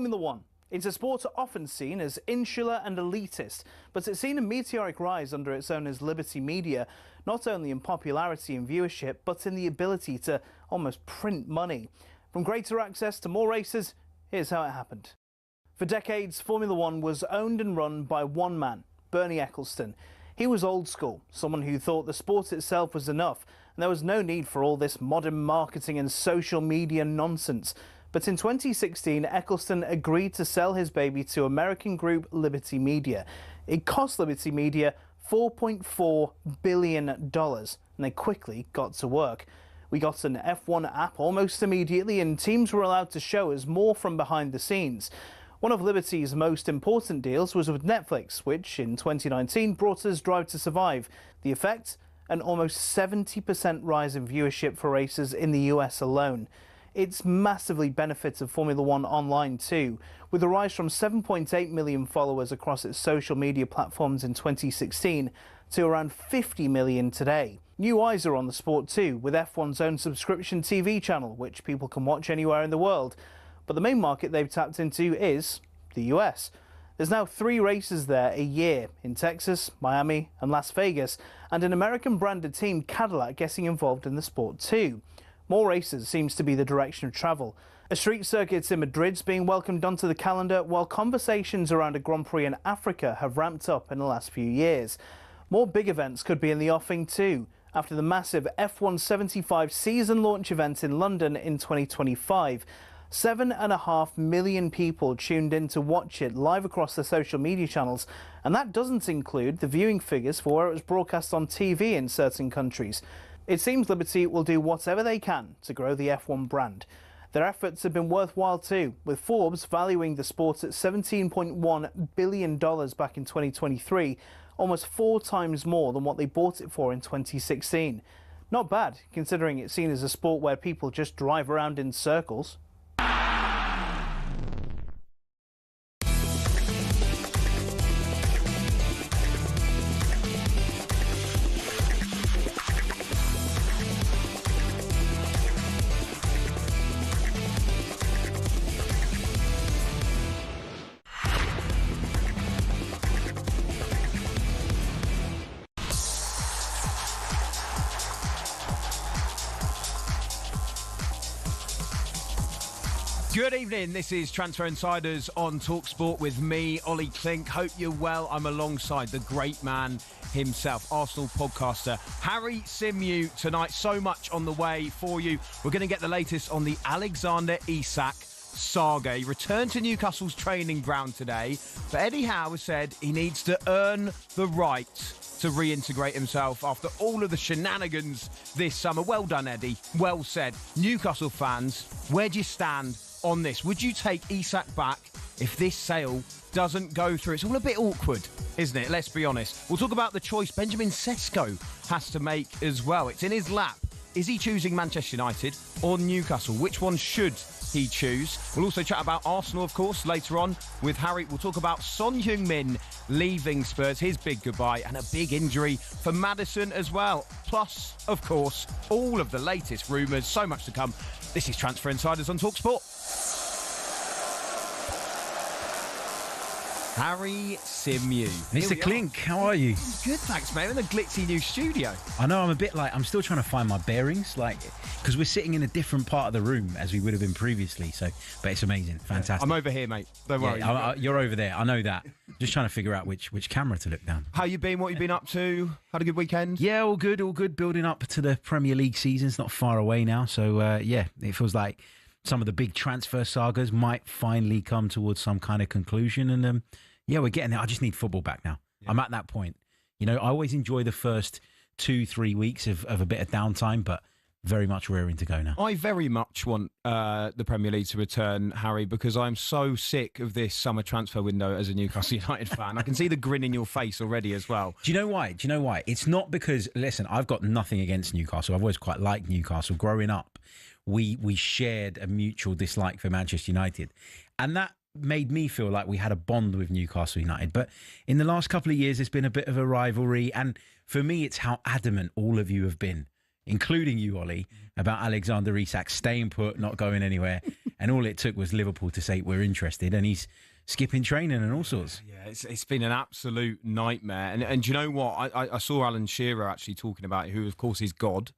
Formula One. It's a sport often seen as insular and elitist, but it's seen a meteoric rise under its owners Liberty Media, not only in popularity and viewership, but in the ability to almost print money. From greater access to more races, here's how it happened. For decades, Formula One was owned and run by one man, Bernie Ecclestone. He was old school, someone who thought the sport itself was enough, and there was no need for all this modern marketing and social media nonsense. But in 2016, Ecclestone agreed to sell his baby to American group Liberty Media. It cost Liberty Media $4.4 billion, and they quickly got to work. We got an F1 app almost immediately, and teams were allowed to show us more from behind the scenes. One of Liberty's most important deals was with Netflix, which in 2019 brought us Drive to Survive. The effect? An almost 70% rise in viewership for races in the US alone. It's massively benefited Formula One online too, with a rise from 7.8 million followers across its social media platforms in 2016 to around 50 million today. New eyes are on the sport too, with F1's own subscription TV channel, which people can watch anywhere in the world. But the main market they've tapped into is the US. There's now 3 races there a year, in Texas, Miami and Las Vegas, and an American-branded team, Cadillac, getting involved in the sport too. More races seems to be the direction of travel. A street circuit in Madrid's being welcomed onto the calendar, while conversations around a Grand Prix in Africa have ramped up in the last few years. More big events could be in the offing too, after the massive F1 75 season launch event in London in 2025. 7.5 million people tuned in to watch it live across the social media channels, and that doesn't include the viewing figures for where it was broadcast on TV in certain countries. It seems Liberty will do whatever they can to grow the F1 brand. Their efforts have been worthwhile too, with Forbes valuing the sport at $17.1 billion back in 2023, almost 4 times more than what they bought it for in 2016. Not bad, considering it's seen as a sport where people just drive around in circles. Good evening, this is Transfer Insiders on talkSPORT with me, Olly Clink. Hope you're well. I'm alongside the great man himself, Arsenal podcaster Harry Symeou tonight. So much on the way for you. We're going to get the latest on the Alexander Isak saga. He returned to Newcastle's training ground today, but Eddie Howe has said he needs to earn the right to reintegrate himself after all of the shenanigans this summer. Well done, Eddie. Well said. Newcastle fans, where do you stand on this? Would you take Isak back if this sale doesn't go through? It's all a bit awkward, isn't it? Let's be honest. We'll talk about the choice Benjamin Sesko has to make as well. It's in his lap. Is he choosing Manchester United or Newcastle? Which one should he choose? We'll also chat about Arsenal, of course, later on with Harry. We'll talk about Son Heung-min leaving Spurs, his big goodbye, and a big injury for Maddison as well. Plus, of course, all of the latest rumours. So much to come. This is Transfer Insiders on talkSPORT. Harry Symeou. Mr. Clink, how are you? Good, thanks, mate. In a glitzy new studio. I know, I'm a bit like, I'm still trying to find my bearings, because we're sitting in a different part of the room as we would have been previously, but it's amazing, fantastic. I'm over here, mate. Don't worry. You're over there, I know that. Just trying to figure out which camera to look down. How you been? What you been up to? Had a good weekend? Yeah, all good. Building up to the Premier League season. It's not far away now, so it feels like some of the big transfer sagas might finally come towards some kind of conclusion, and we're getting there. I just need football back now. Yeah. I'm at that point. You know, I always enjoy the first 2-3 weeks of a bit of downtime, but very much raring to go now. I very much want the Premier League to return, Harry, because I'm so sick of this summer transfer window as a Newcastle United fan. I can see the grin in your face already as well. Do you know why? It's not because, listen, I've got nothing against Newcastle. I've always quite liked Newcastle. Growing up, we shared a mutual dislike for Manchester United. And that made me feel like we had a bond with Newcastle United. But in the last couple of years, there's been a bit of a rivalry. And for me, it's how adamant all of you have been, including you, Ollie, about Alexander Isak staying put, not going anywhere. And all it took was Liverpool to say we're interested, and he's skipping training and all sorts. Yeah, it's been an absolute nightmare. And do you know what? I saw Alan Shearer actually talking about it, who, of course, is God.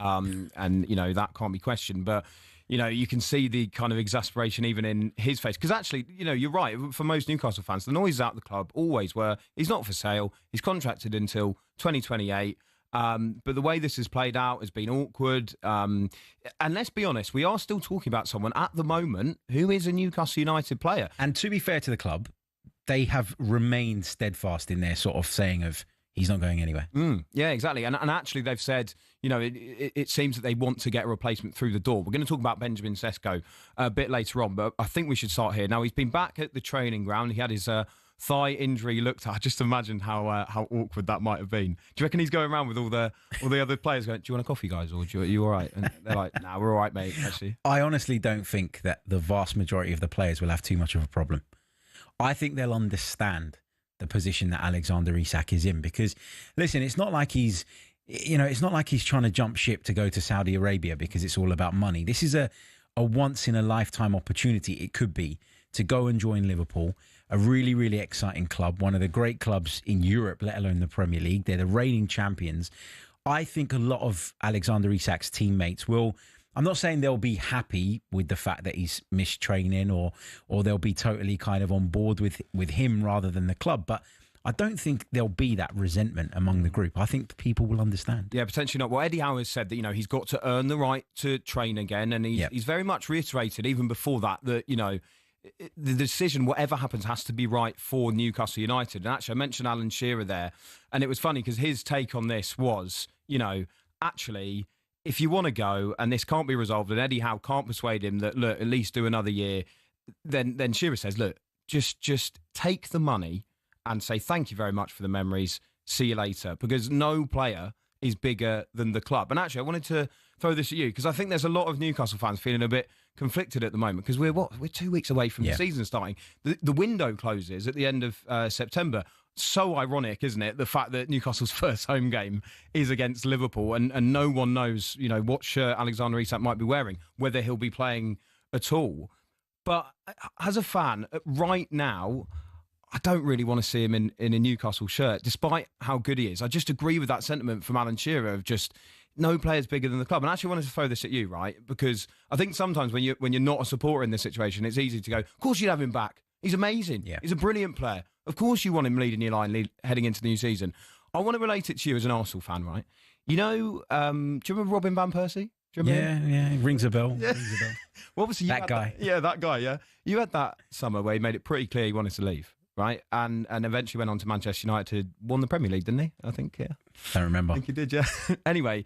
And, you know, that can't be questioned. But, you know, you can see the kind of exasperation even in his face. Because actually, you know, you're right. For most Newcastle fans, the noise out the club always were, he's not for sale. He's contracted until 2028. But the way this has played out has been awkward. And let's be honest, we are still talking about someone at the moment who is a Newcastle United player. And to be fair to the club, they have remained steadfast in their sort of saying of, he's not going anywhere. Yeah, exactly. And actually, they've said, you know, it seems that they want to get a replacement through the door. We're going to talk about Benjamin Sesko a bit later on, but I think we should start here. Now, he's been back at the training ground. He had his thigh injury looked at. I just imagined how awkward that might have been. Do you reckon he's going around with all the other players going, do you want a coffee, guys? Or are you all right? And they're like, nah, we're all right, mate, actually. I honestly don't think that the vast majority of the players will have too much of a problem. I think they'll understand the position that Alexander Isak is in, because listen, it's not like he's trying to jump ship to go to Saudi Arabia because it's all about money. This is a once in a lifetime opportunity. It could be to go and join Liverpool, a really, really exciting club, one of the great clubs in Europe, let alone the Premier League. They're the reigning champions. I think a lot of Alexander Isak's teammates will, I'm not saying they'll be happy with the fact that he's missed training or they'll be totally kind of on board with him rather than the club, but I don't think there'll be that resentment among the group. I think people will understand. Yeah, potentially not. Well, Eddie Howe has said that, you know, he's got to earn the right to train again, and he's very much reiterated even before that, you know, the decision, whatever happens, has to be right for Newcastle United. And actually, I mentioned Alan Shearer there, and it was funny because his take on this was, you know, actually, if you want to go and this can't be resolved and Eddie Howe can't persuade him that, look, at least do another year, then Shearer says, look, just take the money and say thank you very much for the memories, see you later, because no player is bigger than the club. And actually, I wanted to throw this at you because I think there's a lot of Newcastle fans feeling a bit conflicted at the moment because we're 2 weeks away from the season starting. The window closes at the end of September. So ironic, isn't it? The fact that Newcastle's first home game is against Liverpool and no one knows, you know, what shirt Alexander Isak might be wearing, whether he'll be playing at all. But as a fan, right now, I don't really want to see him in a Newcastle shirt, despite how good he is. I just agree with that sentiment from Alan Shearer of just no player's bigger than the club. And I actually wanted to throw this at you, right? Because I think sometimes when you're not a supporter in this situation, it's easy to go, of course you'd have him back. He's amazing. Yeah. He's a brilliant player. Of course you want him leading your line heading into the new season. I want to relate it to you as an Arsenal fan, right? You know, do you remember Robin Van Persie? Do you remember him? Yeah, it rings a bell. Yeah. Rings a bell. Well, obviously that guy. That guy, yeah. You had that summer where he made it pretty clear he wanted to leave, right? And eventually went on to Manchester United, won the Premier League, didn't he? I think, yeah. Don't remember. I think he did, yeah. Anyway,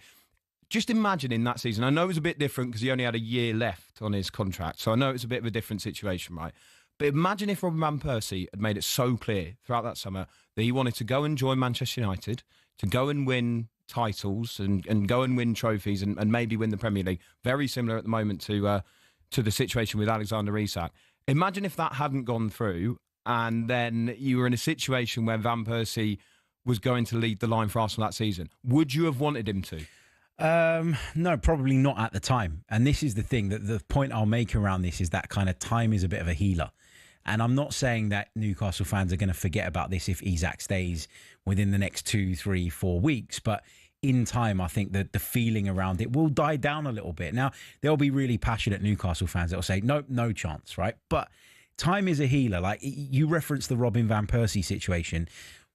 just imagine in that season. I know it was a bit different because he only had a year left on his contract, so I know it's a bit of a different situation, right? But imagine if Robin Van Persie had made it so clear throughout that summer that he wanted to go and join Manchester United, to go and win titles and go and win trophies and maybe win the Premier League. Very similar at the moment to the situation with Alexander Isak. Imagine if that hadn't gone through and then you were in a situation where Van Persie was going to lead the line for Arsenal that season. Would you have wanted him to? No, probably not at the time. And this is the thing, that the point I'll make around this is that kind of time is a bit of a healer. And I'm not saying that Newcastle fans are going to forget about this if Isak stays within the next 2, 3, 4 weeks. But in time, I think that the feeling around it will die down a little bit. Now, there'll be really passionate Newcastle fans that will say, nope, no chance, right? But time is a healer. Like you referenced the Robin Van Persie situation.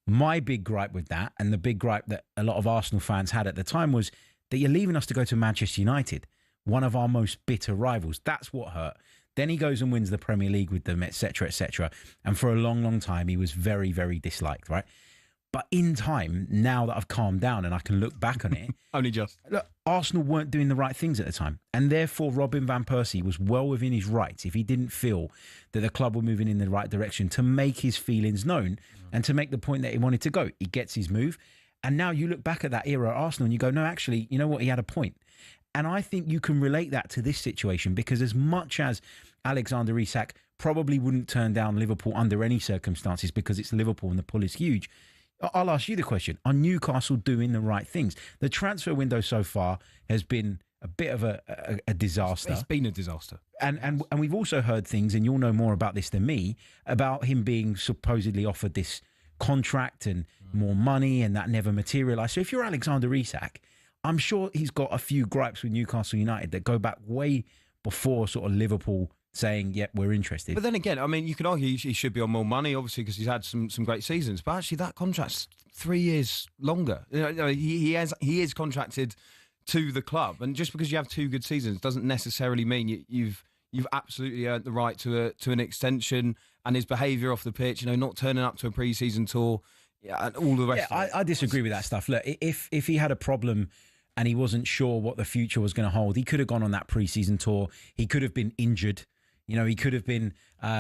My big gripe with that, and the big gripe that a lot of Arsenal fans had at the time, was that you're leaving us to go to Manchester United, one of our most bitter rivals. That's what hurt. Then he goes and wins the Premier League with them, etc., etc. And for a long, long time, he was very, very disliked, right? But in time, now that I've calmed down and I can look back on it... Only just. Look, Arsenal weren't doing the right things at the time. And therefore, Robin Van Persie was well within his rights, if he didn't feel that the club were moving in the right direction, to make his feelings known and to make the point that he wanted to go. He gets his move. And now you look back at that era at Arsenal and you go, no, actually, you know what? He had a point. And I think you can relate that to this situation, because as much as Alexander Isak probably wouldn't turn down Liverpool under any circumstances because it's Liverpool and the pull is huge, I'll ask you the question. Are Newcastle doing the right things? The transfer window so far has been a bit of a disaster. It's been a disaster. And we've also heard things, and you'll know more about this than me, about him being supposedly offered this contract and more money, and that never materialised. So if you're Alexander Isak, I'm sure he's got a few gripes with Newcastle United that go back way before sort of Liverpool saying, yep, we're interested. But then again, I mean, you could argue he should be on more money, obviously, because he's had some great seasons. But actually, that contract's 3 years longer. He is contracted to the club, and just because you have 2 good seasons doesn't necessarily mean you've absolutely earned the right to an extension. And his behaviour off the pitch, not turning up to a pre-season tour, and all the rest. Yeah, I disagree with that stuff. Look, if he had a problem and he wasn't sure what the future was going to hold, he could have gone on that pre-season tour. He could have been injured. He could have been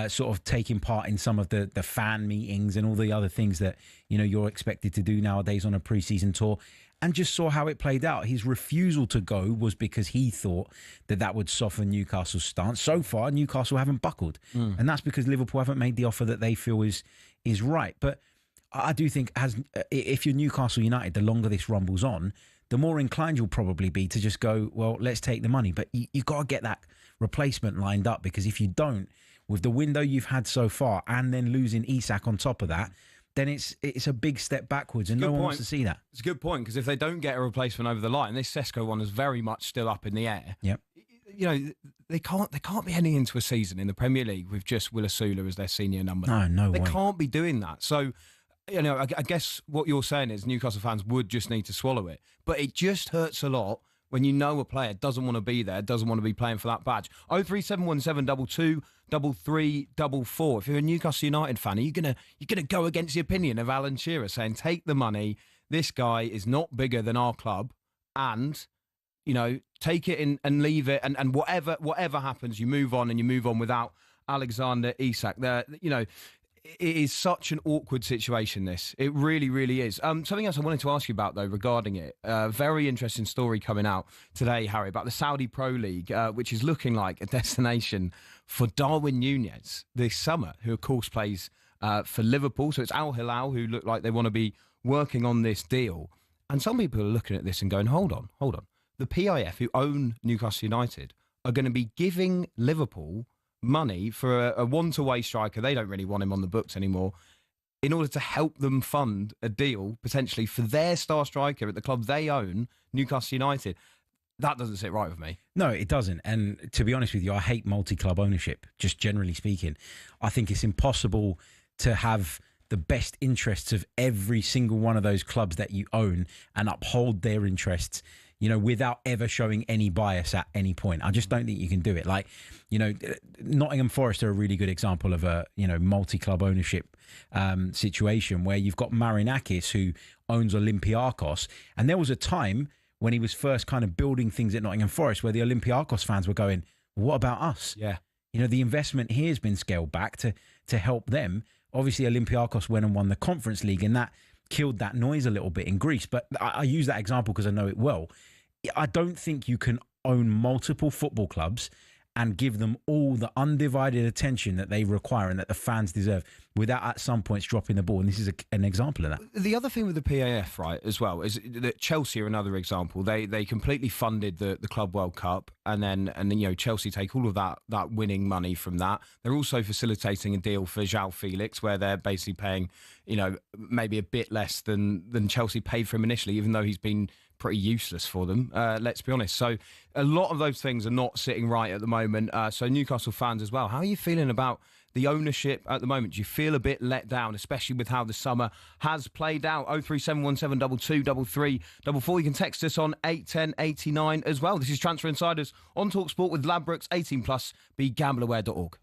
sort of taking part in some of the fan meetings and all the other things that, you're expected to do nowadays on a pre-season tour, and just saw how it played out. His refusal to go was because he thought that would soften Newcastle's stance. So far, Newcastle haven't buckled. And that's because Liverpool haven't made the offer that they feel is right. But I do think if you're Newcastle United, the longer this rumbles on, the more inclined you'll probably be to just go, well, let's take the money. But you've got to get that replacement lined up, because if you don't, with the window you've had so far and then losing Isak on top of that, then it's a big step backwards, and no one wants to see that. It's a good point, because if they don't get a replacement over the line, this Cesco one is very much still up in the air. Yep. They can't be heading into a season in the Premier League with just Willisula as their senior number. No way. They can't be doing that. So, I guess what you're saying is Newcastle fans would just need to swallow it. But it just hurts a lot when a player doesn't want to be there, doesn't want to be playing for that badge. 03717 22 33 44. If you're a Newcastle United fan, are you gonna go against the opinion of Alan Shearer saying, take the money, this guy is not bigger than our club, and take it in and leave it, and whatever happens, you move on without Alexander Isak. It is such an awkward situation, this. It really, really is. Something else I wanted to ask you about, though, regarding it. Very interesting story coming out today, Harry, about the Saudi Pro League, which is looking like a destination for Darwin Núñez this summer, who, of course, plays for Liverpool. So it's Al Hilal, who look like they want to be working on this deal. And some people are looking at this and going, hold on. The PIF, who own Newcastle United, are going to be giving Liverpool money for a one-to-way striker. They don't really want him on the books anymore, in order to help them fund a deal potentially for their star striker at the club they own, Newcastle United. That doesn't sit right with me. No, it doesn't. And to be honest with you, I hate multi-club ownership, just generally speaking. I think it's impossible to have the best interests of every single one of those clubs that you own and uphold their interests, without ever showing any bias at any point. I just don't think you can do it. Like, Nottingham Forest are a really good example of a, multi-club ownership situation where you've got Marinakis, who owns Olympiacos. And there was a time when he was first kind of building things at Nottingham Forest where the Olympiacos fans were going, what about us? Yeah. The investment here has been scaled back to help them. Obviously, Olympiacos went and won the Conference League, and that killed that noise a little bit in Greece. But I use that example because I know it well. I don't think you can own multiple football clubs and give them all the undivided attention that they require and that the fans deserve without at some points dropping the ball. And this is an example of that. The other thing with the PAF, right, as well, is that Chelsea are another example. They completely funded the Club World Cup, and then Chelsea take all of that winning money from that. They're also facilitating a deal for João Felix, where they're basically paying, maybe a bit less than Chelsea paid for him initially, even though he's been pretty useless for them, let's be honest. So a lot of those things are not sitting right at the moment. So Newcastle fans as well, how are you feeling about the ownership at the moment? Do you feel a bit let down, especially with how the summer has played out? 03717 22 33 44. You can text us on 81089 as well. This is Transfer Insiders on talkSPORT with Ladbrokes. 18+, begambleaware.org.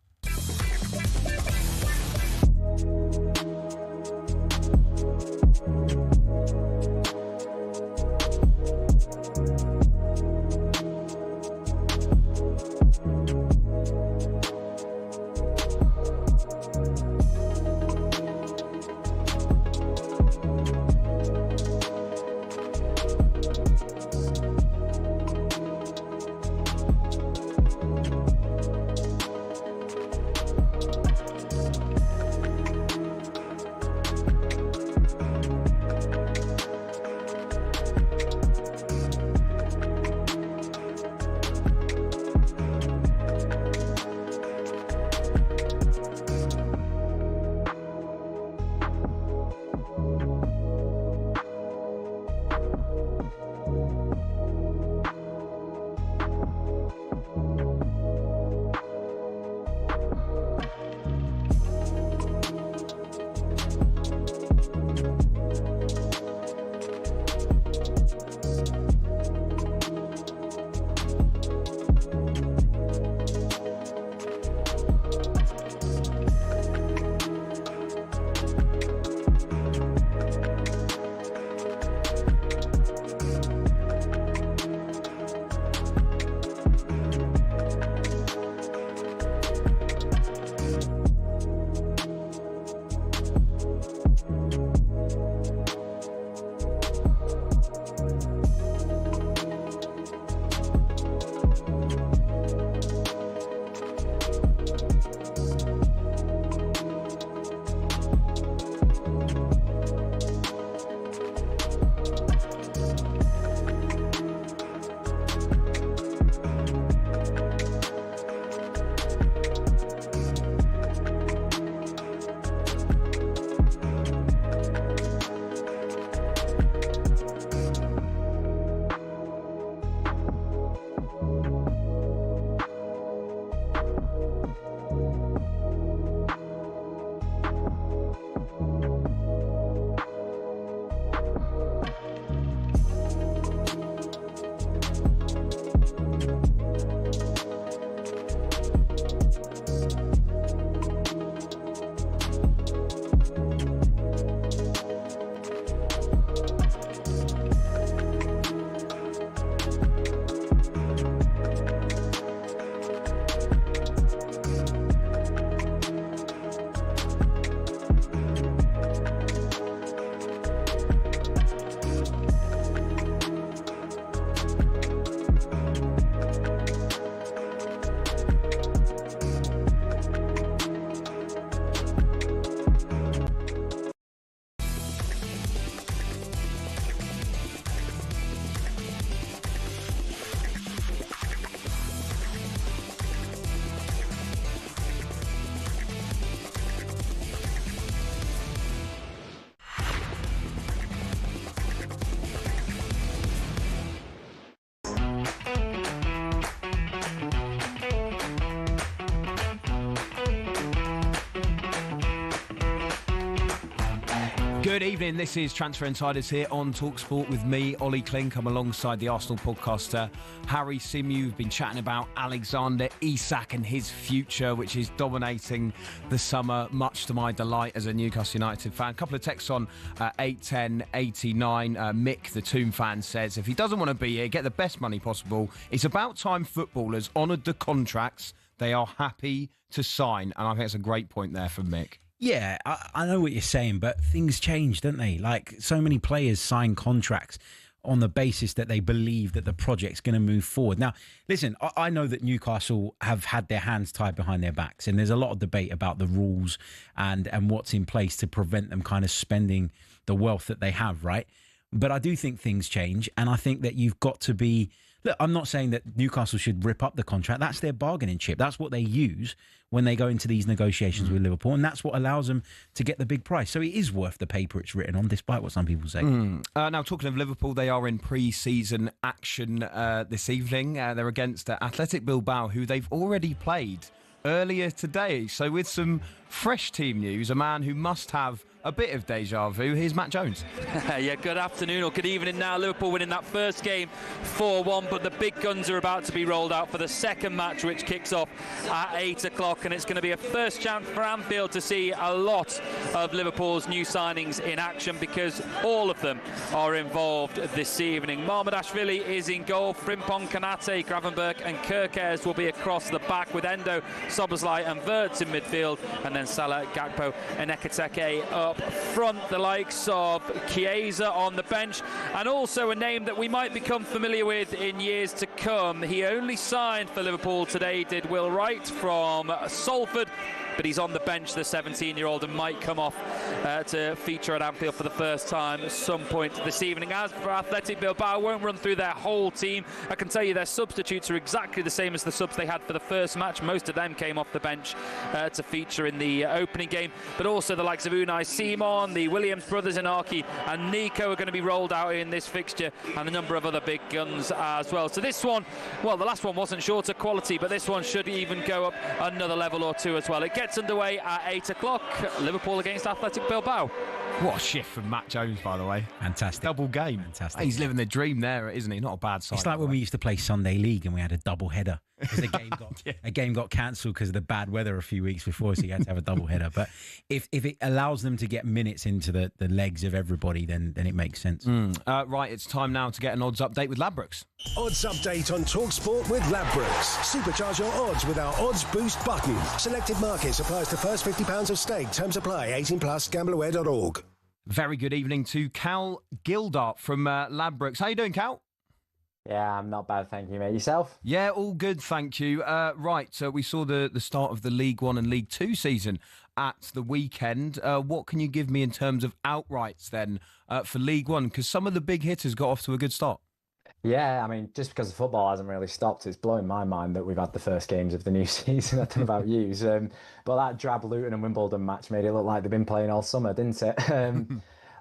Good evening, this is Transfer Insiders here on talkSPORT with me, Olly, Clink. I'm alongside the Arsenal podcaster, Harry Symeou. We've been chatting about Alexander Isak and his future, which is dominating the summer, much to my delight as a Newcastle United fan. A couple of texts on 81089. Mick, the Toon fan, says, if he doesn't want to be here, get the best money possible. It's about time footballers honoured the contracts they are happy to sign. And I think it's a great point there from Mick. Yeah, I know what you're saying, but things change, don't they? Like, so many players sign contracts on the basis that they believe that the project's going to move forward. Now, listen, I know that Newcastle have had their hands tied behind their backs, and there's a lot of debate about the rules and what's in place to prevent them kind of spending the wealth that they have, right? But I do think things change, and I think that you've got to be... Look, I'm not saying that Newcastle should rip up the contract. That's their bargaining chip. That's what they use when they go into these negotiations with Liverpool, and that's what allows them to get the big price. So it is worth the paper it's written on, despite what some people say. Now, talking of Liverpool, they are in pre-season action this evening. They're against Athletic Bilbao, who they've already played earlier today. So with some fresh team news, a man who must have a bit of deja vu, here's Matt Jones. Yeah, good afternoon or good evening now. Liverpool winning that first game 4-1, but the big guns are about to be rolled out for the second match, which kicks off at 8 o'clock, and it's going to be a first chance for Anfield to see a lot of Liverpool's new signings in action, because all of them are involved this evening. Marmadashvili is in goal, Frimpong, Kanate, Gravenberg and Kerkez will be across the back, with Endo, Szoboszlai and Havertz in midfield, and then Salah, Gakpo and Ekiteke up front. The likes of Chiesa on the bench, and also a name that we might become familiar with in years to come. He only signed for Liverpool today, did Will Wright from Salford, but he's on the bench, the 17-year-old, and might come off to feature at Anfield for the first time at some point this evening. As for Athletic Bilbao, I won't run through their whole team. I can tell you their substitutes are exactly the same as the subs they had for the first match. Most of them came off the bench to feature in the opening game, but also the likes of Unai Simon, the Williams brothers, Inaki and Nico are going to be rolled out in this fixture, and a number of other big guns as well. So this one, well, the last one wasn't short of quality, but this one should even go up another level or two as well. It gets underway at 8 o'clock. Liverpool against Athletic Bilbao. What a shift from Matt Jones, by the way. Fantastic. Double game. Fantastic. He's living the dream there, isn't he? Not a bad sign. It's like when we used to play Sunday League and we had a double header. Because a game got cancelled because of the bad weather a few weeks before, so you had to have a double header. But if it allows them to get minutes into the legs of everybody, then it makes sense. Right, it's time now to get an odds update with Ladbrokes. Odds update on talkSPORT with Ladbrokes. Supercharge your odds with our Odds Boost button. Selected markets applies to first £50 of stake. Terms apply. 18 plus. Gambleaware.org. Very good evening to Cal Gildart from Ladbrokes. How you doing, Cal? Yeah, I'm not bad, thank you, mate. Yourself? Yeah, all good, thank you. Right, so we saw the start of the League One and League Two season at the weekend. What can you give me in terms of outrights then for League One? Because some of the big hitters got off to a good start. Yeah, I mean, just because the football hasn't really stopped, it's blowing my mind that we've had the first games of the new season. I don't know about you. But that drab Luton and Wimbledon match made it look like they've been playing all summer, didn't it?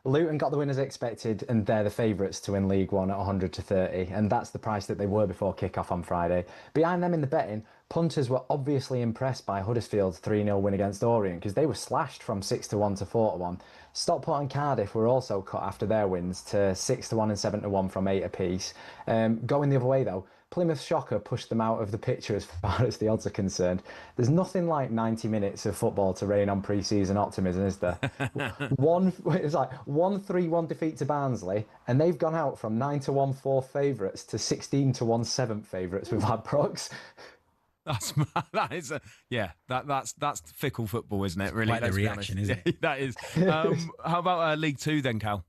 Luton got the win as expected, and they're the favourites to win League One at 100-30, and that's the price that they were before kick-off on Friday. Behind them in the betting, punters were obviously impressed by Huddersfield's 3-0 win against Orient, because they were slashed from 6-1 to 4-1. Stockport and Cardiff were also cut after their wins to 6-1 and 7-1 from 8 apiece. Going the other way though, Plymouth Shocker pushed them out of the picture as far as the odds are concerned. There's nothing like 90 minutes of football to rain on pre-season optimism, is there? It's like 1-3-1 defeat to Barnsley, and they've gone out from 9-1 fourth favourites to 16-1 seventh favourites with Ladbrokes. That's fickle football, isn't it? Really, like the reaction, isn't it? That is. How about League Two then, Cal?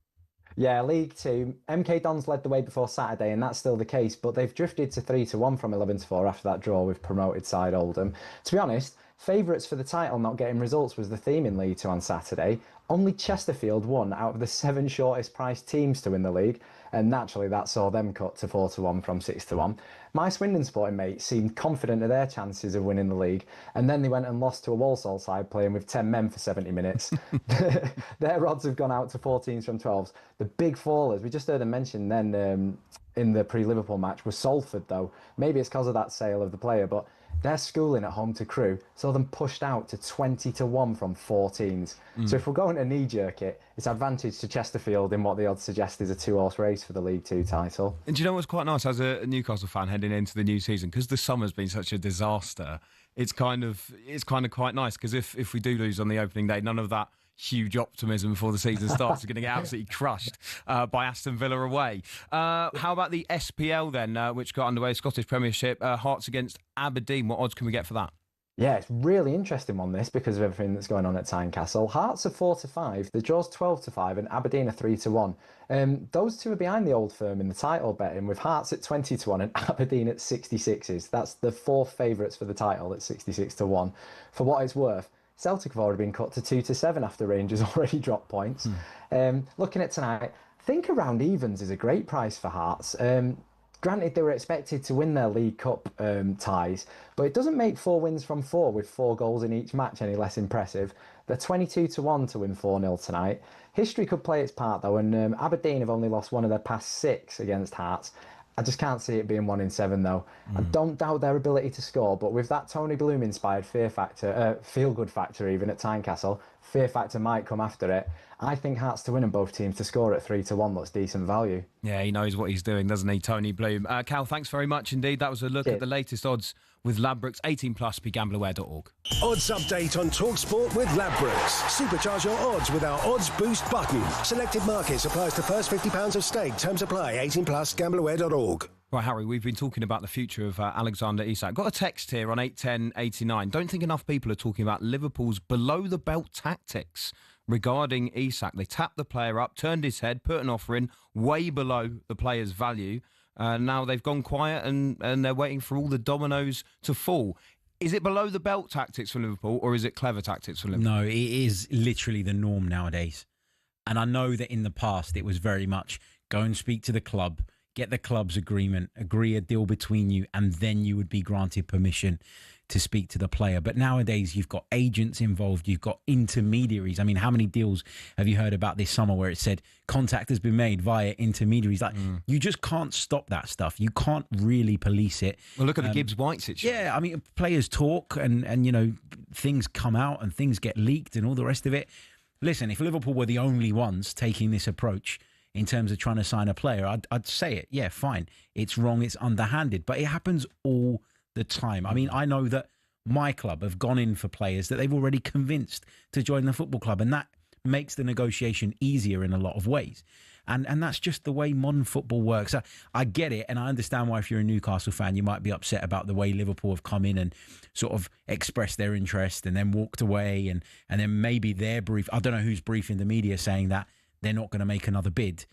Yeah, League Two. MK Dons led the way before Saturday, and that's still the case, but they've drifted to 3-1 from 11-4 after that draw with promoted side Oldham. To be honest, favourites for the title not getting results was the theme in League Two on Saturday. Only Chesterfield won out of the 7 shortest priced teams to win the league, and naturally that saw them cut to 4-1 from 6-1. My Swindon Sporting mates seemed confident of their chances of winning the league, and then they went and lost to a Walsall side playing with 10 men for 70 minutes. Their odds have gone out to 14s from 12s. The big fallers, we just heard them mention then in the pre-Liverpool match, was Salford though. Maybe it's because of that sale of the player, but Their schooling at home to Crewe saw them pushed out to 20-1 from 14s. So if we're going to knee-jerk it, it's advantage to Chesterfield in what the odds suggest is a 2-horse race for the League Two title. And do you know what's quite nice as a Newcastle fan heading into the new season? Because the summer's been such a disaster, it's kind of quite nice, because if we do lose on the opening day, none of that huge optimism before the season starts is going to get absolutely crushed by Aston Villa away. How about the SPL then, which got underway, Scottish Premiership, Hearts against Aberdeen? What odds can we get for that? Yeah, it's really interesting one, this, because of everything that's going on at Tynecastle. Hearts are 4-5, the Draw's 12-5, and Aberdeen are 3-1. Those two are behind the Old Firm in the title betting, with Hearts at 20-1 and Aberdeen at 66s. That's the fourth favourites for the title at 66-1. For what it's worth, Celtic have already been cut to 2-7 after Rangers already dropped points. Looking at tonight, I think around evens is a great price for Hearts. Granted, they were expected to win their League Cup ties, but it doesn't make 4 wins from 4 with 4 goals in each match any less impressive. They're 22-1 to win 4-0 tonight. History could play its part though, and Aberdeen have only lost 1 of their past 6 against Hearts. I just can't see it being 1 in 7 though. I don't doubt their ability to score, but with that Tony Bloom inspired feel good factor even at Tynecastle, fear factor might come after it. I think Hearts to win and both teams to score at 3-1 looks decent value. Yeah, he knows what he's doing, doesn't he, Tony Bloom? Cal, thanks very much indeed. That was a look at the latest odds with Ladbrokes. 18+, begambleaware.org. Odds update on talkSPORT with Ladbrokes. Supercharge your odds with our odds boost button. Selected markets applies to first £50 of stake. Terms apply. 18+, gambleaware.org. Right, Harry, we've been talking about the future of Alexander Isak. Got a text here on 81089. Don't think enough people are talking about Liverpool's below-the-belt tactics regarding Isak. They tapped the player up, turned his head, put an offer in way below the player's value. Now they've gone quiet and they're waiting for all the dominoes to fall. Is it below-the-belt tactics for Liverpool, or is it clever tactics for Liverpool? No, it is literally the norm nowadays. And I know that in the past it was very much go and speak to the club, get the club's agreement, agree a deal between you, and then you would be granted permission to speak to the player. But nowadays, you've got agents involved, you've got intermediaries. I mean, how many deals have you heard about this summer where it said contact has been made via intermediaries? Like, you just can't stop that stuff. You can't really police it. Well, look at the Gibbs-White situation. Yeah, I mean, players talk and you know, things come out and things get leaked and all the rest of it. Listen, if Liverpool were the only ones taking this approach in terms of trying to sign a player, I'd say it. Yeah, fine. It's wrong. It's underhanded. But it happens all the time. I mean, I know that my club have gone in for players that they've already convinced to join the football club, and that makes the negotiation easier in a lot of ways. And that's just the way modern football works. I get it, and I understand why if you're a Newcastle fan, you might be upset about the way Liverpool have come in and sort of expressed their interest and then walked away, and then maybe their brief, I don't know who's briefing the media saying that they're not going to make another bid.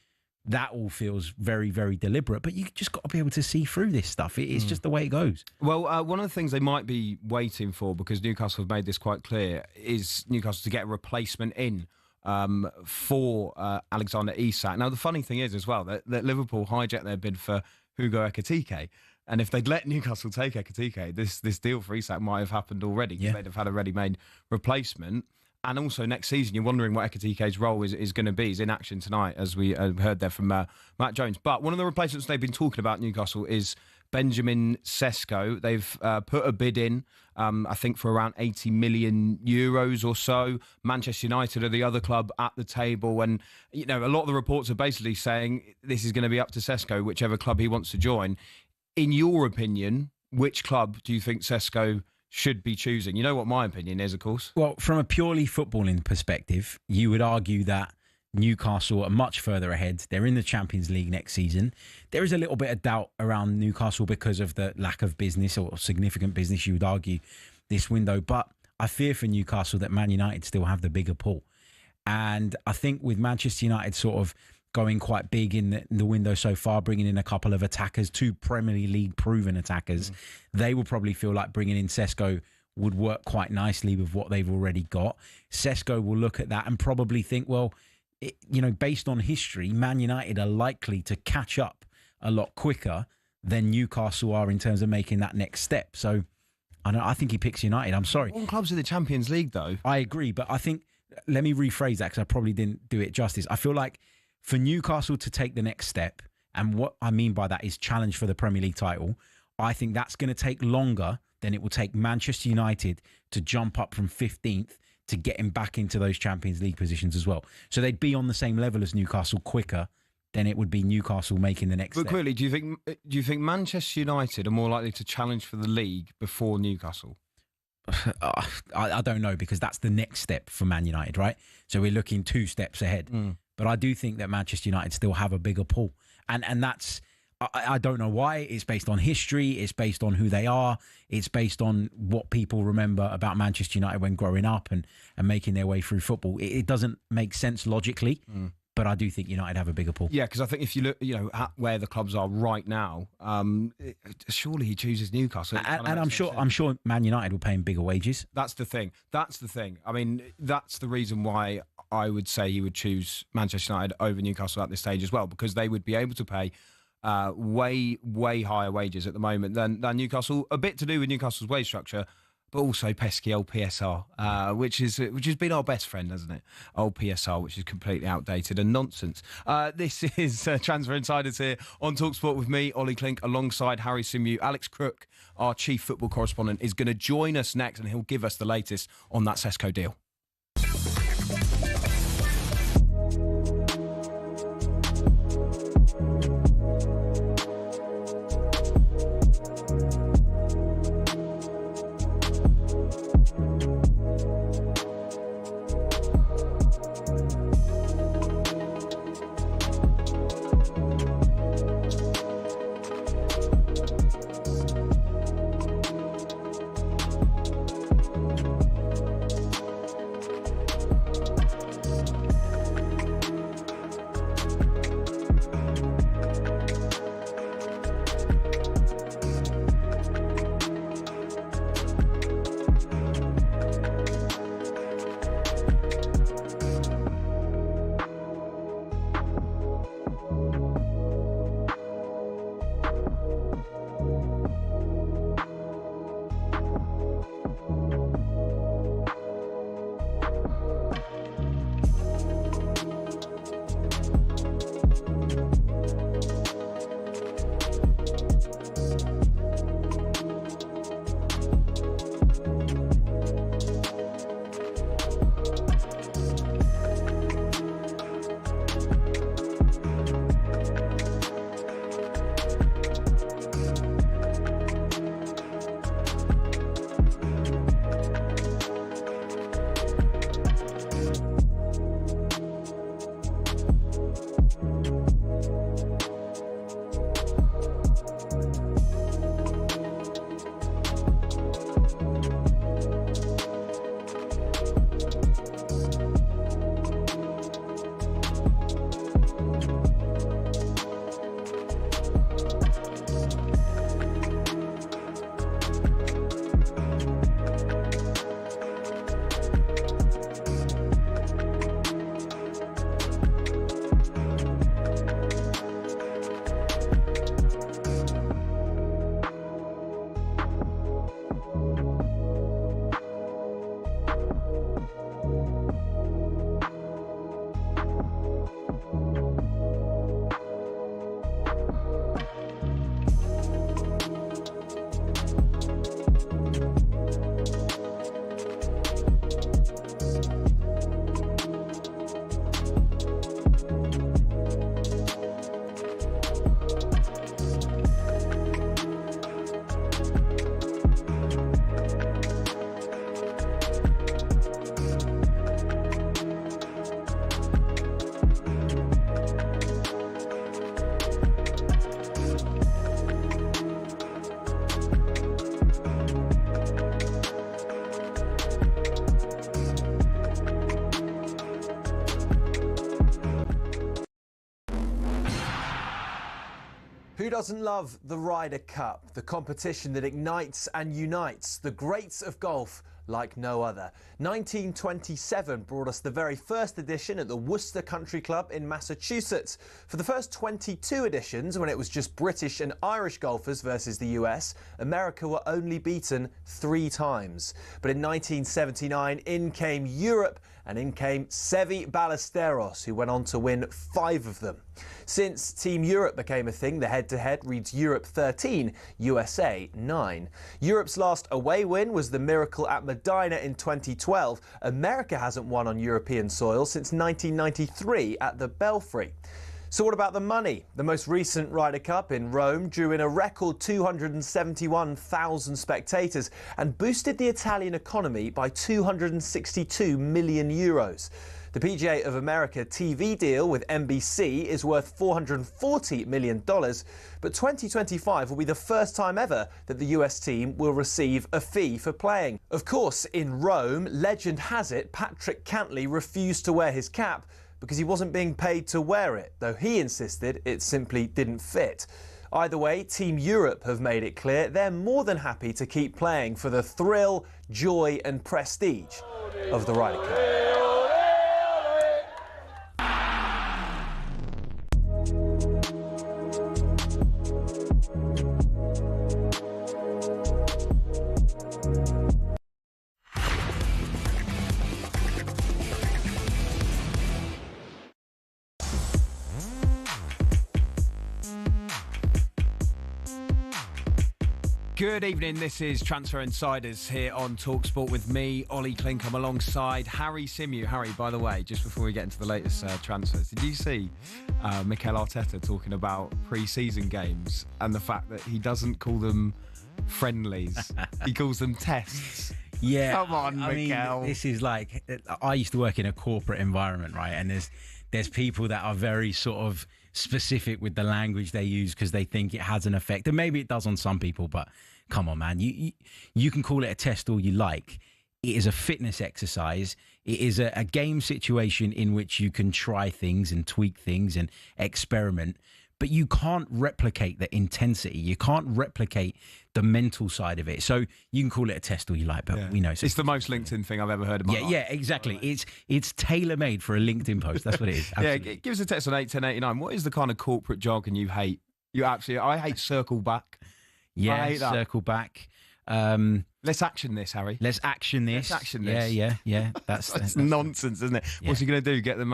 That all feels very, very deliberate, but you just got to be able to see through this stuff. It's just the way it goes. Well, one of the things they might be waiting for, because Newcastle have made this quite clear, is Newcastle to get a replacement in for Alexander Isak. Now, the funny thing is as well that Liverpool hijacked their bid for Hugo Ekitike. And if they'd let Newcastle take Ekitike, this deal for Isak might have happened already, because they'd have had a ready-made replacement. And also next season, you're wondering what Ekitike's role is going to be. He's in action tonight, as we heard there from Matt Jones. But one of the replacements they've been talking about, Newcastle, is Benjamin Cesco. They've put a bid in, I think, for around 80 million euros or so. Manchester United are the other club at the table. And, you know, a lot of the reports are basically saying this is going to be up to Cesco, whichever club he wants to join. In your opinion, which club do you think Cesco should be choosing? You know what my opinion is, of course. Well, from a purely footballing perspective, you would argue that Newcastle are much further ahead. They're in the Champions League next season. There is a little bit of doubt around Newcastle because of the lack of business, or significant business, you would argue, this window. But I fear for Newcastle that Man United still have the bigger pull. And I think with Manchester United sort of going quite big in the window so far, bringing in a couple of attackers, 2 Premier League proven attackers, they will probably feel like bringing in Cesco would work quite nicely with what they've already got. Cesco will look at that and probably think, well, based on history, Man United are likely to catch up a lot quicker than Newcastle are in terms of making that next step. So I think he picks United. I'm sorry. All clubs in the Champions League, though. I agree, but I think, let me rephrase that because I probably didn't do it justice. I feel like for Newcastle to take the next step, and what I mean by that is challenge for the Premier League title, I think that's going to take longer then it will take Manchester United to jump up from 15th to getting back into those Champions League positions as well. So they'd be on the same level as Newcastle quicker than it would be Newcastle making the next step. But quickly, do you think Manchester United are more likely to challenge for the league before Newcastle? I don't know, because that's the next step for Man United, right? So we're looking 2 steps ahead. But I do think that Manchester United still have a bigger pull. And that's, I don't know why. It's based on history. It's based on who they are. It's based on what people remember about Manchester United when growing up and making their way through football. It doesn't make sense logically. But I do think United have a bigger pull. Yeah, because I think if you look, at where the clubs are right now, surely he chooses Newcastle. And I'm sure Man United will pay him bigger wages. That's the thing. I mean, that's the reason why I would say he would choose Manchester United over Newcastle at this stage as well, because they would be able to pay way higher wages at the moment than Newcastle. A bit to do with Newcastle's wage structure, but also pesky old PSR, which has been our best friend, hasn't it? Old PSR, which is completely outdated and nonsense. This is Transfer Insiders here on talkSPORT with me, Olly Clink, alongside Harry Symeou. Alex Crook, our chief football correspondent, is going to join us next, and he'll give us the latest on that Cesco deal. Who doesn't love the Ryder Cup, the competition that ignites and unites the greats of golf like no other? 1927 brought us the very first edition at the Worcester Country Club in Massachusetts. For the first 22 editions, when it was just British and Irish golfers versus the US, America were only beaten 3 times. But in 1979, in came Europe and in came Sevi Ballesteros, who went on to win 5 of them. Since Team Europe became a thing, the head-to-head reads Europe 13, USA 9. Europe's last away win was the miracle at Medina in 2012. America hasn't won on European soil since 1993 at the Belfry. So what about the money? The most recent Ryder Cup in Rome drew in a record 271,000 spectators and boosted the Italian economy by €262 million. The PGA of America TV deal with NBC is worth $440 million, but 2025 will be the first time ever that the US team will receive a fee for playing. Of course, in Rome, legend has it Patrick Cantley refused to wear his cap because he wasn't being paid to wear it, though he insisted it simply didn't fit. Either way, Team Europe have made it clear they're more than happy to keep playing for the thrill, joy and prestige of the Ryder Cup. Good evening, this is Transfer Insiders here on talkSPORT with me, Olly, Clink. I'm alongside Harry Symeou. Harry, by the way, just before we get into the latest transfers, did you see Mikel Arteta talking about pre-season games and the fact that he doesn't call them friendlies, he calls them tests? Yeah. Come on, Mikel. This is like, I used to work in a corporate environment, right? And there's people that are very sort of specific with the language they use because they think it has an effect, and maybe it does on some people, but come on, man, you can call it a test all you like. It is a fitness exercise. It is a game situation in which you can try things and tweak things and experiment, but you can't replicate the intensity. You can't replicate the mental side of it. So you can call it a test all you like, but we know it's the most LinkedIn thing I've ever heard in my life. Yeah, exactly. It's tailor-made for a LinkedIn post. That's what it is. Yeah, give us a text on 81089. What is the kind of corporate jargon you hate? I hate circle back. Yeah, I hate that. Circle back. Let's action this, Harry. Let's action this. Let's action this. Yeah. That's nonsense, isn't it? Yeah. What's he going to do? Get them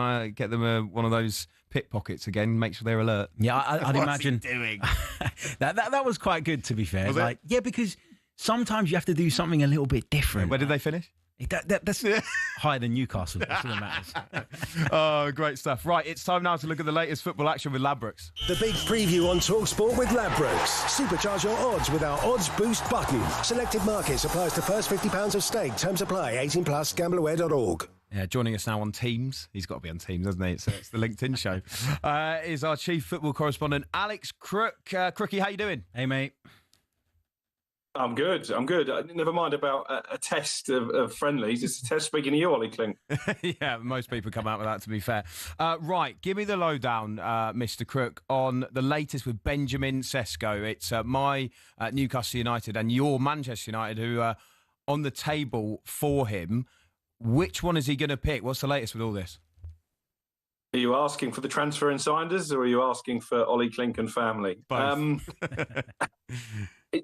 one of those pickpockets again? Make sure they're alert. Yeah, I'd imagine. What's he doing? that was quite good, to be fair. Was it? Yeah, because sometimes you have to do something a little bit different. Where did they finish? That's higher than Newcastle. That's all that matters. Oh, great stuff. Right, it's time now to look at the latest football action with Ladbrokes. The big preview on talkSPORT with Ladbrokes. Supercharge your odds with our Odds Boost button. Selected markets applies to first £50 of stake. Terms apply. 18 plus. Gambleaware.org. Yeah, joining us now on Teams. He's got to be on Teams, hasn't he? It's the LinkedIn show. Is our chief football correspondent, Alex Crook. Crookie, how you doing? Hey, mate. I'm good. Never mind about a test of friendlies. It's a test speaking of you, Ollie Clink. Yeah, most people come out with that, to be fair. Right, give me the lowdown, Mr. Crook, on the latest with Benjamin Cesco. It's my Newcastle United and your Manchester United who are on the table for him. Which one is he going to pick? What's the latest with all this? Are you asking for the transfer insiders or are you asking for Ollie Clink and family? Both.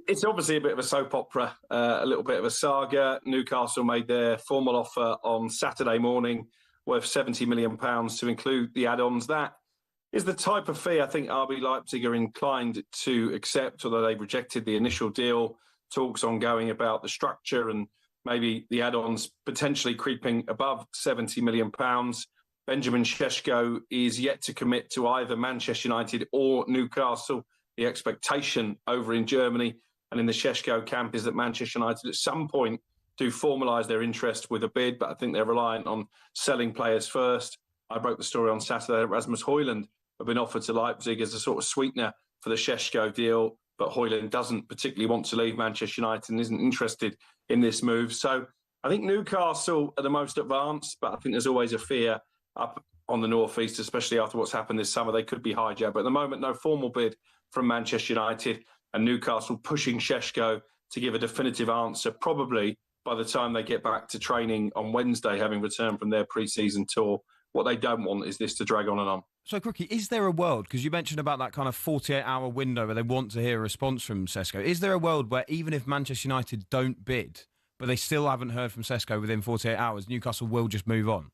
It's obviously a bit of a soap opera, a little bit of a saga. Newcastle made their formal offer on Saturday morning worth £70 million to include the add-ons. That is the type of fee I think RB Leipzig are inclined to accept, although they've rejected the initial deal. Talks ongoing about the structure and maybe the add-ons potentially creeping above £70 million. Benjamin Cesco is yet to commit to either Manchester United or Newcastle. The expectation over in Germany and in the Cesco camp is that Manchester United at some point do formalise their interest with a bid, but I think they're reliant on selling players first. I broke the story on Saturday that Rasmus Højlund have been offered to Leipzig as a sort of sweetener for the Cesco deal, but Højlund doesn't particularly want to leave Manchester United and isn't interested in this move. So I think Newcastle are the most advanced, but I think there's always a fear up on the northeast, especially after what's happened this summer. They could be hijacked, but at the moment, no formal bid from Manchester United, and Newcastle pushing Cesco to give a definitive answer, probably by the time they get back to training on Wednesday, having returned from their pre-season tour. What they don't want is this to drag on and on. So, Crookie, is there a world, because you mentioned about that kind of 48-hour window where they want to hear a response from Cesco, is there a world where even if Manchester United don't bid, but they still haven't heard from Cesco within 48 hours, Newcastle will just move on?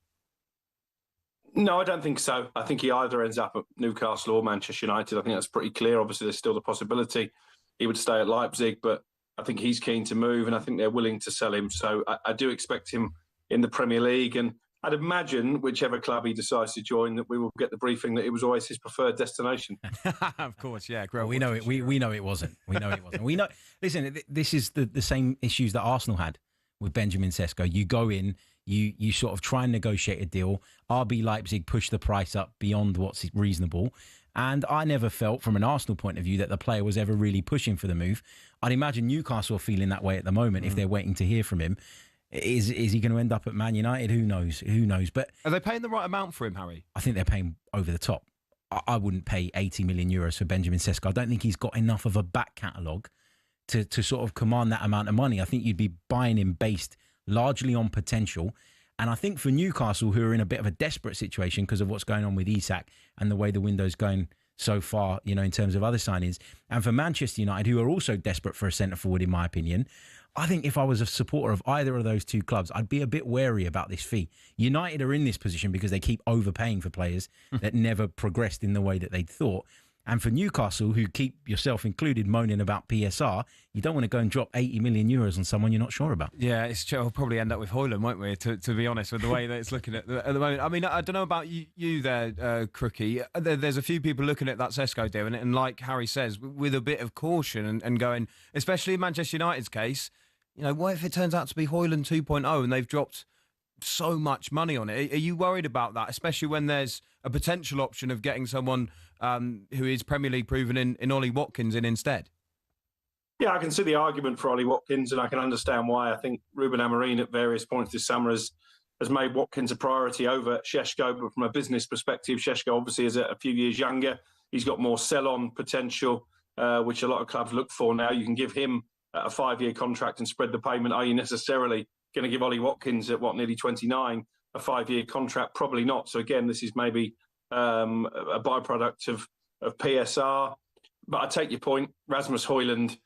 No, I don't think so. I think he either ends up at Newcastle or Manchester United. I think that's pretty clear. Obviously, there's still the possibility he would stay at Leipzig, but I think he's keen to move, and I think they're willing to sell him. So I do expect him in the Premier League, and I'd imagine whichever club he decides to join, that we will get the briefing that it was always his preferred destination. Of course, yeah. Well, we know it. We know it wasn't. We know it wasn't. We know. Listen, this is the same issues that Arsenal had with Benjamin Sesko. You go in, you sort of try and negotiate a deal. RB Leipzig pushed the price up beyond what's reasonable. And I never felt, from an Arsenal point of view, that the player was ever really pushing for the move. I'd imagine Newcastle are feeling that way at the moment if they're waiting to hear from him. Is he going to end up at Man United? Who knows? Who knows? But are they paying the right amount for him, Harry? I think they're paying over the top. I wouldn't pay 80 million euros for Benjamin Sesko. I don't think he's got enough of a back catalogue to sort of command that amount of money. I think you'd be buying him based largely on potential. And I think for Newcastle, who are in a bit of a desperate situation because of what's going on with Isak and the way the window's going so far, in terms of other signings, and for Manchester United, who are also desperate for a centre-forward, in my opinion, I think if I was a supporter of either of those two clubs, I'd be a bit wary about this fee. United are in this position because they keep overpaying for players that never progressed in the way that they'd thought. And for Newcastle, who keep, yourself included, moaning about PSR, you don't want to go and drop 80 million euros on someone you're not sure about. Yeah, it's true. We'll probably end up with Højlund, won't we, to be honest, with the way that it's looking at the moment. I mean, I don't know about you there, Crookie. There's a few people looking at that Cesco deal, and like Harry says, with a bit of caution and going, especially in Manchester United's case, what if it turns out to be Højlund 2.0 and they've dropped so much money on it? Are you worried about that, especially when there's a potential option of getting someone who is Premier League proven in Ollie Watkins in instead? Yeah, I can see the argument for Ollie Watkins, and I can understand why. I think Ruben Amorim at various points this summer has made Watkins a priority over Cesco, but from a business perspective, Cesco obviously is a few years younger. He's got more sell-on potential, which a lot of clubs look for now. You can give him a 5-year contract and spread the payment. Are you necessarily going to give Ollie Watkins at nearly 29 a 5-year contract? Probably not. So again, this is maybe a byproduct of PSR. But I take your point. Rasmus Højlund,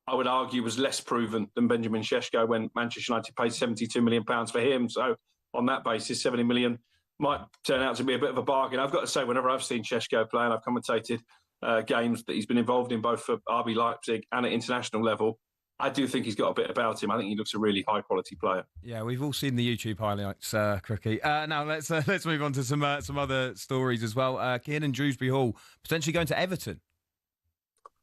I would argue, was less proven than Benjamin Sesko when Manchester United paid £72 million for him. So on that basis, 70 million might turn out to be a bit of a bargain. I've got to say, whenever I've seen Sesko play, and I've commentated games that he's been involved in, both for RB Leipzig and at international level, I do think he's got a bit about him. I think he looks a really high-quality player. Yeah, we've all seen the YouTube highlights, Crookie. Now let's move on to some other stories as well. Kieran Dewsbury Hall potentially going to Everton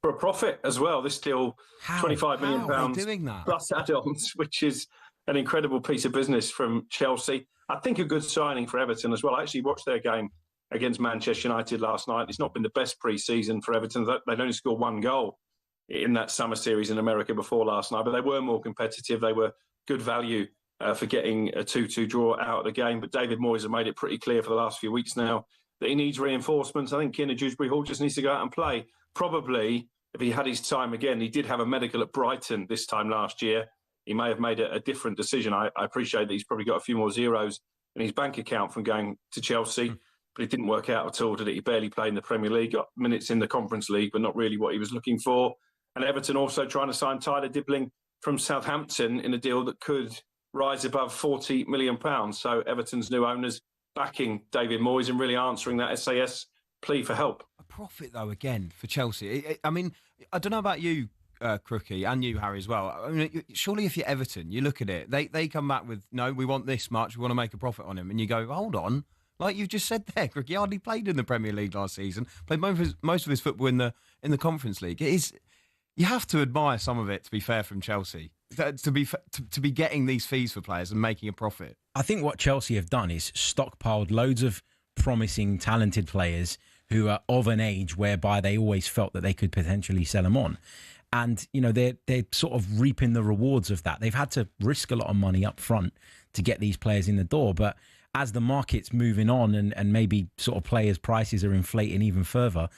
for a profit as well. This deal, £25 million are they doing that? Plus add-ons, which is an incredible piece of business from Chelsea. I think a good signing for Everton as well. I actually watched their game against Manchester United last night. It's not been the best pre-season for Everton. They'd only scored 1 goal in that summer series in America before last night, but they were more competitive. They were good value for getting a 2-2 draw out of the game. But David Moyes has made it pretty clear for the last few weeks now that he needs reinforcements. I think Kieran Dewsbury Hall just needs to go out and play. Probably, if he had his time again, he did have a medical at Brighton this time last year. He may have made a different decision. I appreciate that he's probably got a few more zeros in his bank account from going to Chelsea, but it didn't work out at all, did it? He barely played in the Premier League, got minutes in the Conference League, but not really what he was looking for. And Everton also trying to sign Tyler Dibling from Southampton in a deal that could rise above £40 million. So Everton's new owners backing David Moyes and really answering that SAS plea for help. A profit, though, again, for Chelsea. I mean, I don't know about you, Crookie, and you, Harry, as well. I mean, surely if you're Everton, you look at it, they come back with, no, we want this much, we want to make a profit on him. And you go, hold on. Like you've just said there, Crookie hardly played in the Premier League last season, played most of his football in the Conference League. It is... You have to admire some of it, to be fair, from Chelsea, to be getting these fees for players and making a profit. I think what Chelsea have done is stockpiled loads of promising, talented players who are of an age whereby they always felt that they could potentially sell them on. And, they're sort of reaping the rewards of that. They've had to risk a lot of money up front to get these players in the door. But as the market's moving on and maybe sort of players' prices are inflating even further,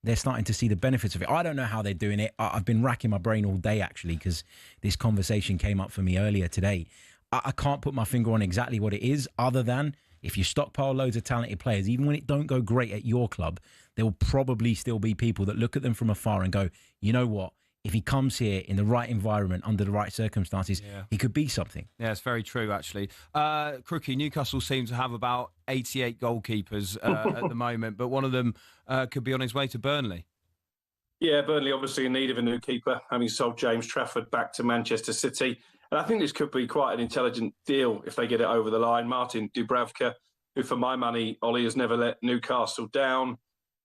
they're starting to see the benefits of it. I don't know how they're doing it. I've been racking my brain all day, actually, because this conversation came up for me earlier today. I can't put my finger on exactly what it is, other than if you stockpile loads of talented players, even when it don't go great at your club, there will probably still be people that look at them from afar and go, you know what? if he comes here in the right environment, under the right circumstances, he could be something. Yeah, it's very true, actually. Crookie, Newcastle seem to have about 88 goalkeepers at the moment, but one of them could be on his way to Burnley. Yeah, Burnley obviously in need of a new keeper, having sold James Trafford back to Manchester City. And I think this could be quite an intelligent deal if they get it over the line. Martin Dubravka, who for my money, Ollie has never let Newcastle down.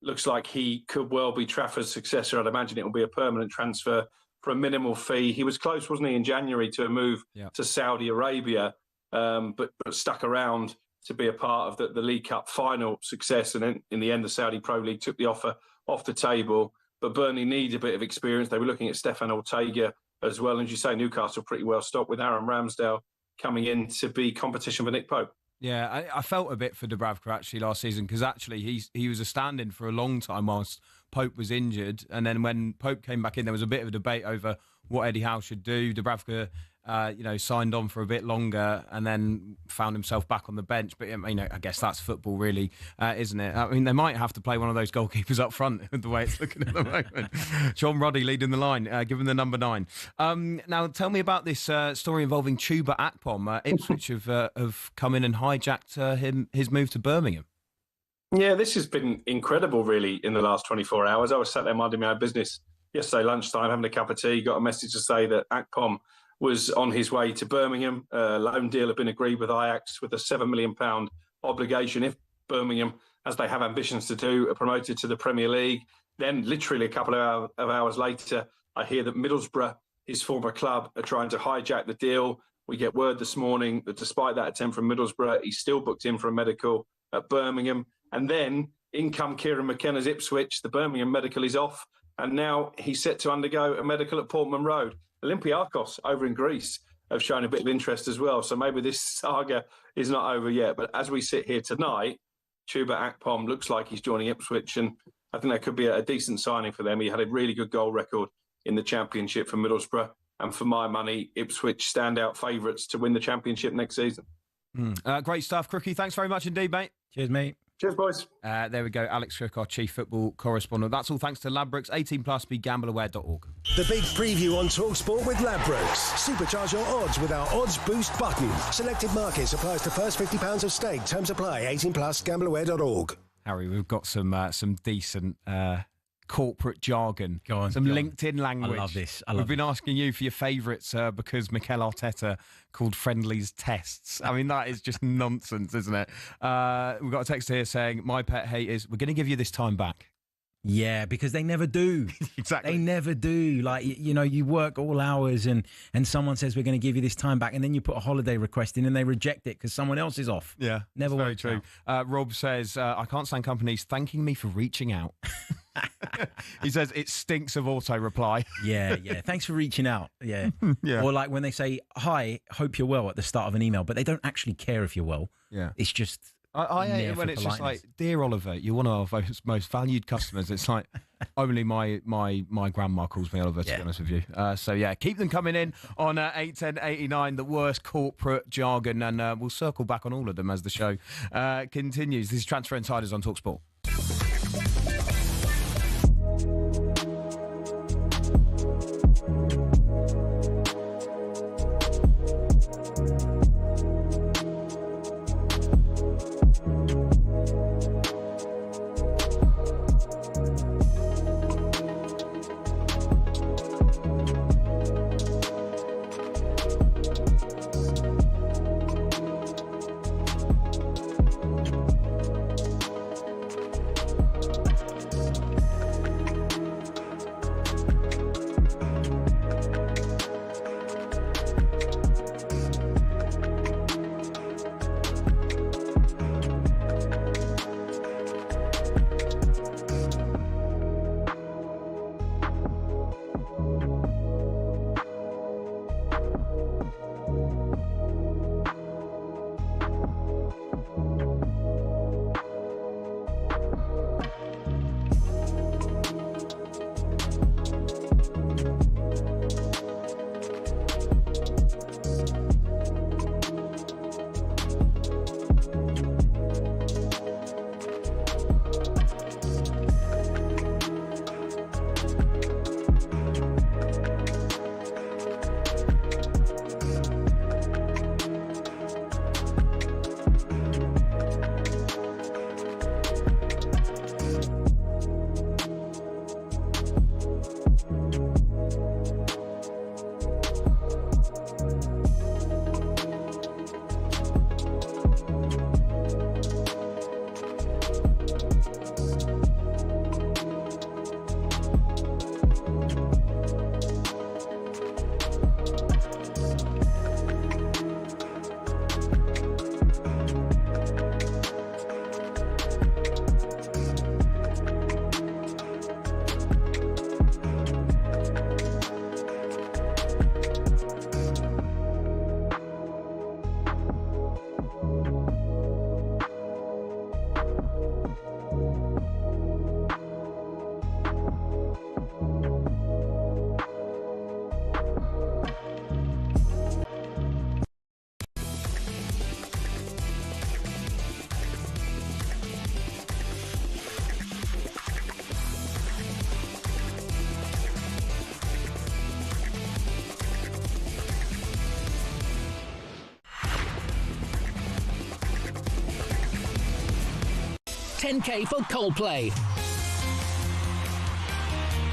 Looks like he could well be Trafford's successor. I'd imagine it will be a permanent transfer for a minimal fee. He was close, wasn't he, in January to a move to Saudi Arabia, but stuck around to be a part of the League Cup final success. And then in the end, the Saudi Pro League took the offer off the table. But Burnley need a bit of experience. They were looking at Stefan Ortega as well. And as you say, Newcastle pretty well stocked with Aaron Ramsdale coming in to be competition for Nick Pope. Yeah, I felt a bit for Dubravka actually last season because actually he was a stand-in for a long time whilst Pope was injured. And then when Pope came back in, there was a bit of a debate over what Eddie Howe should do. Dubravka, signed on for a bit longer and then found himself back on the bench. But, I guess that's football really, isn't it? I mean, they might have to play one of those goalkeepers up front the way it's looking at the moment. John Ruddy leading the line, given the number 9. Now, tell me about this story involving Chuba Akpom. Ipswich have come in and hijacked his move to Birmingham. Yeah, this has been incredible, really, in the last 24 hours. I was sat there minding my own business yesterday lunchtime, having a cup of tea, got a message to say that Akpom was on his way to Birmingham. Loan deal had been agreed with Ajax with a £7 million obligation if Birmingham, as they have ambitions to do, are promoted to the Premier League. Then literally a couple of hours later, I hear that Middlesbrough, his former club, are trying to hijack the deal. We get word this morning that despite that attempt from Middlesbrough, he's still booked in for a medical at Birmingham. And then in come Kieran McKenna's Ipswich, the Birmingham medical is off. And now he's set to undergo a medical at Portman Road. Olympiakos over in Greece have shown a bit of interest as well. So maybe this saga is not over yet. But as we sit here tonight, Chuba Akpom looks like he's joining Ipswich. And I think that could be a decent signing for them. He had a really good goal record in the Championship for Middlesbrough. And for my money, Ipswich standout favourites to win the Championship next season. Great stuff, Crookie. Thanks very much indeed, mate. Cheers, mate. Cheers, boys. There we go. Alex Cook, our chief football correspondent. That's all thanks to Ladbrokes. 18+, begambleaware.org. The big preview on talkSPORT with Ladbrokes. Supercharge your odds with our odds boost button. Selected markets applies to first £50 of stake. Terms apply. 18+, gambleaware.org. Harry, we've got some decent corporate jargon. Go on. Some LinkedIn language. I love this. We've been asking you for your favourites because Mikel Arteta called friendlies tests. I mean, that is just nonsense, isn't it? We've got a text here saying, my pet hate is, we're going to give you this time back. Yeah, because they never do. Exactly. They never do. Like, you work all hours and someone says, we're going to give you this time back. And then you put a holiday request in and they reject it because someone else is off. Yeah. Never very true. Rob says, I can't stand companies thanking me for reaching out. He says it stinks of auto reply. Yeah. Thanks for reaching out. Yeah. Or like when they say, hi, hope you're well at the start of an email, but they don't actually care if you're well. Yeah. It's just... I hate it when it's just like, dear Oliver, you're one of our most valued customers. It's like only my grandma calls me Oliver, to be honest with you. So yeah, keep them coming in on 81089, the worst corporate jargon, and we'll circle back on all of them as the show continues. This is Transfer Insiders on talkSPORT. $10K for Coldplay.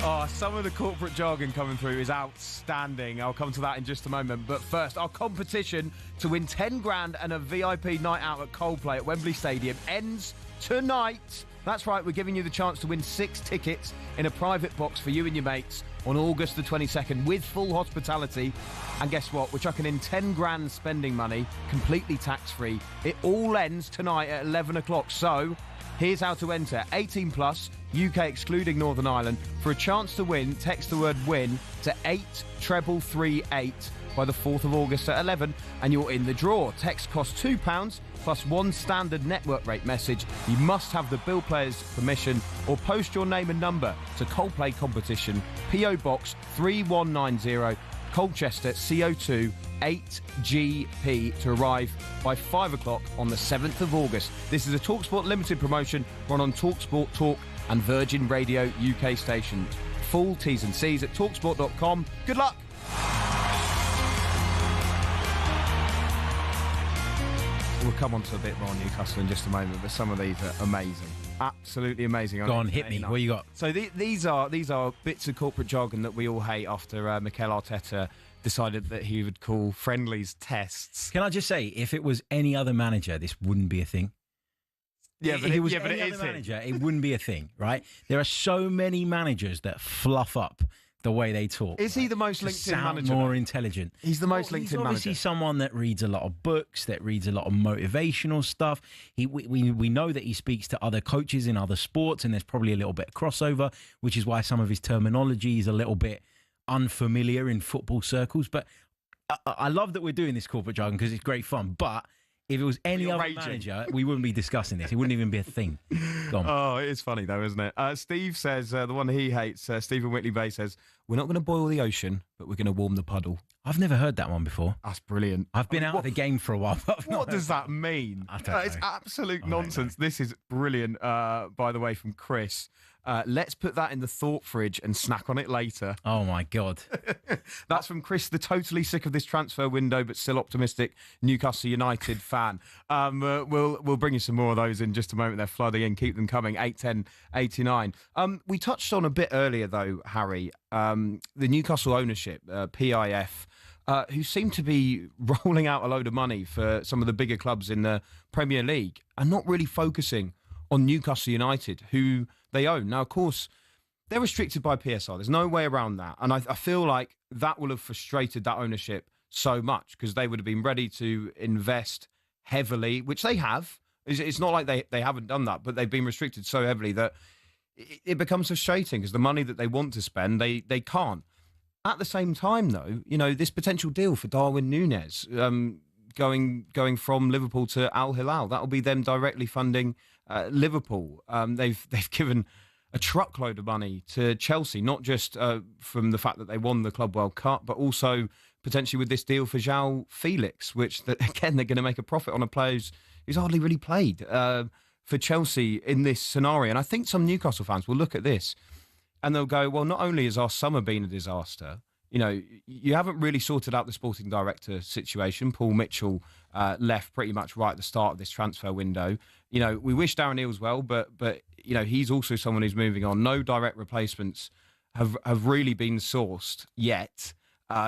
Oh, some of the corporate jargon coming through is outstanding. I'll come to that in just a moment. But first, our competition to win 10 grand and a VIP night out at Coldplay at Wembley Stadium ends tonight. That's right, we're giving you the chance to win 6 tickets in a private box for you and your mates on August the 22nd with full hospitality. And guess what? We're chucking in 10 grand spending money, completely tax-free. It all ends tonight at 11 o'clock. So here's how to enter. 18 plus, UK excluding Northern Ireland. For a chance to win, text the word WIN to 83338 by the 4th of August at 11 and you're in the draw. Text costs £2 plus 1 standard network rate message. You must have the bill player's permission or post your name and number to Coldplay Competition, PO Box 3190, Colchester CO2 8GP to arrive by 5 o'clock on the 7th of August. This is a talkSPORT limited promotion run on talkSPORT Talk and Virgin Radio UK stations. Full T's and C's at talksport.com. Good luck! We'll come on to a bit more on Newcastle in just a moment, but some of these are amazing. Absolutely amazing. Go on, hit me. What you got? So these are bits of corporate jargon that we all hate after Mikel Arteta decided that he would call friendlies tests. Can I just say, if it was any other manager, this wouldn't be a thing. Yeah, if it was any other manager, it wouldn't be a thing, right? There are so many managers that fluff up the way they talk. Is he the most LinkedIn manager? More intelligent. He's the most LinkedIn manager. He's obviously someone that reads a lot of books, that reads a lot of motivational stuff. We know that he speaks to other coaches in other sports, and there's probably a little bit of crossover, which is why some of his terminology is a little bit unfamiliar in football circles. But I love that we're doing this corporate jargon because it's great fun. But if it was any other manager, we wouldn't be discussing this. It wouldn't even be a thing. Oh, it is funny though, isn't it? Steve says, the one he hates, Stephen Whitley Bay says, we're not going to boil the ocean, but we're going to warm the puddle. I've never heard that one before. That's brilliant. I've been out of the game for a while. But what does that mean? I don't know. It's absolute nonsense. This is brilliant, by the way, from Chris. Let's put that in the thought fridge and snack on it later. Oh, my God. That's from Chris, the totally sick of this transfer window, but still optimistic Newcastle United fan. We'll bring you some more of those in just a moment. They're flooding in. Keep them coming. 81089. We touched on a bit earlier, though, Harry, the Newcastle ownership, PIF, who seem to be rolling out a load of money for some of the bigger clubs in the Premier League and not really focusing on Newcastle United, who they own. Now, of course, they're restricted by PSR. There's no way around that. And I feel like that will have frustrated that ownership so much because they would have been ready to invest heavily, which they have. It's not like they haven't done that, but they've been restricted so heavily that it becomes frustrating because the money that they want to spend, they can't. At the same time, though, you know, this potential deal for Darwin Núñez going from Liverpool to Al Hilal, that'll be them directly funding Liverpool. They've given a truckload of money to Chelsea, not just from the fact that they won the Club World Cup, but also potentially with this deal for João Felix, which, again, they're going to make a profit on a player who's hardly really played for Chelsea in this scenario. And I think some Newcastle fans will look at this and they'll go, well, not only has our summer been a disaster, you know, you haven't really sorted out the sporting director situation. Paul Mitchell left pretty much right at the start of this transfer window. You know, we wish Darren Eales well, but you know, he's also someone who's moving on. No direct replacements have really been sourced yet.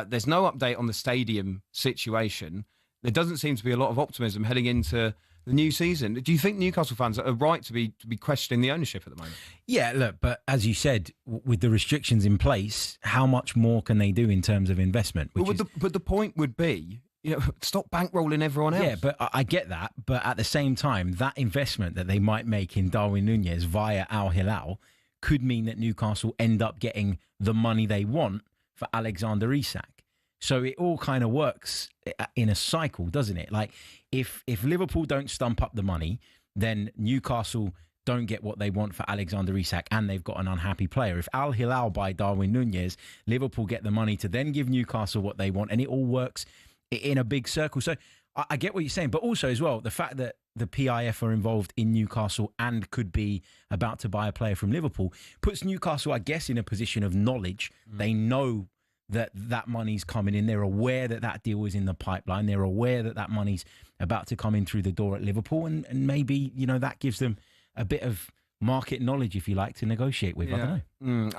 There's no update on the stadium situation. There doesn't seem to be a lot of optimism heading into the new season. Do you think Newcastle fans are right to be questioning the ownership at the moment? Yeah, look, but as you said, with the restrictions in place, how much more can they do in terms of investment? But the point would be, you know, stop bankrolling everyone else. Yeah, but I get that. But at the same time, that investment that they might make in Darwin Núñez via Al Hilal could mean that Newcastle end up getting the money they want for Alexander Isak. So it all kind of works in a cycle, doesn't it? Like if Liverpool don't stump up the money, then Newcastle don't get what they want for Alexander Isak and they've got an unhappy player. If Al Hilal buy Darwin Nunez, Liverpool get the money to then give Newcastle what they want, and it all works in a big circle. So I get what you're saying, but also as well, the fact that the PIF are involved in Newcastle and could be about to buy a player from Liverpool puts Newcastle, I guess, in a position of knowledge. They know that money's coming in. They're aware that deal is in the pipeline. They're aware that money's about to come in through the door at Liverpool, and maybe, that gives them a bit of market knowledge, if you like, to negotiate with. Yeah. I don't know.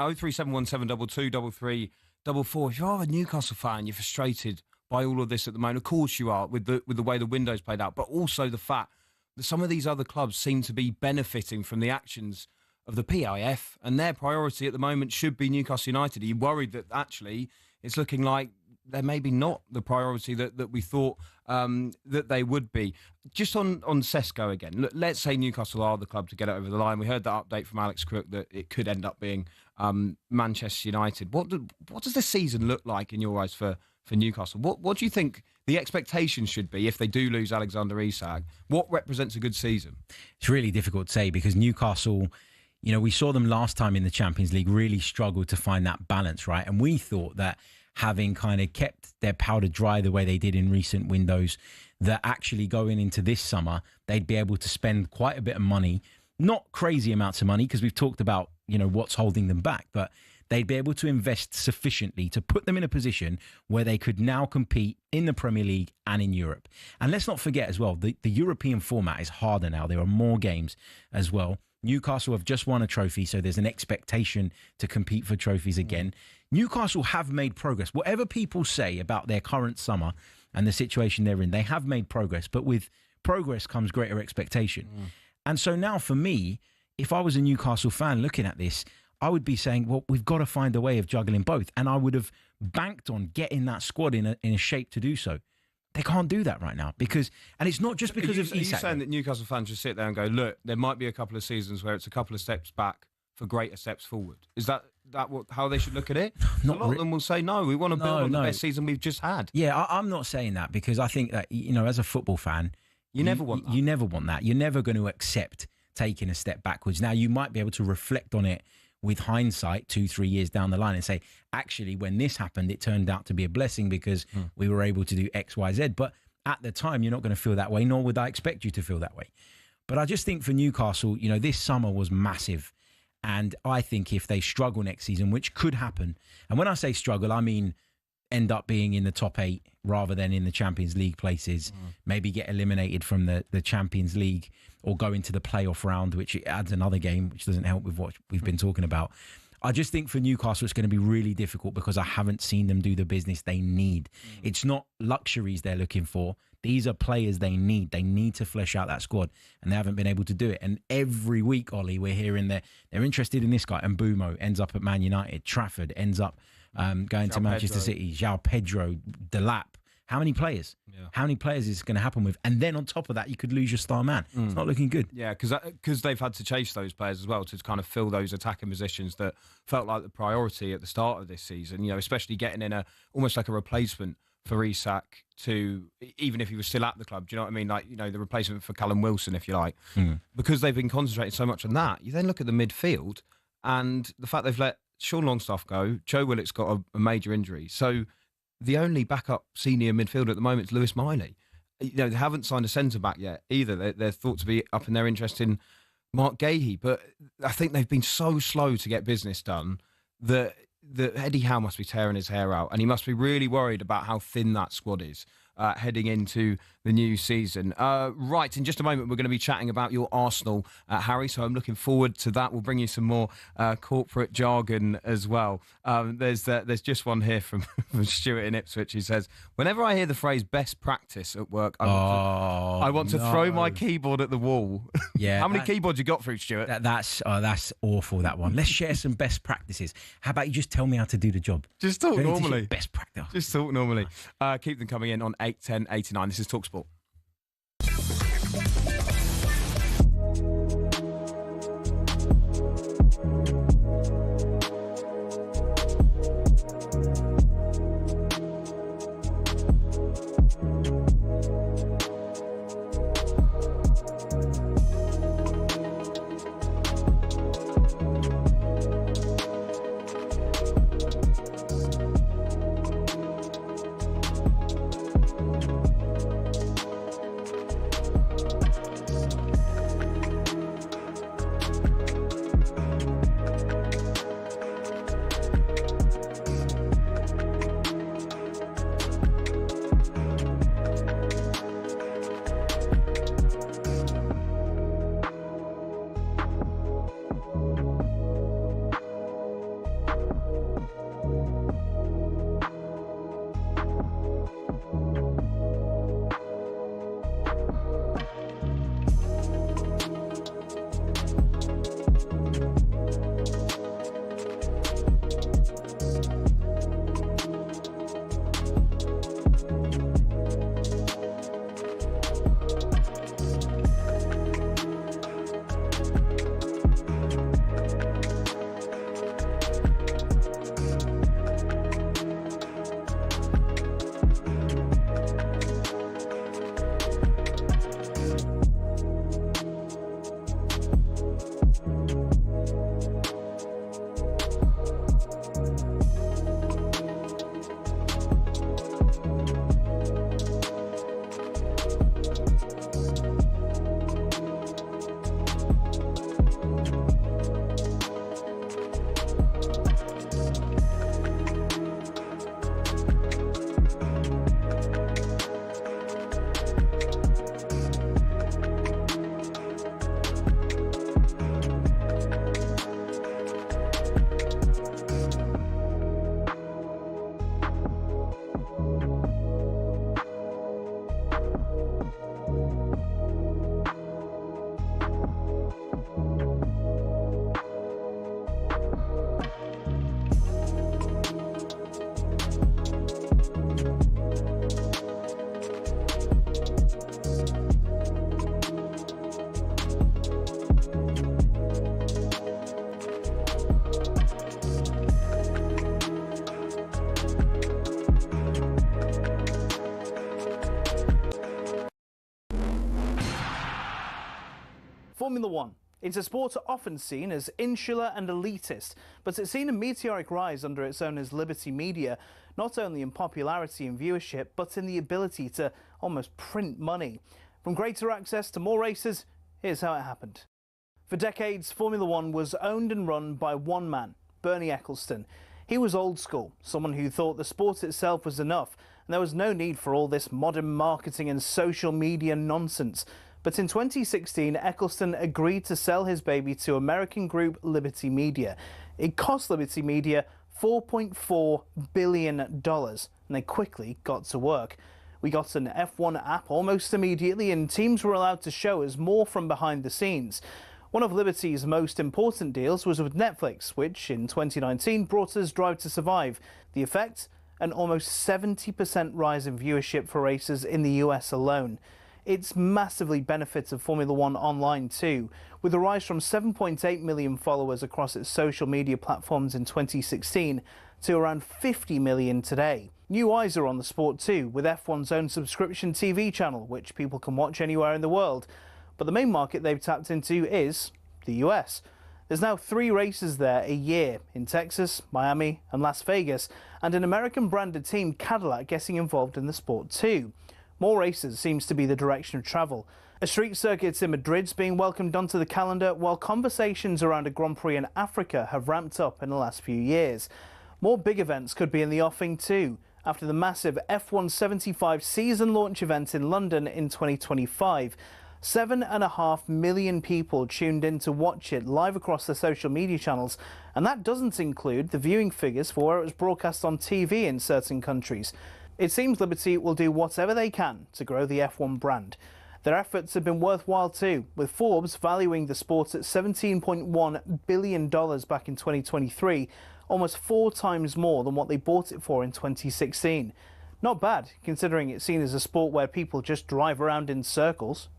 03717223344. If you're a Newcastle fan, you're frustrated by all of this at the moment. Of course you are, with the way the window's played out, but also the fact that some of these other clubs seem to be benefiting from the actions of the PIF, and their priority at the moment should be Newcastle United. Are you worried that actually it's looking like they're maybe not the priority that we thought that they would be? Just on Cesco again, let's say Newcastle are the club to get it over the line. We heard that update from Alex Crook that it could end up being Manchester United. What does the season look like in your eyes for Newcastle? What do you think the expectations should be if they do lose Alexander Isak? What represents a good season? It's really difficult to say because Newcastle, we saw them last time in the Champions League really struggle to find that balance, right? And we thought that having kind of kept their powder dry the way they did in recent windows, that actually going into this summer, they'd be able to spend quite a bit of money, not crazy amounts of money, because we've talked about, what's holding them back, but they'd be able to invest sufficiently to put them in a position where they could now compete in the Premier League and in Europe. And let's not forget as well, the European format is harder now. There are more games as well. Newcastle have just won a trophy, so there's an expectation to compete for trophies again. Newcastle have made progress. Whatever people say about their current summer and the situation they're in, they have made progress. But with progress comes greater expectation. And so now for me, if I was a Newcastle fan looking at this, I would be saying, well, we've got to find a way of juggling both. And I would have banked on getting that squad in a shape to do so. They can't do that right now and it's not just because of Isak. Are you saying that Newcastle fans should sit there and go, look, there might be a couple of seasons where it's a couple of steps back for greater steps forward? Is that how they should look at it? A lot of them will say, no, we want to build on the best season we've just had. Yeah, I'm not saying that because I think that, as a football fan, you never want that. You never want that. You're never going to accept taking a step backwards. Now, you might be able to reflect on it with hindsight 2-3 years down the line and say, actually, when this happened, it turned out to be a blessing because we were able to do X, Y, Z. But at the time, you're not going to feel that way, nor would I expect you to feel that way. But I just think for Newcastle, this summer was massive. And I think if they struggle next season, which could happen, and when I say struggle, I mean end up being in the top 8 rather than in the Champions League places, maybe get eliminated from the Champions League or go into the playoff round, which adds another game, which doesn't help with what we've been talking about. I just think for Newcastle, it's going to be really difficult because I haven't seen them do the business they need. It's not luxuries they're looking for. These are players they need. They need to flesh out that squad, and they haven't been able to do it. And every week, Ollie, we're hearing they're interested in this guy. And Mbeumo ends up at Man United. Trafford ends up going to Manchester City. João Pedro, Delap. How many players? Yeah. How many players is it going to happen with? And then on top of that, you could lose your star man. It's not looking good. Yeah, because they've had to chase those players as well to kind of fill those attacking positions that felt like the priority at the start of this season. Especially getting in almost like a replacement for Isak to, even if he was still at the club. Do you know what I mean? Like, the replacement for Callum Wilson, if you like. Because they've been concentrating so much on that. You then look at the midfield and the fact they've let Sean Longstaff go. Joe Willock's got a major injury. So the only backup senior midfielder at the moment is Lewis Miley. They haven't signed a centre-back yet either. They're thought to be up in their interest in Mark Gahey. But I think they've been so slow to get business done that Eddie Howe must be tearing his hair out. And he must be really worried about how thin that squad is heading into the new season. Right, in just a moment, we're going to be chatting about your Arsenal, Harry. So I'm looking forward to that. We'll bring you some more corporate jargon as well. There's just one here from Stuart in Ipswich who says, whenever I hear the phrase best practice at work, I want to throw my keyboard at the wall. Yeah. How many keyboards you got through, Stuart? That's awful, that one. Let's share some best practices. How about you just tell me how to do the job? Just talk normally. Best practice. Just talk normally. Keep them coming in on 8, 10, 89. This is talkSPORT. One. It's a sport often seen as insular and elitist, but it's seen a meteoric rise under its owners Liberty Media, not only in popularity and viewership, but in the ability to almost print money. From greater access to more races, here's how it happened. For decades, Formula One was owned and run by one man, Bernie Ecclestone. He was old school, someone who thought the sport itself was enough, and there was no need for all this modern marketing and social media nonsense. But in 2016, Ecclestone agreed to sell his baby to American group Liberty Media. It cost Liberty Media $4.4 billion, and they quickly got to work. We got an F1 app almost immediately, and teams were allowed to show us more from behind the scenes. One of Liberty's most important deals was with Netflix, which in 2019 brought us Drive to Survive. The effect? An almost 70% rise in viewership for races in the US alone. It's massively benefited Formula One online too, with a rise from 7.8 million followers across its social media platforms in 2016 to around 50 million today. New eyes are on the sport too, with F1's own subscription TV channel, which people can watch anywhere in the world. But the main market they've tapped into is the US. There's now 3 races there a year, in Texas, Miami and Las Vegas, and an American-branded team, Cadillac, getting involved in the sport too. More races seems to be the direction of travel. A street circuit in Madrid's being welcomed onto the calendar, while conversations around a Grand Prix in Africa have ramped up in the last few years. More big events could be in the offing too, after the massive F1 75 season launch event in London in 2025. 7.5 million people tuned in to watch it live across the social media channels, and that doesn't include the viewing figures for where it was broadcast on TV in certain countries. It seems Liberty will do whatever they can to grow the F1 brand. Their efforts have been worthwhile too, with Forbes valuing the sport at $17.1 billion back in 2023, almost 4 times more than what they bought it for in 2016. Not bad, considering it's seen as a sport where people just drive around in circles.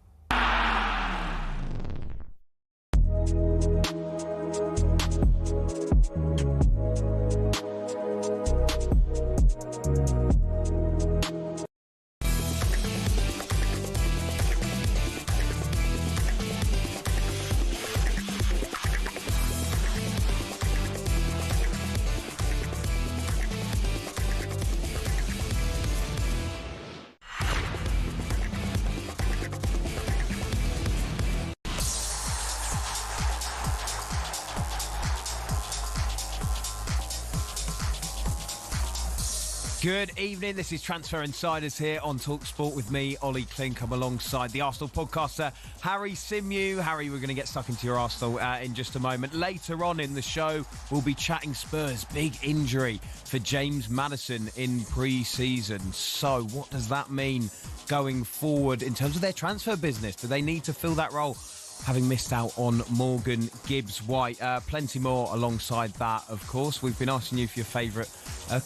Good evening, this is Transfer Insiders here on talkSPORT with me, Olly, Clink. I'm alongside the Arsenal podcaster, Harry Symeou. Harry, we're going to get stuck into your Arsenal in just a moment. Later on in the show, we'll be chatting Spurs. Big injury for James Maddison in pre-season. So what does that mean going forward in terms of their transfer business? Do they need to fill that role, having missed out on Morgan Gibbs-White? Plenty more alongside that, of course. We've been asking you for your favourite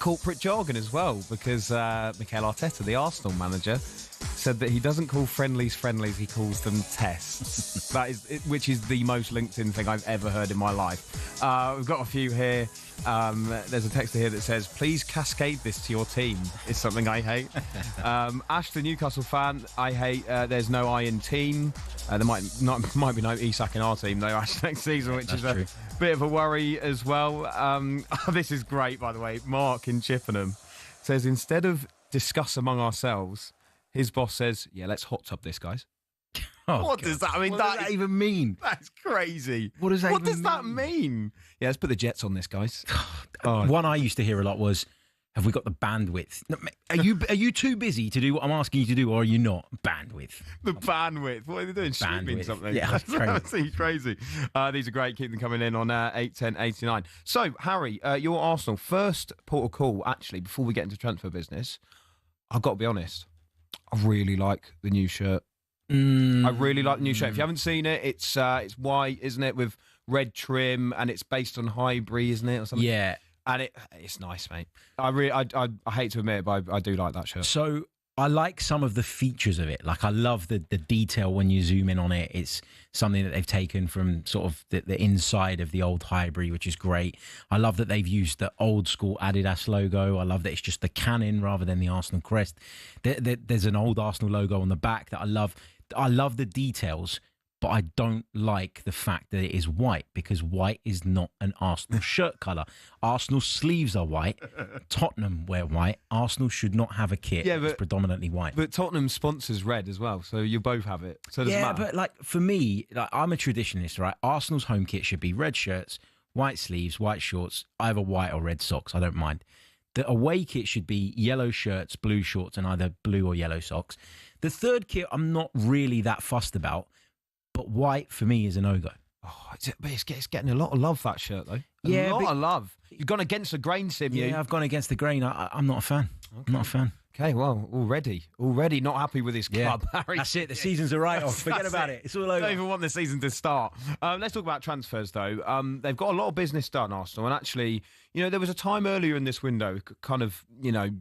corporate jargon as well, because Mikel Arteta, the Arsenal manager, said that he doesn't call friendlies, he calls them tests. Which is the most LinkedIn thing I've ever heard in my life. We've got a few here. There's a texter here that says, please cascade this to your team, is something I hate. Ash, the Newcastle fan, I hate there's no I in team. There might be no Isak in our team, though, Ash, next season, which is a bit of a worry as well. This is great, by the way. Mark in Chippenham says, instead of discuss among ourselves, his boss says, yeah, let's hot tub this, guys. What does that mean? What does that even mean? That's crazy. What does that mean? Yeah, let's put the Jets on this, guys. One I used to hear a lot was, have we got the bandwidth? No, are you too busy to do what I'm asking you to do, or are you not? Bandwidth. The bandwidth. What are they doing? Streaming something? Yeah, that's crazy. These are great. Keep them coming in on 81089. So, Harry, your Arsenal first port of call, actually, before we get into transfer business, I've got to be honest, I really like the new shirt. I really like the new shirt. If you haven't seen it, it's white, isn't it, with red trim, and it's based on Highbury, isn't it, or something? Yeah. And it's nice, mate. I hate to admit it, but I do like that shirt. So I like some of the features of it. Like, I love the detail when you zoom in on it. It's something that they've taken from sort of the inside of the old Highbury, which is great. I love that they've used the old school Adidas logo. I love that it's just the cannon rather than the Arsenal crest. There's an old Arsenal logo on the back that I love. I love the details, but I don't like the fact that it is white, because white is not an Arsenal shirt colour. Arsenal sleeves are white. Tottenham wear white. Arsenal should not have a kit that's predominantly white. But Tottenham sponsors red as well, so you both have it. So it doesn't matter. But like for me, like, I'm a traditionalist, right? Arsenal's home kit should be red shirts, white sleeves, white shorts, either white or red socks. I don't mind. The away kit should be yellow shirts, blue shorts, and either blue or yellow socks. The third kit, I'm not really that fussed about. But white, for me, is a no-go. Oh, it's getting a lot of love, that shirt, though. A lot of love. You've gone against the grain, Symeou. Yeah, I've gone against the grain. I'm not a fan. Okay. I'm not a fan. Okay, well, already not happy with his club, Harry. That's it. The season's a write-off. Forget about it. It's all over. I don't even want the season to start. Let's talk about transfers, though. They've got a lot of business done, Arsenal, and actually, there was a time earlier in this window, kind of,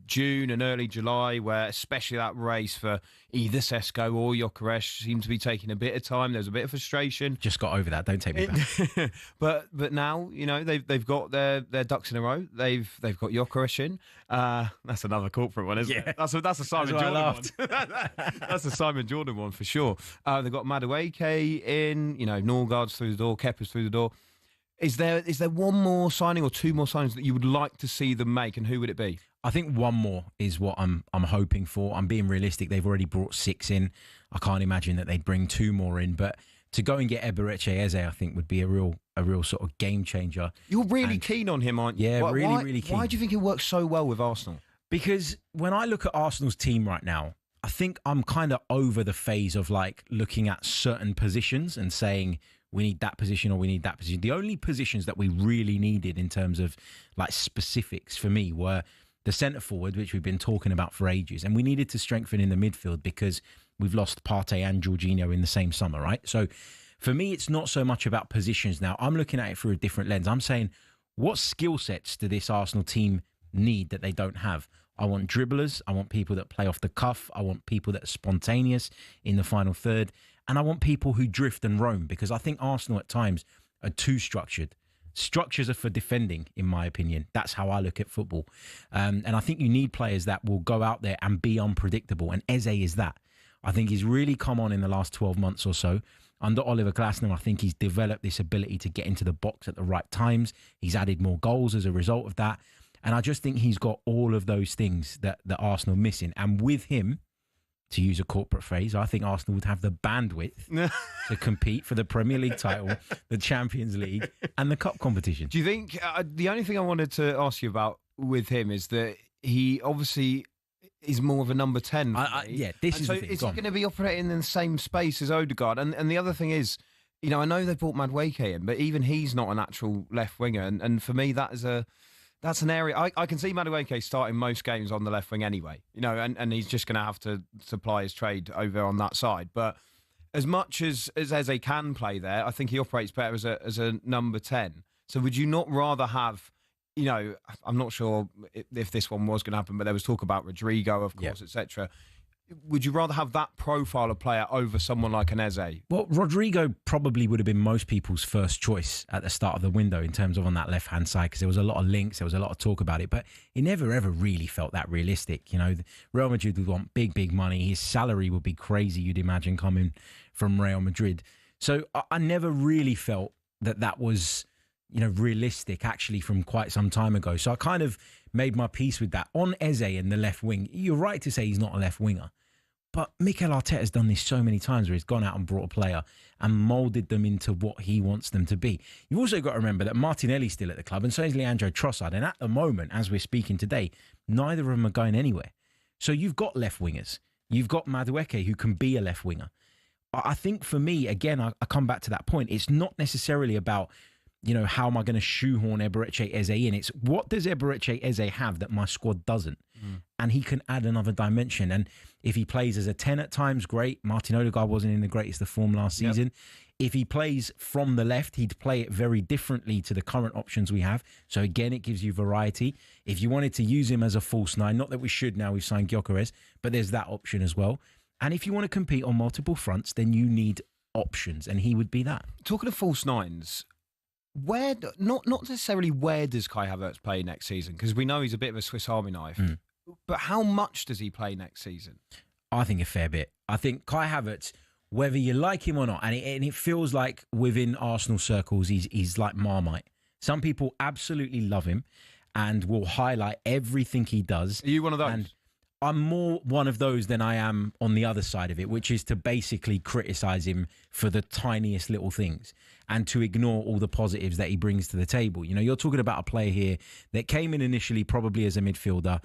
June and early July, where especially that race for either Cesco or Gyökeres seemed to be taking a bit of time. There was a bit of frustration. Just got over that. Don't take me back. But now, they've got their ducks in a row. They've got Gyökeres in. That's another corporate one, isn't it? That's a Simon Jordan one. That's a Simon Jordan one for sure. They've got Madueke in. Norgard's through the door. Kepa's through the door. Is there one more signing or two more signings that you would like to see them make, and who would it be? I think one more is what I'm hoping for. I'm being realistic. They've already brought 6 in. I can't imagine that they'd bring 2 more in. But to go and get Eberechi Eze, I think would be a real sort of game changer. You're really keen on him, aren't you? Yeah, really keen. Why do you think he works so well with Arsenal? Because when I look at Arsenal's team right now, I think I'm kind of over the phase of like looking at certain positions and saying we need that position or we need that position. The only positions that we really needed in terms of like specifics for me were the centre forward, which we've been talking about for ages, and we needed to strengthen in the midfield because we've lost Partey and Jorginho in the same summer, right? So for me, it's not so much about positions now. I'm looking at it through a different lens. I'm saying, what skill sets do this Arsenal team need that they don't have? I want dribblers. I want people that play off the cuff. I want people that are spontaneous in the final third. And I want people who drift and roam, because I think Arsenal at times are too structured. Structures are for defending, in my opinion. That's how I look at football. And I think you need players that will go out there and be unpredictable. And Eze is that. I think he's really come on in the last 12 months or so. Under Oliver Glasner, I think he's developed this ability to get into the box at the right times. He's added more goals as a result of that. And I just think he's got all of those things that Arsenal are missing. And with him, to use a corporate phrase, I think Arsenal would have the bandwidth to compete for the Premier League title, the Champions League, and the Cup competition. Do you think the only thing I wanted to ask you about with him is that he obviously is more of a number 10? This is so the thing. Is he going to be operating in the same space as Odegaard? And the other thing is, I know they brought Madueke in, but even he's not a natural left winger. And for me, that's an area I can see Madueke starting most games on the left wing anyway, and he's just going to have to supply his trade over on that side. But as much as Eze can play there, I think he operates better as a number 10. So would you not rather have, I'm not sure if this one was going to happen, but there was talk about Rodrigo, of course, etc. Would you rather have that profile of player over someone like an Eze? Well, Rodrigo probably would have been most people's first choice at the start of the window in terms of on that left-hand side, because there was a lot of links, there was a lot of talk about it, but it never, ever really felt that realistic. Real Madrid would want big, big money. His salary would be crazy, you'd imagine, coming from Real Madrid. So I never really felt that was, realistic actually from quite some time ago. So I kind of made my peace with that. On Eze in the left wing, you're right to say he's not a left winger. But Mikel Arteta's done this so many times where he's gone out and brought a player and moulded them into what he wants them to be. You've also got to remember that Martinelli's still at the club and so is Leandro Trossard. And at the moment, as we're speaking today, neither of them are going anywhere. So you've got left wingers. You've got Madueke, who can be a left winger. I think for me, again, I come back to that point. It's not necessarily about, how am I going to shoehorn Eberechi Eze in? It's what does Eberechi Eze have that my squad doesn't? And he can add another dimension. And if he plays as a 10 at times, great. Martin Odegaard wasn't in the greatest of form last season. If he plays from the left, he'd play it very differently to the current options we have. So again, it gives you variety. If you wanted to use him as a false 9, not that we should now, we've signed Gyökeres, but there's that option as well. And if you want to compete on multiple fronts, then you need options, and he would be that. Talking of false 9s, where not necessarily where does Kai Havertz play next season? Because we know he's a bit of a Swiss Army knife. But how much does he play next season? I think a fair bit. I think Kai Havertz whether you like him or not. And it feels like within Arsenal circles, he's like Marmite. Some people absolutely love him and will highlight everything he does. Are you one of those? And I'm more one of those than I am on the other side of it, which is to basically criticise him for the tiniest little things and to ignore all the positives that he brings to the table. You know, you're talking about a player here that came in initially probably as a midfielder.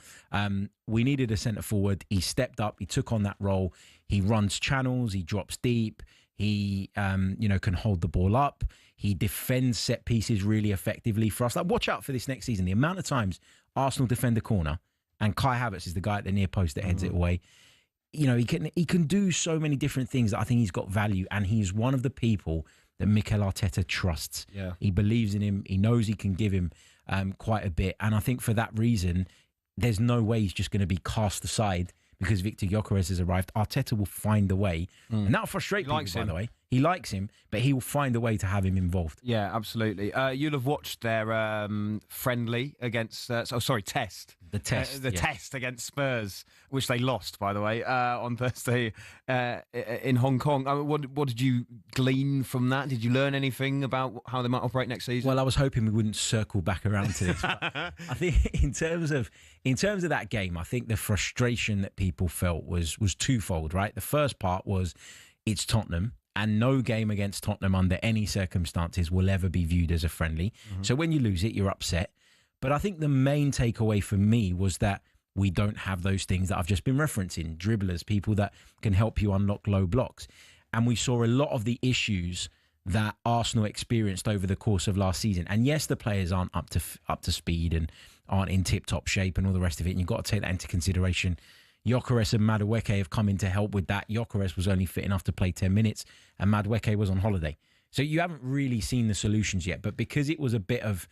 We needed a centre forward. He stepped up. He took on that role. He runs channels. He drops deep. He, can hold the ball up. He defends set pieces really effectively for us. Like, watch out for this next season. The amount of times Arsenal defend a corner and Kai Havertz is the guy at the near post that heads it away. You know, he can do so many different things that I think he's got value, and he's one of the people that Mikel Arteta trusts. Yeah. He believes in him. He knows he can give him quite a bit. And I think for that reason, there's no way he's just going to be cast aside because Victor Gyökeres has arrived. Arteta will find a way. And that'll frustrate people, by the way. He likes him, but he will find a way to have him involved. Yeah, absolutely. You'll have watched their friendly against... test. The test. Test against Spurs, which they lost, by the way, on Thursday in Hong Kong. I mean, what did you glean from that? Did you learn anything about how they might operate next season? Well, I was hoping we wouldn't circle back around to this. But I think in terms of that game, I think the frustration that people felt was twofold, right? The first part was it's Tottenham, and no game against Tottenham under any circumstances will ever be viewed as a friendly. So when you lose it, you're upset. But I think the main takeaway for me was that we don't have those things that I've just been referencing. Dribblers, people that can help you unlock low blocks. And we saw a lot of the issues that Arsenal experienced over the course of last season. And yes, the players aren't up to speed and aren't in tip-top shape and all the rest of it. And you've got to take that into consideration. Gyökeres and Madueke have come in to help with that. Gyökeres was only fit enough to play 10 minutes and Madueke was on holiday. So you haven't really seen the solutions yet. But because it was a bit of,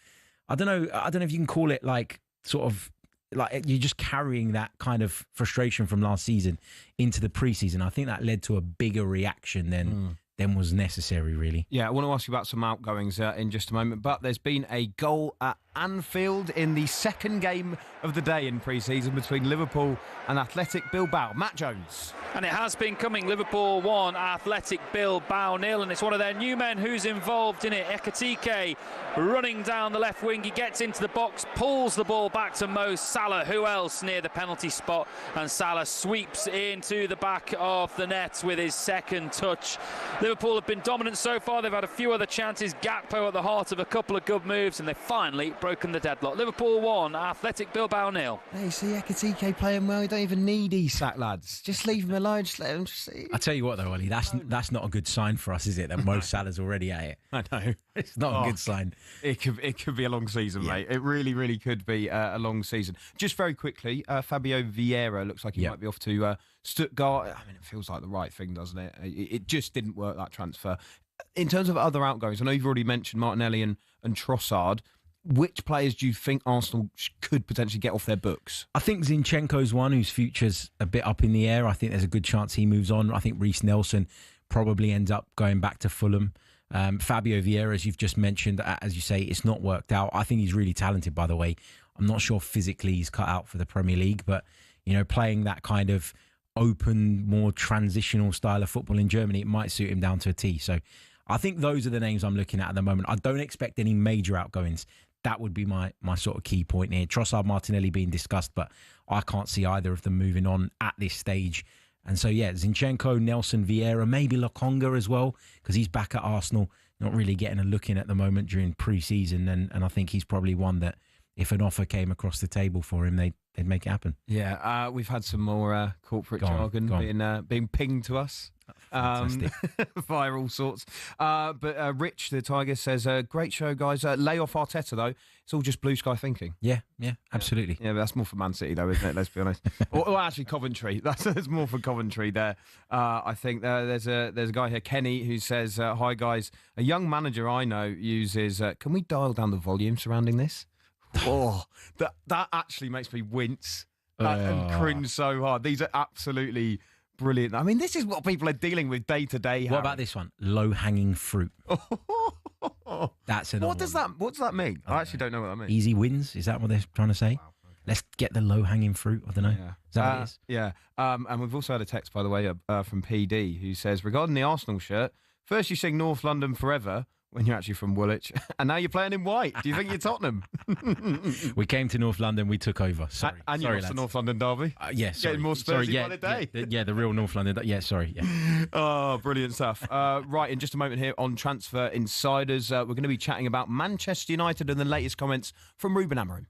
I don't know if you can call it like sort of like you're just carrying that kind of frustration from last season into the preseason. I think that led to a bigger reaction than was necessary, really. Yeah, I want to ask you about some outgoings in just a moment, but there's been a goal at Anfield in the second game of the day in pre-season between Liverpool and Athletic Bilbao. Matt Jones. And it has been coming. Liverpool 1, Athletic Bilbao 0, and it's one of their new men who's involved in it. Ekitike running down the left wing. He gets into the box, pulls the ball back to Mo Salah. Who else near the penalty spot? And Salah sweeps into the back of the net with his second touch. Liverpool have been dominant so far. They've had a few other chances. Gakpo at the heart of a couple of good moves, and they've finally broken the deadlock. Liverpool 1, Athletic Bilbao 0. Hey, see Ekitike playing well. You don't even need Isak, lads. Just leave him alone. Just let him see. I tell you what, though, Ollie, that's not a good sign for us, is it? That Mo Salah's already at it. I know. It's not a good sign. It could be a long season, mate. It really, really could be a long season. Just very quickly, Fabio Vieira looks like he might be off to Stuttgart. I mean, it feels like the right thing, doesn't it? It just didn't work, that transfer. In terms of other outgoings, I know you've already mentioned Martinelli and Trossard. Which players do you think Arsenal could potentially get off their books? I think Zinchenko's one whose future's a bit up in the air. I think there's a good chance he moves on. I think Reece Nelson probably ends up going back to Fulham. Fabio Vieira, as you've just mentioned, as you say, it's not worked out. I think he's really talented, by the way. I'm not sure physically he's cut out for the Premier League, but playing that kind of open, more transitional style of football in Germany, it might suit him down to a T. So I think those are the names I'm looking at the moment. I don't expect any major outgoings. That would be my sort of key point here. Trossard, Martinelli being discussed, but I can't see either of them moving on at this stage. And so, yeah, Zinchenko, Nelson, Vieira, maybe Lokonga as well, because he's back at Arsenal, not really getting a look in at the moment during pre-season. And I think he's probably one that if an offer came across the table for him, they'd make it happen. Yeah, we've had some more corporate jargon being pinged to us. Via all sorts. But Rich, the Tiger, says, great show, guys. Lay off Arteta, though. It's all just blue sky thinking. Yeah, absolutely. Yeah, but that's more for Man City, though, isn't it? Let's be honest. or actually, Coventry. That's more for Coventry there. I think there's a guy here, Kenny, who says, hi, guys. A young manager I know uses, can we dial down the volume surrounding this? Oh, that actually makes me wince and cringe so hard. These are absolutely brilliant. I mean, this is what people are dealing with day to day. What about this one? Low-hanging fruit. That's another What does that mean? I actually don't know what that means. Easy wins? Is that what they're trying to say? Wow, okay. let's get the low-hanging fruit. I don't know. Yeah. Is that what it is? Yeah. And we've also had a text, by the way, from PD, who says, regarding the Arsenal shirt, first you sing North London forever when you're actually from Woolwich, and now you're playing in white. Do you think you're Tottenham? We came to North London, we took over. Sorry. And you lost the North London derby? Yeah, sorry. Getting more Spursy by the day. Yeah, the real North London. Yeah, sorry. Yeah. Oh, brilliant stuff. Right, in just a moment here on Transfer Insiders, we're going to be chatting about Manchester United and the latest comments from Ruben Amorim.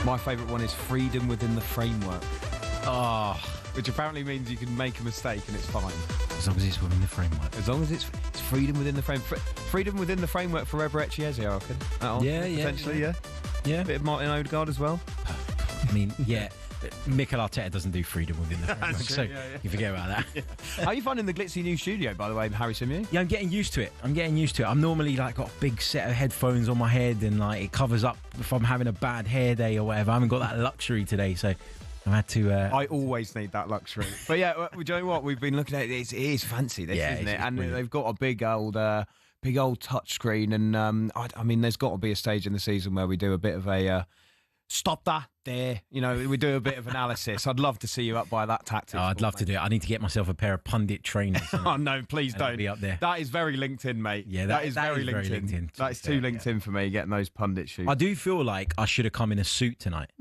My favourite one is freedom within the framework. Oh, which apparently means you can make a mistake and it's fine. As long as it's within the framework. As long as it's freedom within the frame. Freedom within the framework forever Echiese, I reckon. Potentially, yeah. Yeah. A bit of Martin Odegaard as well. I mean, yeah. Mikel Arteta doesn't do freedom within the framework, so you forget about that. Yeah. How are you finding the glitzy new studio, by the way, Harry Symeou? Yeah, I'm getting used to it. I'm normally like got a big set of headphones on my head and like it covers up if I'm having a bad hair day or whatever. I haven't got that luxury today, so I had to... I always need that luxury. But yeah, do you know what? We've been looking at it. It is fancy, this, isn't it? And brilliant. They've got a big old touch screen. And I mean, there's got to be a stage in the season where we do a bit of a stop that there. We do a bit of analysis. I'd love to see you up by that tactic. Oh, I'd love to do it. I need to get myself a pair of pundit trainers. Oh, no, please don't. Be up there. That is very LinkedIn, mate. Yeah, that is very LinkedIn. That is too LinkedIn for me, getting those pundit shoes. I do feel like I should have come in a suit tonight.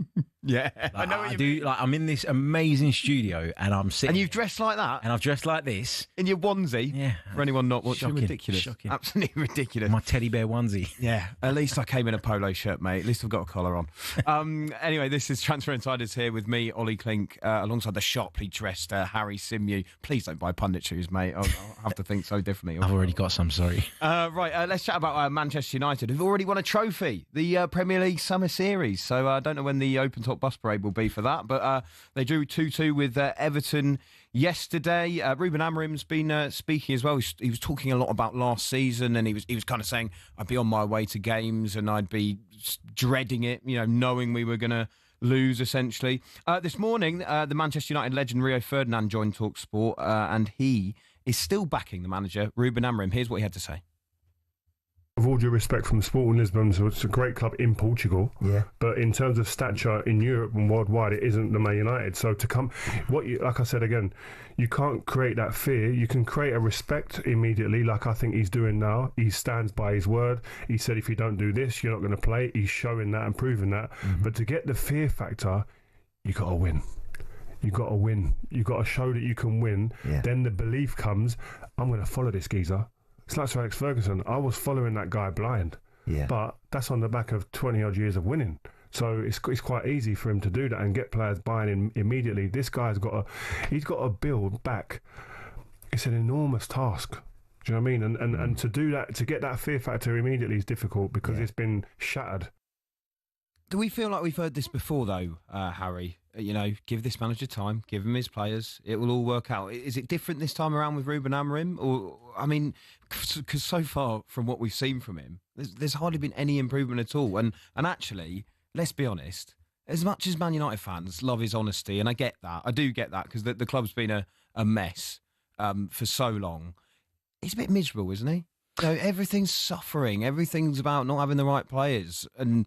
Yeah, I know what you mean. Like, I'm in this amazing studio and I'm sitting. And you've dressed like that? And I've dressed like this. In your onesie? Yeah. For anyone not watching, Shocking. ridiculous. Shocking. Absolutely ridiculous. My teddy bear onesie. Yeah, at least I came in a polo shirt, mate. At least I've got a collar on. Anyway, this is Transfer Insiders here with me, Olly Clink, alongside the sharply dressed Harry Symeou. Please don't buy pundit shoes, mate. I'll have to think so differently. I've already got some, sorry. Right, let's chat about Manchester United, who've already won a trophy, the Premier League Summer Series. So I don't know when the open top bus parade will be for that, but they drew 2-2 with Everton yesterday. Ruben Amorim's been speaking as well. He was talking a lot about last season, and he was kind of saying, I'd be on my way to games and I'd be dreading it, knowing we were going to lose, essentially. This morning, the Manchester United legend Rio Ferdinand joined talkSPORT, and he is still backing the manager, Ruben Amorim. Here's what he had to say. With all due respect from Sporting Lisbon, so it's a great club in Portugal. Yeah. But in terms of stature in Europe and worldwide, it isn't the Man United. So to come, like I said again, you can't create that fear. You can create a respect immediately, like I think he's doing now. He stands by his word. He said, if you don't do this, you're not going to play. He's showing that and proving that. Mm-hmm. But to get the fear factor, you got to win. You got to win. You got to show that you can win. Yeah. Then the belief comes, I'm going to follow this geezer. It's like Sir Alex Ferguson. I was following that guy blind. Yeah. But that's on the back of 20-odd years of winning. So it's quite easy for him to do that and get players buying in immediately. This guy's got to build back. It's an enormous task. Do you know what I mean? And to do that, to get that fear factor immediately is difficult because it's been shattered. Do we feel like we've heard this before, though, Harry? Give this manager time, give him his players, it will all work out. Is it different this time around with Ruben Amorim? Or, because so far from what we've seen from him, there's hardly been any improvement at all. And actually, let's be honest, as much as Man United fans love his honesty, and I get that, I do get that, because the club's been a mess for so long, he's a bit miserable, isn't he? Everything's suffering. Everything's about not having the right players. And,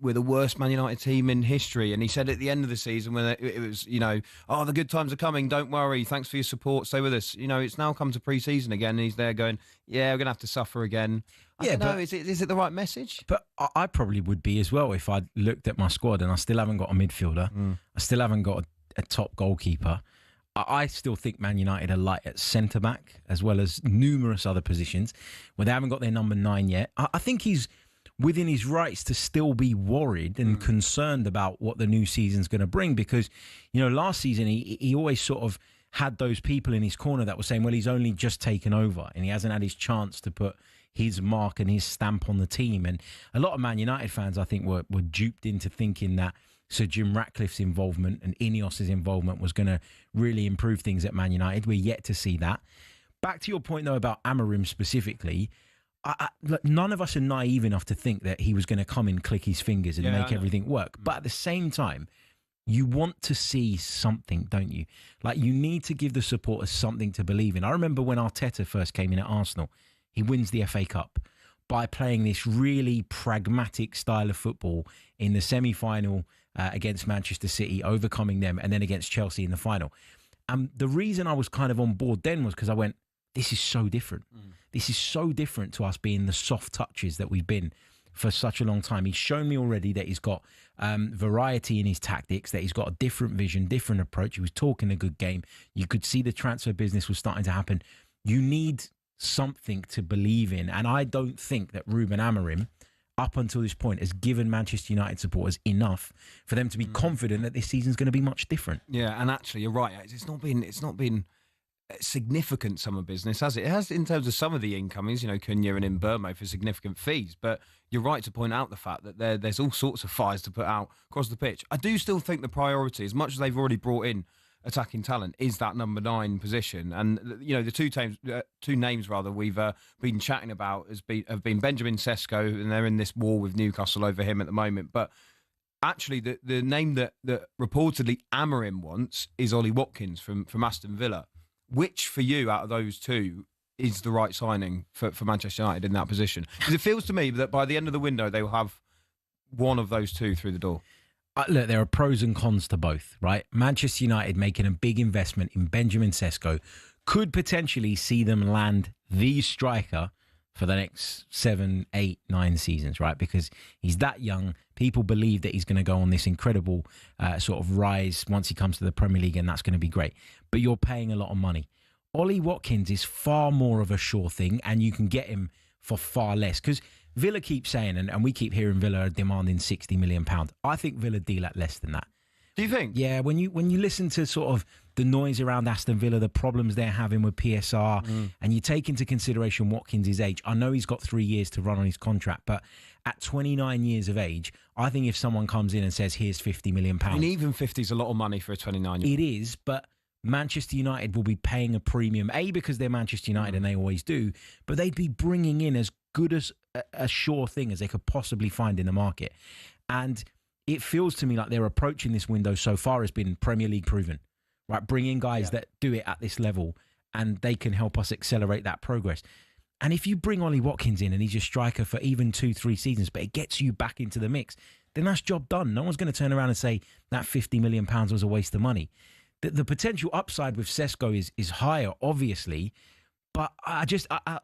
we're the worst Man United team in history. And he said at the end of the season when it was, the good times are coming. Don't worry. Thanks for your support. Stay with us. It's now come to pre-season again. And he's there going, yeah, we're going to have to suffer again. I don't know. Is it the right message? But I probably would be as well if I looked at my squad and I still haven't got a midfielder. I still haven't got a top goalkeeper. I still think Man United are light at centre-back as well as numerous other positions where they haven't got their number 9 yet. I think he's within his rights to still be worried and concerned about what the new season's going to bring because, last season he always sort of had those people in his corner that were saying, well, he's only just taken over and he hasn't had his chance to put his mark and his stamp on the team. And a lot of Man United fans, I think, were duped into thinking that Sir Jim Ratcliffe's involvement and Ineos's involvement was going to really improve things at Man United. We're yet to see that. Back to your point, though, about Amorim specifically, none of us are naive enough to think that he was going to come in, click his fingers and make everything work. But at the same time, you want to see something, don't you? Like, you need to give the supporters something to believe in. I remember when Arteta first came in at Arsenal, he wins the FA Cup by playing this really pragmatic style of football in the semi-final against Manchester City, overcoming them, and then against Chelsea in the final. And the reason I was kind of on board then was because I went, this is so different. This is so different to us being the soft touches that we've been for such a long time. He's shown me already that he's got variety in his tactics, that he's got a different vision, different approach. He was talking a good game. You could see the transfer business was starting to happen. You need something to believe in. And I don't think that Ruben Amorim, up until this point, has given Manchester United supporters enough for them to be confident that this season's going to be much different. Yeah, and actually, you're right. It's not been significant summer business, has it? It has in terms of some of the incomings, Cunha and Mbeumo for significant fees. But you're right to point out the fact that there's all sorts of fires to put out across the pitch. I do still think the priority, as much as they've already brought in attacking talent, is that number 9 position. And the two names we've been chatting about have been Benjamin Cesco, and they're in this war with Newcastle over him at the moment. But actually, the name that reportedly Amorim wants is Ollie Watkins from Aston Villa. Which, for you, out of those two, is the right signing for Manchester United in that position? Because it feels to me that by the end of the window, they will have one of those two through the door? Look, there are pros and cons to both, right? Manchester United making a big investment in Benjamin Cesco could potentially see them land the striker for the next 7, 8, 9 seasons, right? Because he's that young. People believe that he's going to go on this incredible sort of rise once he comes to the Premier League, and that's going to be great. But you're paying a lot of money. Ollie Watkins is far more of a sure thing, and you can get him for far less. Because Villa keep saying, and we keep hearing Villa are demanding £60 million. I think Villa deal at less than that. Do you think? Yeah, when you listen to sort of the noise around Aston Villa, the problems they're having with PSR, and you take into consideration Watkins' age, I know he's got 3 years to run on his contract, but at 29 years of age, I think if someone comes in and says, here's £50 million... And even 50 is a lot of money for a 29-year-old. It is, but Manchester United will be paying a premium, A, because they're Manchester United and they always do, but they'd be bringing in as good as a sure thing as they could possibly find in the market. And it feels to me like their approach in this window so far has been Premier League proven, right? Bring in guys that do it at this level and they can help us accelerate that progress. And if you bring Ollie Watkins in and he's your striker for even 2-3 seasons, but it gets you back into the mix, then that's job done. No one's going to turn around and say that £50 million was a waste of money. The potential upside with Cesco is higher, obviously. But I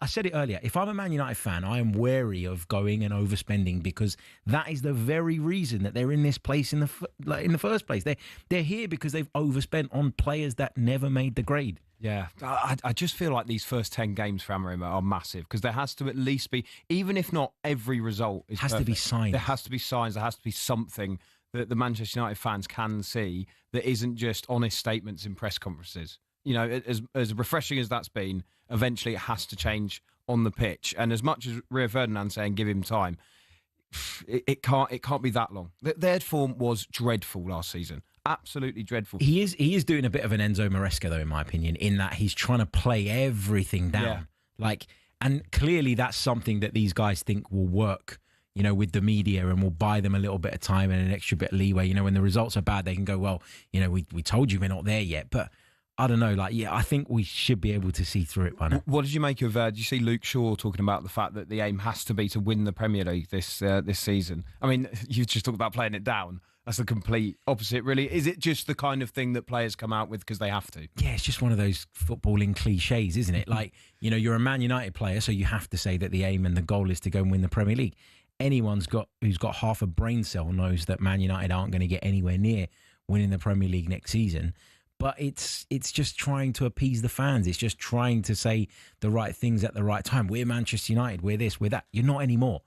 said it earlier, if I'm a Man United fan, I am wary of going and overspending because that is the very reason that they're in this place in the first place. They're here because they've overspent on players that never made the grade. Yeah, I just feel like these first 10 games for Amorim are massive because there has to at least be, even if not every result is has perfect, to be signs. There has to be signs, there has to be something that the Manchester United fans can see that isn't just honest statements in press conferences. You know, as refreshing as that's been, eventually it has to change on the pitch. And as much as Rio Ferdinand saying give him time, it can't be that long. Their form was dreadful last season. Absolutely dreadful. He is doing a bit of an Enzo Maresca, though, in my opinion, in that he's trying to play everything down. Yeah. And clearly that's something that these guys think will work, you know, with the media and will buy them a little bit of time and an extra bit of leeway. You know, when the results are bad, they can go, well, you know, we told you we're not there yet. But I don't know, I think we should be able to see through it by now. What did you make of, did you see Luke Shaw talking about the fact that the aim has to be to win the Premier League this season? I mean, you just talked about playing it down. That's the complete opposite, really. Is it just the kind of thing that players come out with because they have to? Yeah, it's just one of those footballing cliches, isn't it? Like, you know, you're a Man United player, so you have to say that the aim and the goal is to go and win the Premier League. Anyone who's got half a brain cell knows that Man United aren't going to get anywhere near winning the Premier League next season. But it's just trying to appease the fans. It's just trying to say the right things at the right time. We're Manchester United. We're this, we're that. You're not anymore.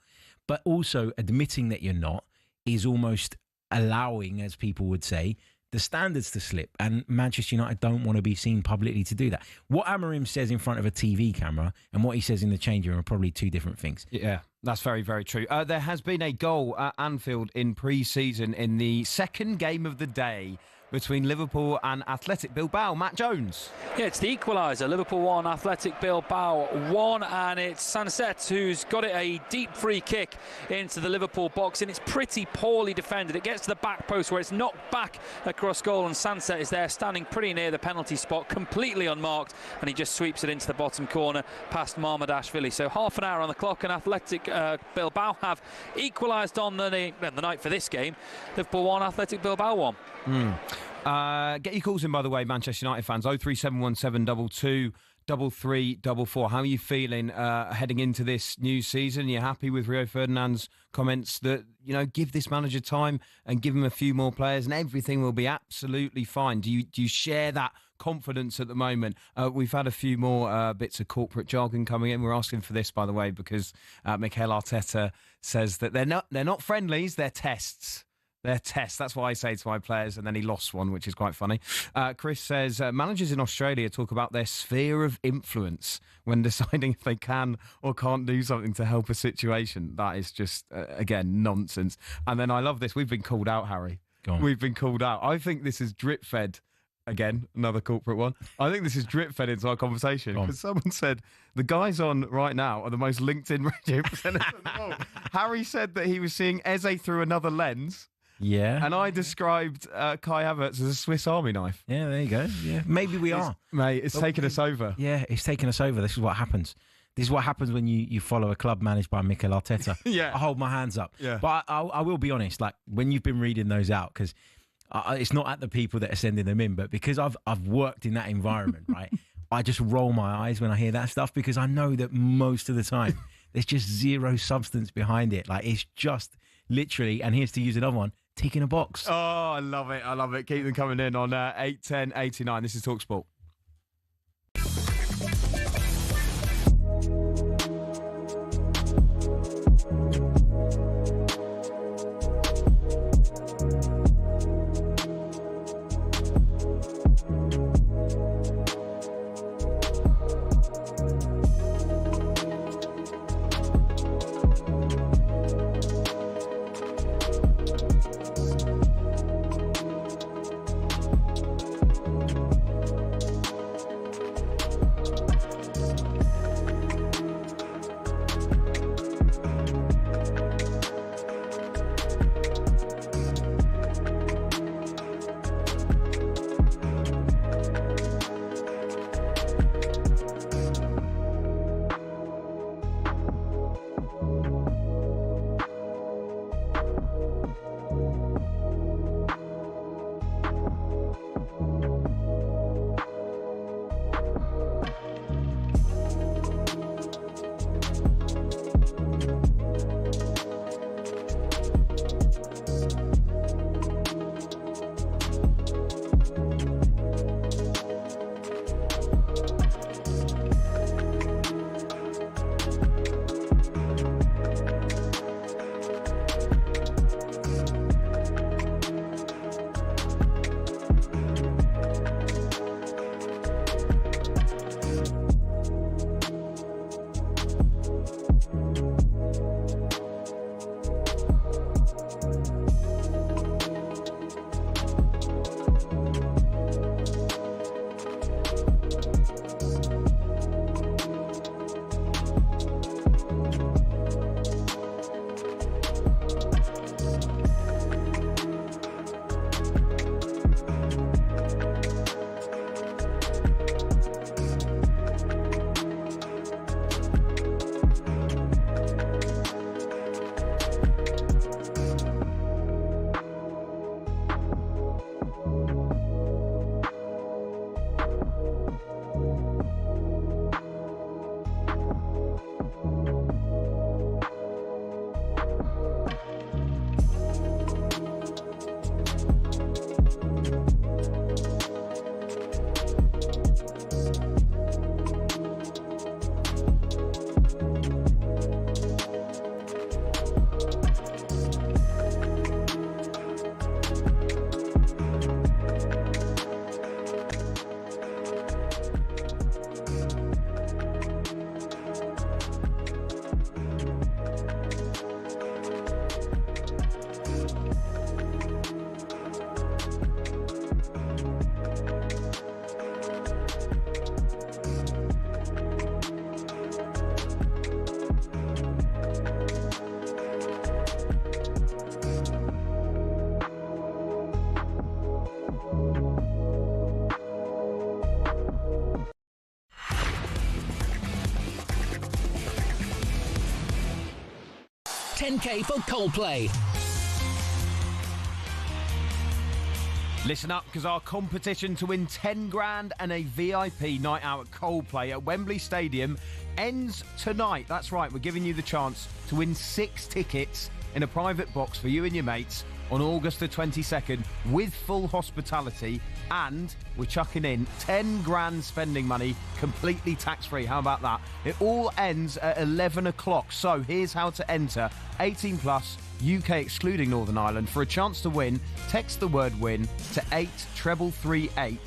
But also admitting that you're not is almost allowing, as people would say, the standards to slip. And Manchester United don't want to be seen publicly to do that. What Amorim says in front of a TV camera and what he says in the changing room are probably two different things. Yeah, that's very, very true. There has been a goal at Anfield in pre-season in the second game of the day between Liverpool and Athletic Bilbao. Matt Jones. Yeah, it's the equaliser. Liverpool 1, Athletic Bilbao 1, and it's Sancet who's got it, a deep free kick into the Liverpool box, and it's pretty poorly defended. It gets to the back post where it's knocked back across goal, and Sancet is there standing pretty near the penalty spot, completely unmarked, and he just sweeps it into the bottom corner past Mamardashvili. So half an hour on the clock, and Athletic Bilbao have equalised on the night for this game. Liverpool 1, Athletic Bilbao 1. Get your calls in, by the way, Manchester United fans. 0371722 3344. How are you feeling heading into this new season? You're happy with Rio Ferdinand's comments that, you know, give this manager time and give him a few more players and everything will be absolutely fine? Do you share that confidence at the moment? We've had a few more bits of corporate jargon coming in. We're asking for this, by the way, because Mikel Arteta says that they're not friendlies, they're tests. They're tests. That's what I say to my players, and then he lost one, which is quite funny. Chris says, managers in Australia talk about their sphere of influence when deciding if they can or can't do something to help a situation. That is just, again, nonsense. And then I love this. We've been called out, Harry. Go on. We've been called out. I think this is drip-fed. Again, another corporate one. I think this is drip-fed into our conversation because someone said the guys on right now are the most LinkedIn representatives in the world. Harry said that he was seeing Eze through another lens. Yeah. And I described Kai Havertz as a Swiss Army knife. Yeah, there you go. Yeah, maybe we are. Mate, it's taken us over. Yeah, it's taken us over. This is what happens. This is what happens when you follow a club managed by Mikel Arteta. Yeah. I hold my hands up. Yeah. But I will be honest, like when you've been reading those out, because it's not at the people that are sending them in, but because I've worked in that environment, right? I just roll my eyes when I hear that stuff, because I know that most of the time there's just zero substance behind it. Like it's just literally, and here's to use another one, ticking a box. Oh, I love it. I love it. Keep them coming in on 81089. This is talkSPORT. $10K for Coldplay. Listen up, because our competition to win 10 grand and a VIP night out at Coldplay at Wembley Stadium ends tonight. That's right, we're giving you the chance to win 6 tickets in a private box for you and your mates on August the 22nd with full hospitality, and we're chucking in 10 grand spending money completely tax-free. How about that? It all ends at 11 o'clock. So here's how to enter. 18 plus, UK excluding Northern Ireland. For a chance to win, text the word win to 83338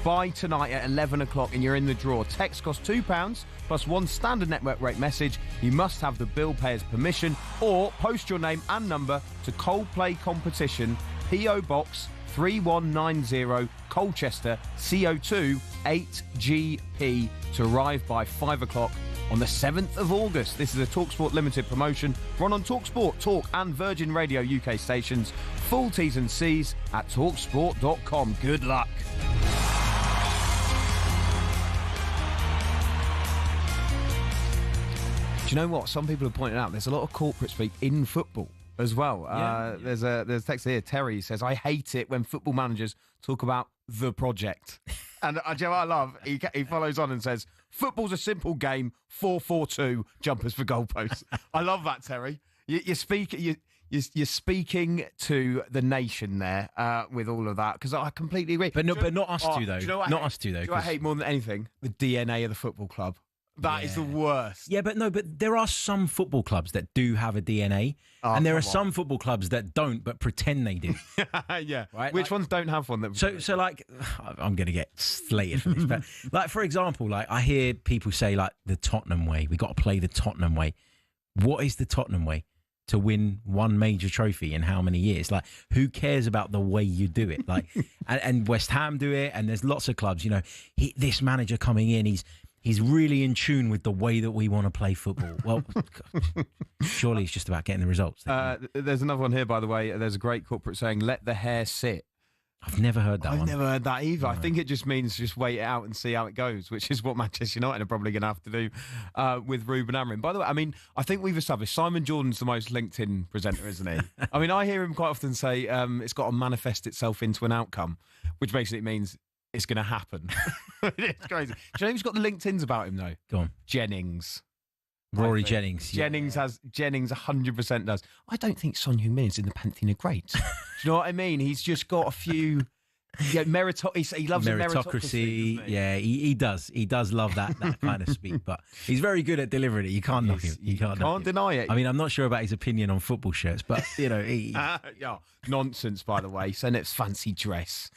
by tonight at 11 o'clock and you're in the draw. Text costs £2 plus 1 standard network rate message. You must have the bill payer's permission, or post your name and number to Coldplay Competition, PO Box 3190 Colchester, CO2 8GP, to arrive by 5 o'clock on the 7th of August. This is a talkSPORT limited promotion run on talkSPORT, Talk and Virgin Radio UK stations. Full T's and C's at talksport.com. Good luck. Do you know what? Some people have pointed out there's a lot of corporate speak in football as well. There's a text here. Terry says, I hate it when football managers talk about the project. And do you know what I love? He follows on and says, football's a simple game, 4-4-2, jumpers for goalposts. I love that, Terry. You're speaking to the nation there with all of that, because I completely agree. But not us two, though. Do you know what not us two, though. Do you know what I hate more than anything? The DNA of the football club. That is the worst. Yeah, but there are some football clubs that do have a DNA, and there are some football clubs that don't, but pretend they do. Yeah. Right? Which ones don't have one? So like, I'm going to get slated for this, but like, for example, like I hear people say like the Tottenham way. We got to play the Tottenham way. What is the Tottenham way? To win one major trophy in how many years? Like, who cares about the way you do it? Like, and West Ham do it, and there's lots of clubs. You know, this manager coming in, he's really in tune with the way that we want to play football. Well, surely it's just about getting the results. There's another one here, by the way. There's a great corporate saying, "Let the hair sit." I've never heard that. I've never heard that either. No. I think it just means just wait it out and see how it goes, which is what Manchester United are probably going to have to do with Ruben Amorim. By the way, I mean, I think we've established Simon Jordan's the most LinkedIn presenter, isn't he? I mean, I hear him quite often say it's got to manifest itself into an outcome, which basically means it's going to happen. It's crazy. Do you know who's got the LinkedIn's about him, though? Go on. Jennings. Rory Jennings. Jennings 100% does. I don't think Son Heung-min is in the pantheon of greats. Do you know what I mean? He's just got a few. Yeah, he loves meritocracy. Yeah, he does. He does love that kind of speak, but he's very good at delivering it. You can't knock him. You can't deny it. I mean, I'm not sure about his opinion on football shirts, but you know, yeah, nonsense. By the way, saying it's fancy dress.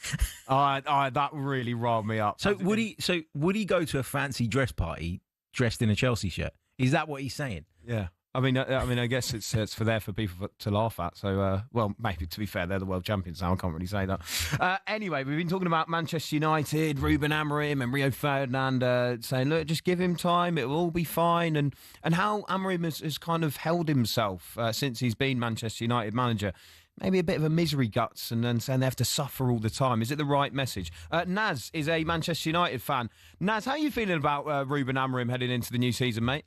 That really riled me up. So would he go to a fancy dress party dressed in a Chelsea shirt? Is that what he's saying? Yeah. I mean, I guess it's for people to laugh at. So, well, maybe to be fair, they're the world champions now. I can't really say that. Anyway, we've been talking about Manchester United, Ruben Amorim, and Rio Ferdinand saying, "Look, just give him time; it will all be fine." And how Amorim has kind of held himself since he's been Manchester United manager. Maybe a bit of a misery guts, and then saying they have to suffer all the time. Is it the right message? Naz is a Manchester United fan. Naz, how are you feeling about Ruben Amorim heading into the new season, mate?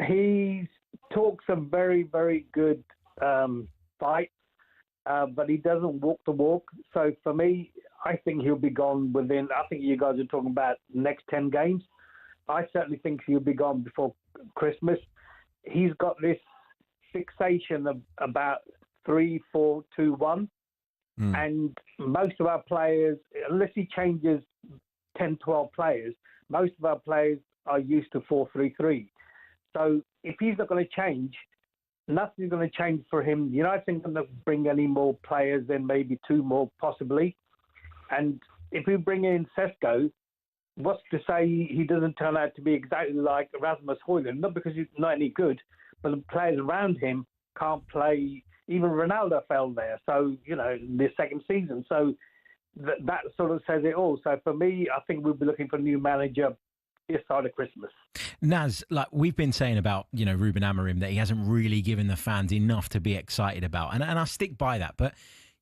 He talks a very, very good fight, but he doesn't walk the walk. So for me, I think he'll be gone within, I think you guys are talking about next 10 games. I certainly think he'll be gone before Christmas. He's got this fixation about 3-4-2-1. And most of our players, unless he changes 10, 12 players, most of our players are used to 4-3-3. So if he's not going to change, nothing's going to change for him. United isn't going to bring any more players, then maybe 2 more possibly. And if we bring in Cesco, what's to say he doesn't turn out to be exactly like Rasmus Højlund? Not because he's not any good, but the players around him can't play. Even Ronaldo fell there. So, you know, the second season. So that sort of says it all. So for me, I think we'll be looking for a new manager this side of Christmas. Naz, like we've been saying about, you know, Ruben Amorim, that he hasn't really given the fans enough to be excited about. And I stick by that. But,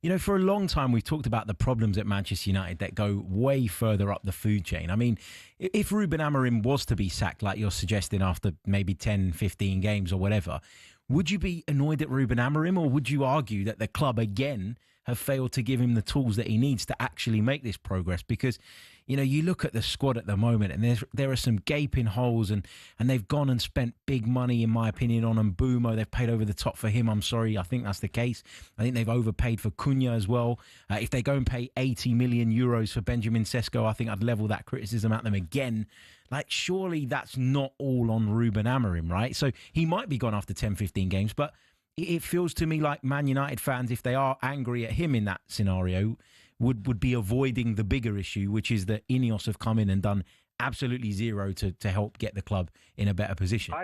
you know, for a long time, we've talked about the problems at Manchester United that go way further up the food chain. I mean, if Ruben Amorim was to be sacked, like you're suggesting, after maybe 10, 15 games or whatever, would you be annoyed at Ruben Amorim, or would you argue that the club, again, have failed to give him the tools that he needs to actually make this progress? Because, you know, you look at the squad at the moment and there are some gaping holes, and they've gone and spent big money, in my opinion, on Mbeumo. They've paid over the top for him. I'm sorry, I think that's the case. I think they've overpaid for Cunha as well. If they go and pay 80 million euros for Benjamin Sesko, I think I'd level that criticism at them again. Like, surely that's not all on Ruben Amorim, right? So he might be gone after 10, 15 games, but it feels to me like Man United fans, if they are angry at him in that scenario, would be avoiding the bigger issue, which is that Ineos have come in and done absolutely zero to help get the club in a better position.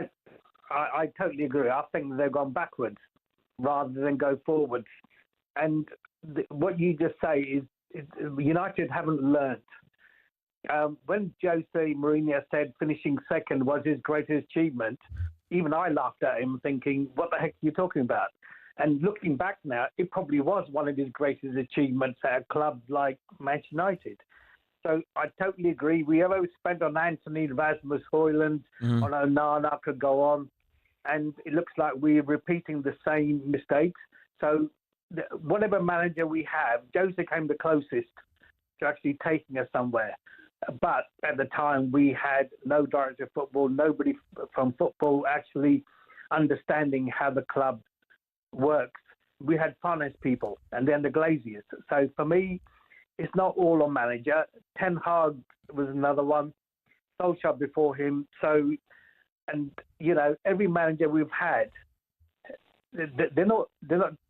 I totally agree. I think they've gone backwards rather than go forwards. And what you just say is United haven't learnt. When Jose Mourinho said finishing second was his greatest achievement, even I laughed at him thinking, what the heck are you talking about? And looking back now, it probably was one of his greatest achievements at a club like Manchester United. So I totally agree. We have spent on Anthony, Rasmus Højlund, on Onana, could go on. And it looks like we're repeating the same mistakes. So whatever manager we have, Jose came the closest to actually taking us somewhere. But at the time, we had no director of football, nobody from football actually understanding how the club works. We had finance people and then the Glaziers. So for me, it's not all on manager. Ten Hag was another one. Solskjaer before him. So, and every manager we've had, they're not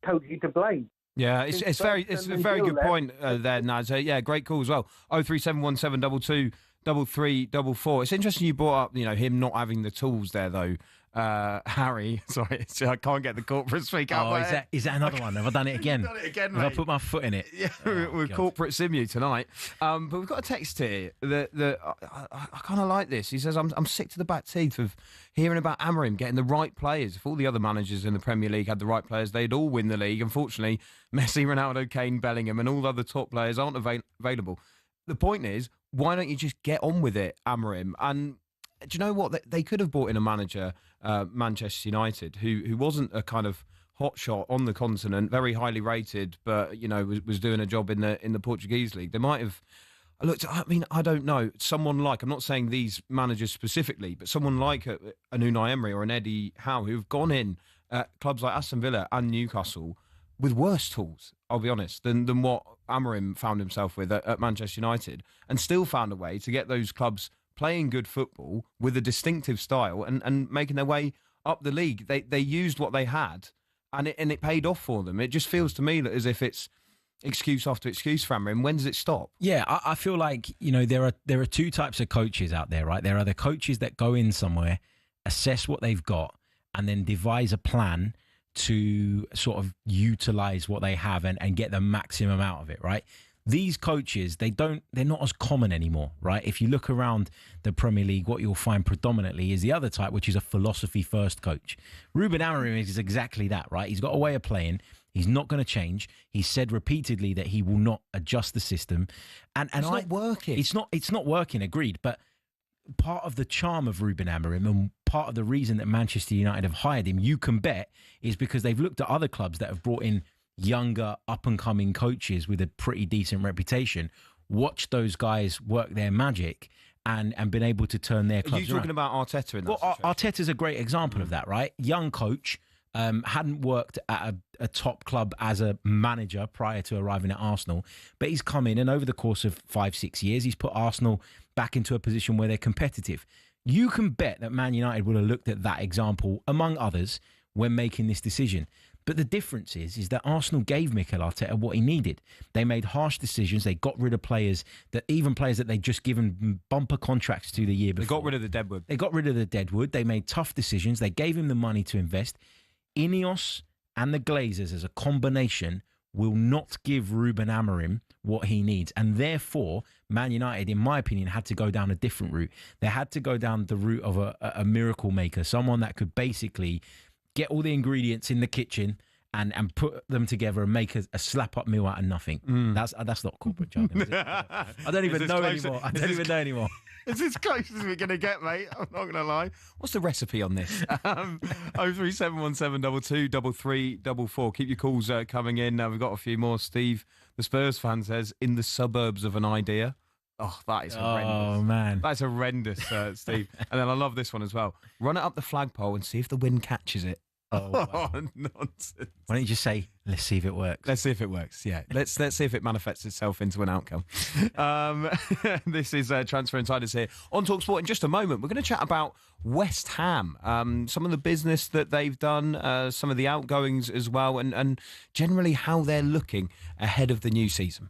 totally to blame. Yeah, it's a very good point there, Naz. Yeah, great call as well. 0371722 3344. It's interesting you brought up, him not having the tools there though. Harry, sorry, I can't get the corporate speak out. Oh, is that another one? Have I done it again? Done it again, Have mate. I put my foot in it? Yeah, with corporate Symeou tonight. But we've got a text here that I kind of like this. He says, I'm sick to the back teeth of hearing about Amorim getting the right players. If all the other managers in the Premier League had the right players, they'd all win the league. Unfortunately, Messi, Ronaldo, Kane, Bellingham and all other top players aren't available. The point is, why don't you just get on with it, Amorim? And do you know what? They could have brought in a manager, Manchester United, who wasn't a kind of hotshot on the continent, very highly rated, but was doing a job in the Portuguese league. They might have looked. I mean, I don't know. Someone like, I'm not saying these managers specifically, but someone like an Unai Emery or an Eddie Howe, who've gone in clubs like Aston Villa and Newcastle with worse tools, I'll be honest, than what Amorim found himself with at Manchester United, and still found a way to get those clubs playing good football with a distinctive style and making their way up the league. They used what they had and it paid off for them. It just feels to me as if it's excuse after excuse for Amorim. When does it stop? Yeah, I feel like, there are two types of coaches out there, right? There are the coaches that go in somewhere, assess what they've got, and then devise a plan to sort of utilize what they have and get the maximum out of it, right? These coaches, they're not as common anymore, right? If you look around the Premier League, what you'll find predominantly is the other type, which is a philosophy-first coach. Ruben Amorim is exactly that, right? He's got a way of playing. He's not going to change. He's said repeatedly that he will not adjust the system, and it's not working. It's not working. Agreed, but part of the charm of Ruben Amorim and part of the reason that Manchester United have hired him, you can bet, is because they've looked at other clubs that have brought in younger, up-and-coming coaches with a pretty decent reputation, watched those guys work their magic and been able to turn their clubs around. Are you talking about Arteta in that situation? Arteta's a great example of that, right? Young coach, hadn't worked at a top club as a manager prior to arriving at Arsenal, but he's come in and over the course of 5-6 years, he's put Arsenal back into a position where they're competitive. You can bet that Man United would have looked at that example, among others, when making this decision. But the difference is that Arsenal gave Mikel Arteta what he needed. They made harsh decisions. They got rid of players that they'd just given bumper contracts to the year before. They got rid of the deadwood. They made tough decisions. They gave him the money to invest. Ineos and the Glazers as a combination will not give Ruben Amorim what he needs. And therefore, Man United, in my opinion, had to go down a different route. They had to go down the route of a miracle maker, someone that could basically get all the ingredients in the kitchen and put them together and make a slap-up meal out of nothing. That's not corporate jargon, is it? I don't even know anymore. I don't even know anymore. It's as close as we're going to get, mate. I'm not going to lie. What's the recipe on this? 0371722 3344. Keep your calls coming in. We've got a few more. Steve, the Spurs fan, says, in the suburbs of an idea. Oh, that is horrendous. Oh, man. That's horrendous, Steve. And then I love this one as well. Run it up the flagpole and see if the wind catches it. Oh, wow. Nonsense. Why don't you just say, let's see if it works? Let's see if it works, yeah. Let's see if it manifests itself into an outcome. This is Transfer Insiders here on talkSPORT. In just a moment, we're going to chat about West Ham, some of the business that they've done, some of the outgoings as well, and generally how they're looking ahead of the new season.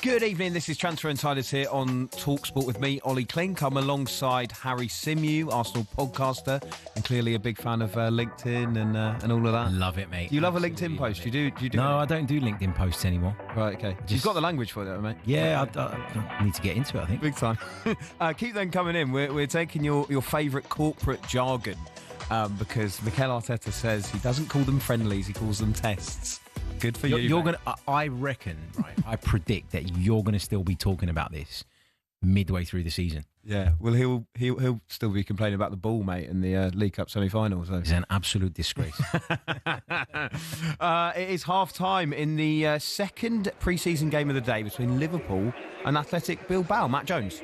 Good evening, this is Transfer Insiders here on talkSPORT with me, Olly, Clink. I'm alongside Harry Symeou, Arsenal podcaster, and clearly a big fan of LinkedIn and all of that. Love it, mate. Do you love a LinkedIn post? Do you do No, I don't do LinkedIn posts anymore. Right, okay. You've got the language for it, mate. Yeah, I need to get into it, I think. Big time. Keep them coming in. We're taking your favourite corporate jargon because Mikel Arteta says he doesn't call them friendlies, he calls them tests. Good for you. You're gonna. I reckon. Right. I predict that you're going to still be talking about this midway through the season. Yeah. Well, he'll still be complaining about the ball, mate, in the League Cup semi-finals. So. It's an absolute disgrace. It is half-time in the second pre-season game of the day between Liverpool and Athletic Bilbao. Matt Jones.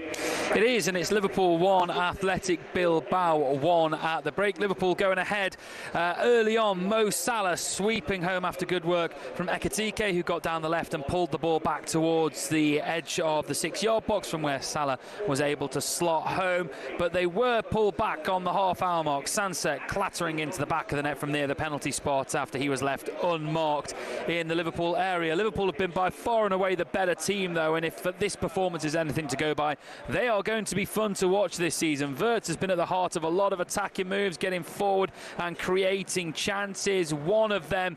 It is, and it's Liverpool 1, Athletic Bilbao 1 at the break. Liverpool going ahead early on. Mo Salah sweeping home after good work from Ekitike, who got down the left and pulled the ball back towards the edge of the 6-yard box from where Salah was able to slot home. But they were pulled back on the half-hour mark. Sunset clattering into the back of the net from near the penalty spot after he was left unmarked in the Liverpool area. Liverpool have been by far and away the better team, though, and if this performance is anything to go by, they are going to be fun to watch this season. Havertz has been at the heart of a lot of attacking moves, getting forward and creating chances. One of them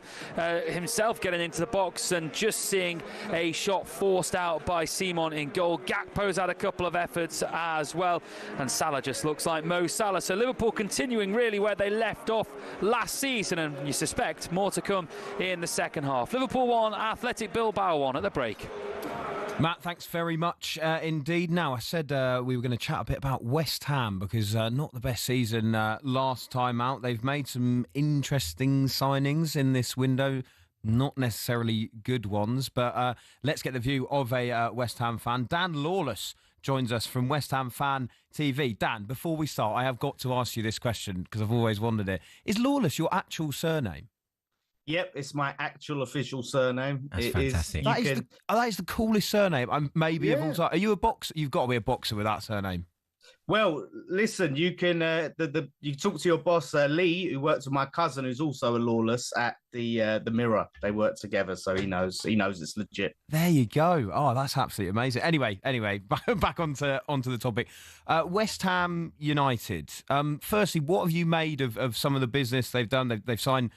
himself getting into the box and just seeing a shot forced out by Symeou in goal. Gakpo's had a couple of efforts as well, and Salah just looks like Mo Salah. So Liverpool continuing really where they left off last season, and you suspect more to come in the second half. Liverpool 1, Athletic Bilbao 1 at the break. Matt, thanks very much indeed. Now, I said we were going to chat a bit about West Ham because not the best season last time out. They've made some interesting signings in this window, not necessarily good ones, but let's get the view of a West Ham fan. Dan Lawless joins us from West Ham Fan TV. Dan, before we start, I have got to ask you this question because I've always wondered it. Is Lawless your actual surname? Yep, it's my actual official surname. That's fantastic. That is the coolest surname of all time. Are you a boxer? You've got to be a boxer with that surname. Well, listen, you can you talk to your boss Lee, who works with my cousin, who's also a Lawless at the Mirror. They work together, so he knows it's legit. There you go. Oh, that's absolutely amazing. Anyway, back onto the topic. West Ham United. Firstly, what have you made of some of the business they've done? They've signed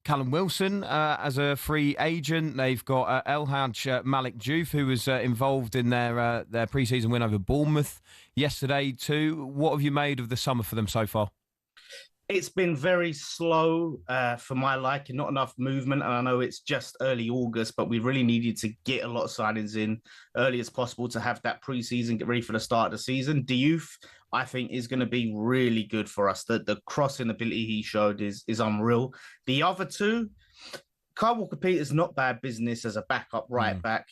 Callum Wilson as a free agent. They've got El Hadj Malik Diouf, who was involved in their pre-season win over Bournemouth yesterday too. What have you made of the summer for them so far? It's been very slow for my liking, not enough movement. And I know it's just early August, but we really needed to get a lot of signings in early as possible to have that pre-season, get ready for the start of the season. Diouf, I think, is going to be really good for us. The crossing ability he showed is unreal. The other two, Kyle Walker-Peters, not bad business as a backup right back,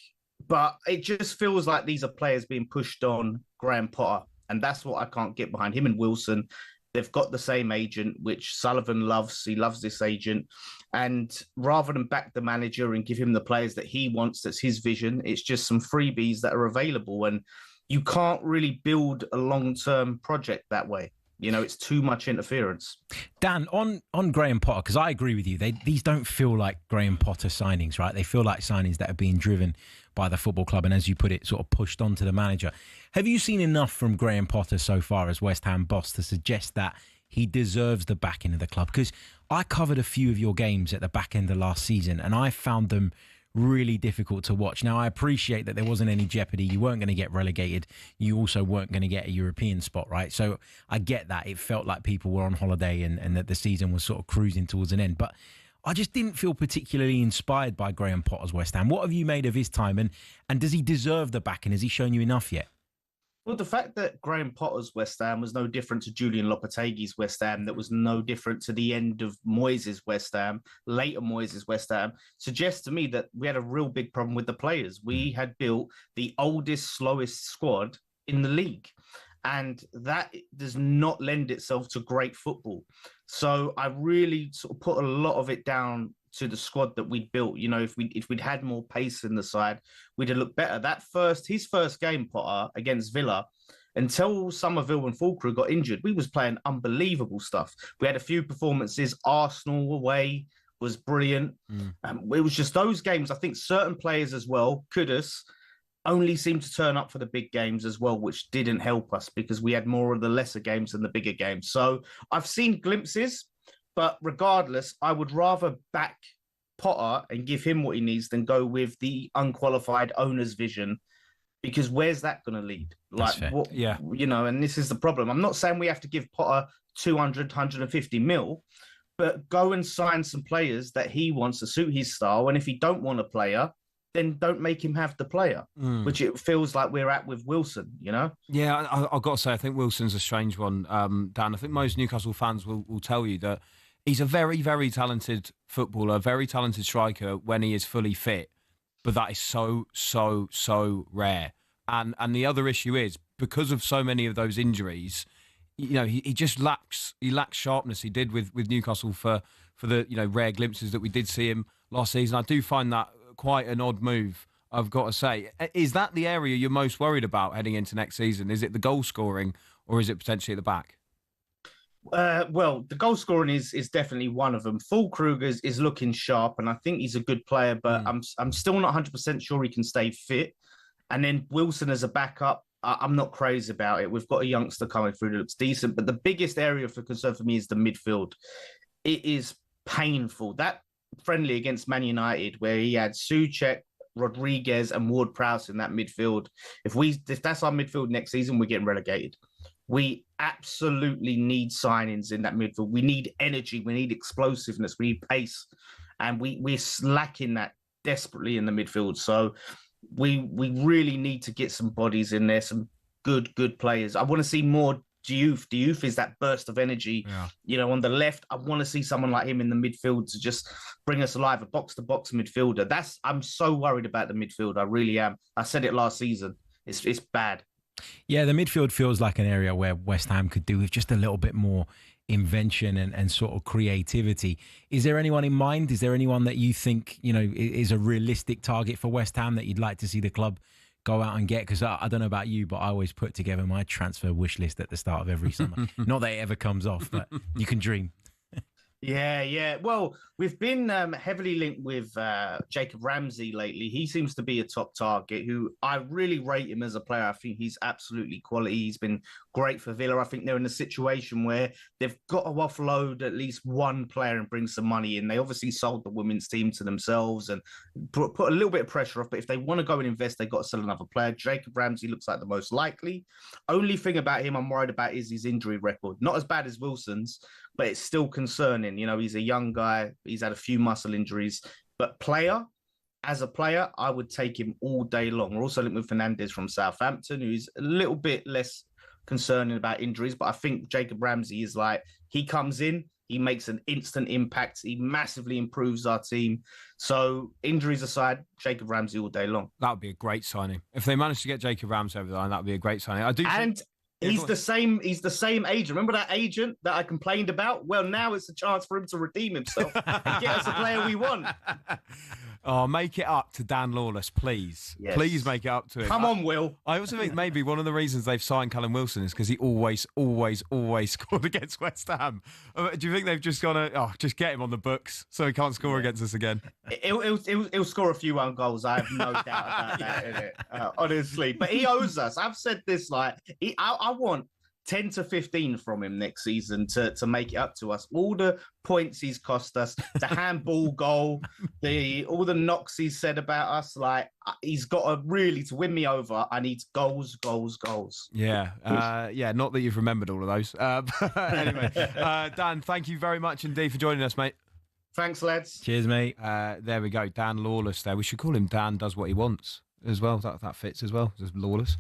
but it just feels like these are players being pushed on Graham Potter. And that's what I can't get behind. Him and Wilson, they've got the same agent, which Sullivan loves. He loves this agent. And rather than back the manager and give him the players that he wants, that's his vision, it's just some freebies that are available. And you can't really build a long-term project that way. You know, it's too much interference. Dan, on Graham Potter, because I agree with you, these don't feel like Graham Potter signings, right? They feel like signings that are being driven by the football club and, as you put it, sort of pushed onto the manager. Have you seen enough from Graham Potter so far as West Ham boss to suggest that he deserves the backing of the club? Because I covered a few of your games at the back end of last season and I found them really difficult to watch. Now, I appreciate that there wasn't any jeopardy. You weren't going to get relegated. You also weren't going to get a European spot, right? So I get that. It felt like people were on holiday and that the season was sort of cruising towards an end. But I just didn't feel particularly inspired by Graham Potter's West Ham. What have you made of his time? And does he deserve the backing? Has he shown you enough yet? Well, the fact that Graham Potter's West Ham was no different to Julian Lopetegui's West Ham, that was no different to the end of Moyes' West Ham, later Moyes' West Ham, suggests to me that we had a real big problem with the players. We had built the oldest, slowest squad in the league, and that does not lend itself to great football. So I really sort of put a lot of it down to the squad that we'd built. You know, if we'd had more pace in the side, we'd have looked better. His first game, Potter, against Villa, until Somerville and Fulcrum got injured, we was playing unbelievable stuff. We had a few performances. Arsenal away was brilliant. It was just those games. I think certain players as well, Kudus, only seemed to turn up for the big games as well, which didn't help us because we had more of the lesser games than the bigger games. So I've seen glimpses. But regardless, I would rather back Potter and give him what he needs than go with the unqualified owner's vision, because where's that going to lead? Like, what, you know, and this is the problem. I'm not saying we have to give Potter 200, 150 mil, but go and sign some players that he wants to suit his style. And if he don't want a player, then don't make him have the player, which it feels like we're at with Wilson, you know? Yeah, I've got to say, I think Wilson's a strange one, Dan. I think most Newcastle fans will tell you that he's a very, very talented footballer, very talented striker when he is fully fit. But that is so rare. And the other issue is, because of so many of those injuries, you know, he just lacks sharpness. He did with Newcastle for the, you know, rare glimpses that we did see him last season. I do find that quite an odd move, I've got to say. Is that the area you're most worried about heading into next season? Is it the goal scoring or is it potentially at the back? Well, the goal scoring is definitely one of them. Fulkrug is looking sharp, and I think he's a good player, but I'm still not 100% sure he can stay fit. And then Wilson as a backup, I'm not crazy about it. We've got a youngster coming through that looks decent, but the biggest area for concern for me is the midfield. It is painful. That friendly against Man United, where he had Souček, Rodriguez, and Ward-Prowse in that midfield. If that's our midfield next season, we're getting relegated. We absolutely need signings in that midfield. We need energy. We need explosiveness. We need pace. And we're lacking that desperately in the midfield. So we really need to get some bodies in there, some good players. I want to see more Diouf. Diouf is that burst of energy. Yeah. You know, on the left, I want to see someone like him in the midfield to just bring us alive, a box-to-box midfielder. I'm so worried about the midfield. I really am. I said it last season. It's bad. Yeah, the midfield feels like an area where West Ham could do with just a little bit more invention and sort of creativity. Is there anyone in mind? Is there anyone that you think, you know, is a realistic target for West Ham that you'd like to see the club go out and get? Because I don't know about you, but I always put together my transfer wish list at the start of every summer. Not that it ever comes off, but you can dream. Yeah. Well, we've been heavily linked with Jacob Ramsey lately. He seems to be a top target who I really rate him as a player. I think he's absolutely quality. He's been great for Villa. I think they're in a situation where they've got to offload at least one player and bring some money in. They obviously sold the women's team to themselves and put a little bit of pressure off. But if they want to go and invest, they've got to sell another player. Jacob Ramsey looks like the most likely. Only thing about him I'm worried about is his injury record. Not as bad as Wilson's, but it's still concerning. You know, he's a young guy. He's had a few muscle injuries. But as a player, I would take him all day long. We're also linked with Fernandes from Southampton, who's a little bit less concerning about injuries. But I think Jacob Ramsey is like, he comes in, he makes an instant impact. He massively improves our team. So injuries aside, Jacob Ramsey all day long. That would be a great signing. If they manage to get Jacob Ramsey over the line, that would be a great signing. I do. He's the same agent. Remember that agent that I complained about? Well, now it's a chance for him to redeem himself and get us a player we want. Oh, make it up to Dan Lawless, please. Yes. Please make it up to him. Come on, Will. I also think maybe one of the reasons they've signed Callum Wilson is because he always scored against West Ham. Do you think they've just gone just get him on the books so he can't score against us again? He'll score a few own goals. I have no doubt about that, innit? Honestly. But he owes us. I've said this, I want 10 to 15 from him next season to make it up to us. All the points he's cost us, the handball goal, all the knocks he's said about us, he's got to win me over. I need goals. Yeah. Not that you've remembered all of those. Anyway, Dan, thank you very much indeed for joining us, mate. Thanks, lads. Cheers, mate. There we go. Dan Lawless there. We should call him Dan Does What He Wants as well. That fits as well. Just Lawless.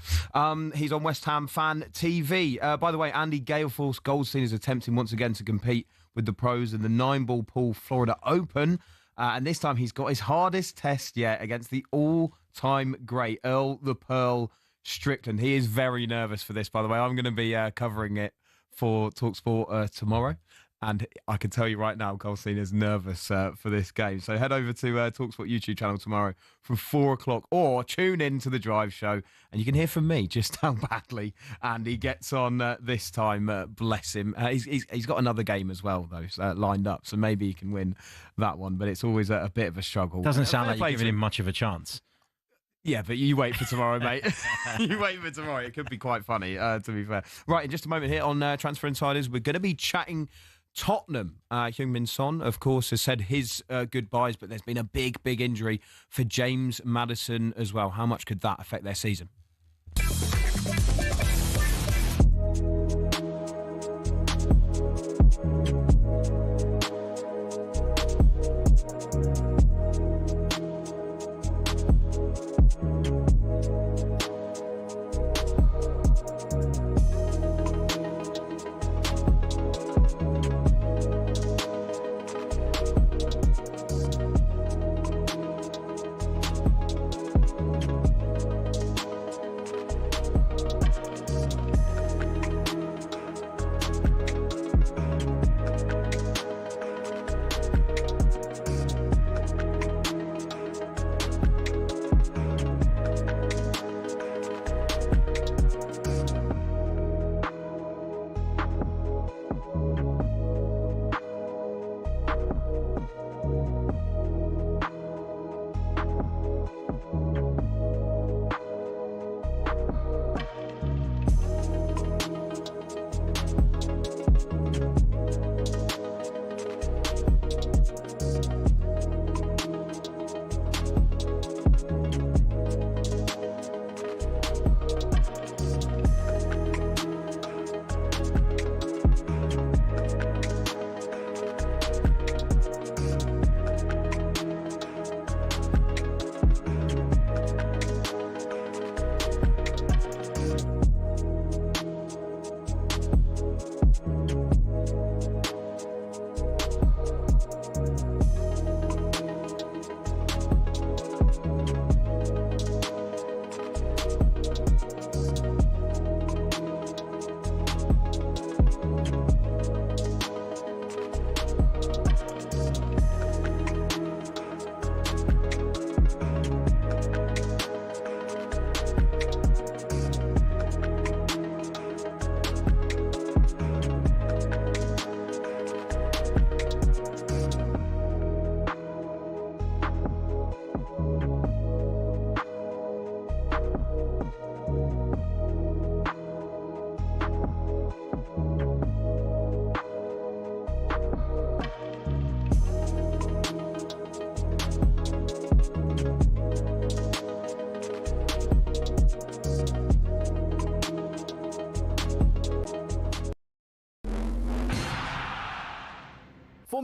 He's on West Ham Fan TV. By the way, Andy Galeforce Goldstein is attempting once again to compete with the pros in the 9-ball pool Florida Open. And this time he's got his hardest test yet against the all-time great Earl the Pearl Strickland. He is very nervous for this, by the way. I'm going to be covering it for talkSPORT tomorrow. And I can tell you right now, Goldstein is nervous for this game. So head over to talkSPORT YouTube channel tomorrow from 4 o'clock or tune in to the Drive Show and you can hear from me just how badly Andy gets on this time. Bless him. He's got another game as well, though, lined up. So maybe he can win that one. But it's always a bit of a struggle. Doesn't sound like you're giving him much of a chance. Yeah, but you wait for tomorrow, mate. You wait for tomorrow. It could be quite funny, to be fair. Right, in just a moment here on Transfer Insiders, we're going to be chatting Tottenham. Heung-min Son, of course, has said his goodbyes, but there's been a big injury for James Maddison as well. How much could that affect their season?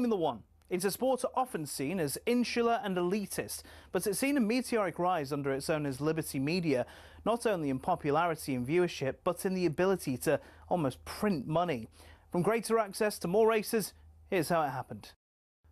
Formula One. It's a sport often seen as insular and elitist, but it's seen a meteoric rise under its owners Liberty Media, not only in popularity and viewership, but in the ability to almost print money. From greater access to more races, here's how it happened.